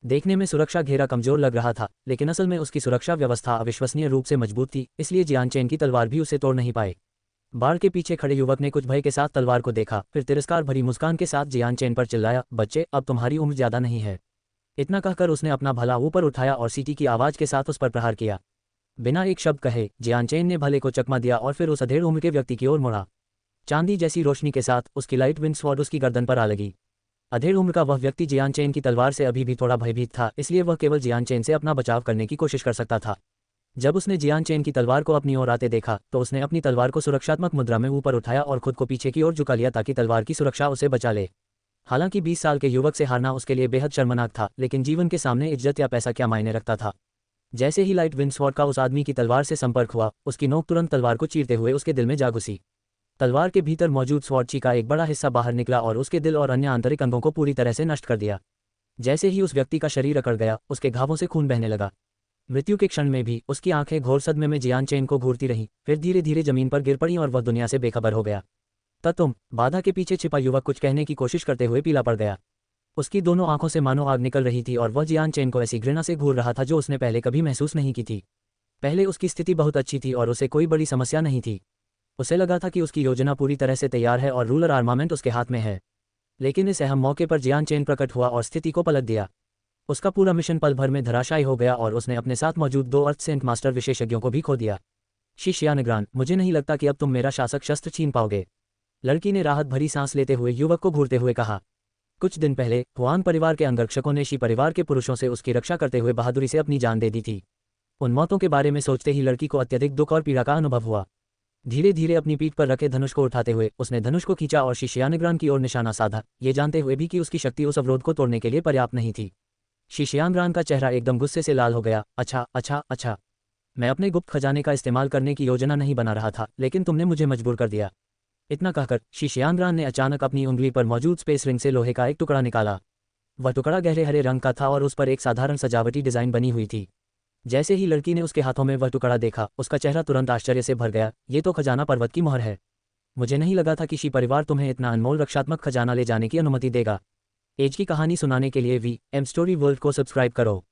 देखने में सुरक्षा घेरा कमजोर लग रहा था, लेकिन असल में उसकी सुरक्षा व्यवस्था अविश्वसनीय रूप से मजबूत थी, इसलिए जियान चेन की तलवार भी उसे तोड़ नहीं पाए। बाड़ के पीछे खड़े युवक ने कुछ भय के साथ तलवार को देखा, फिर तिरस्कार भरी मुस्कान के साथ जियान चेन पर चिल्लाया, बच्चे, अब तुम्हारी उम्र ज्यादा नहीं है। इतना कहकर उसने अपना भला ऊपर उठाया और सीटी की आवाज के साथ उस पर प्रहार किया। बिना एक शब्द कहे जियान चेन ने भले को चकमा दिया और फिर उस अधेड़ उम्र के व्यक्ति की ओर मुड़ा। चांदी जैसी रोशनी के साथ उसकी लाइट विंड स्वॉर्ड उसकी गर्दन पर आ लगी। अधेड़ उम्र का वह व्यक्ति जियान चेन की तलवार से अभी भी थोड़ा भयभीत था, इसलिए वह केवल जियान चेन से अपना बचाव करने की कोशिश कर सकता था। जब उसने जियान चेन की तलवार को अपनी ओर आते देखा तो उसने अपनी तलवार को सुरक्षात्मक मुद्रा में ऊपर उठाया और खुद को पीछे की ओर झुका लिया ताकि तलवार की सुरक्षा उसे बचा ले। हालांकि 20 साल के युवक से हारना उसके लिए बेहद शर्मनाक था, लेकिन जीवन के सामने इज्जत या पैसा क्या मायने रखता था। जैसे ही लाइट विंड स्वॉर्ड का उस आदमी की तलवार से संपर्क हुआ, उसकी नोक तुरंत तलवार को चीरते हुए उसके दिल में जा घुसी। तलवार के भीतर मौजूद स्वॉर्ड ची का एक बड़ा हिस्सा बाहर निकला और उसके दिल और अन्य आंतरिक अंगों को पूरी तरह से नष्ट कर दिया। जैसे ही उस व्यक्ति का शरीर अकड़ गया, उसके घावों से खून बहने लगा। मृत्यु के क्षण में भी उसकी आंखें घोर सदमे में जियान चेन को घूरती रहीं, फिर धीरे धीरे जमीन पर गिर पड़ी और वह दुनिया से बेखबर हो गया। तुम, बाधा के पीछे छिपा युवक कुछ कहने की कोशिश करते हुए पीला पड़ गया। उसकी दोनों आंखों से मानो आग निकल रही थी और वह जियान चेन को ऐसी घृणा से घूर रहा था जो उसने पहले कभी महसूस नहीं की थी। पहले उसकी स्थिति बहुत अच्छी थी और उसे कोई बड़ी समस्या नहीं थी। उसे लगा था कि उसकी योजना पूरी तरह से तैयार है और रूलर आर्मामेंट उसके हाथ में है। लेकिन इस अहम मौके पर जियान चेन प्रकट हुआ और स्थिति को पलट दिया। उसका पूरा मिशन पल भर में धराशायी हो गया और उसने अपने साथ मौजूद 2 अर्थ सेंट मास्टर विशेषज्ञों को भी खो दिया। शिष्यानग्रान, मुझे नहीं लगता कि अब तुम मेरा शासक शस्त्र छीन पाओगे, लड़की ने राहत भरी सांस लेते हुए युवक को घूरते हुए कहा। कुछ दिन पहले हुआन परिवार के अंगरक्षकों ने शी परिवार के पुरुषों से उसकी रक्षा करते हुए बहादुरी से अपनी जान दे दी थी। उन मौतों के बारे में सोचते ही लड़की को अत्यधिक दुख और पीड़ा का अनुभव हुआ। धीरे धीरे अपनी पीठ पर रखे धनुष को उठाते हुए उसने धनुष को खींचा और शिष्यानग्रान की ओर निशाना साधा, ये जानते हुए भी कि उसकी शक्ति उस अवरोध को तोड़ने के लिए पर्याप्त नहीं थी। शिष्यानग्रान का चेहरा एकदम गुस्से से लाल हो गया। अच्छा, मैं अपने गुप्त खजाने का इस्तेमाल करने की योजना नहीं बना रहा था, लेकिन तुमने मुझे मजबूर कर दिया। इतना कहकर शिष्यानग्रान ने अचानक अपनी उंगली पर मौजूद स्पेस रिंग से लोहे का एक टुकड़ा निकाला। वह टुकड़ा गहरे हरे रंग का था और उस पर एक साधारण सजावटी डिजाइन बनी हुई थी। जैसे ही लड़की ने उसके हाथों में वह टुकड़ा देखा, उसका चेहरा तुरंत आश्चर्य से भर गया। ये तो खजाना पर्वत की मोहर है। मुझे नहीं लगा था कि शी परिवार तुम्हें इतना अनमोल रक्षात्मक खजाना ले जाने की अनुमति देगा। एज की कहानी सुनाने के लिए VM स्टोरी वर्ल्ड को सब्सक्राइब करो।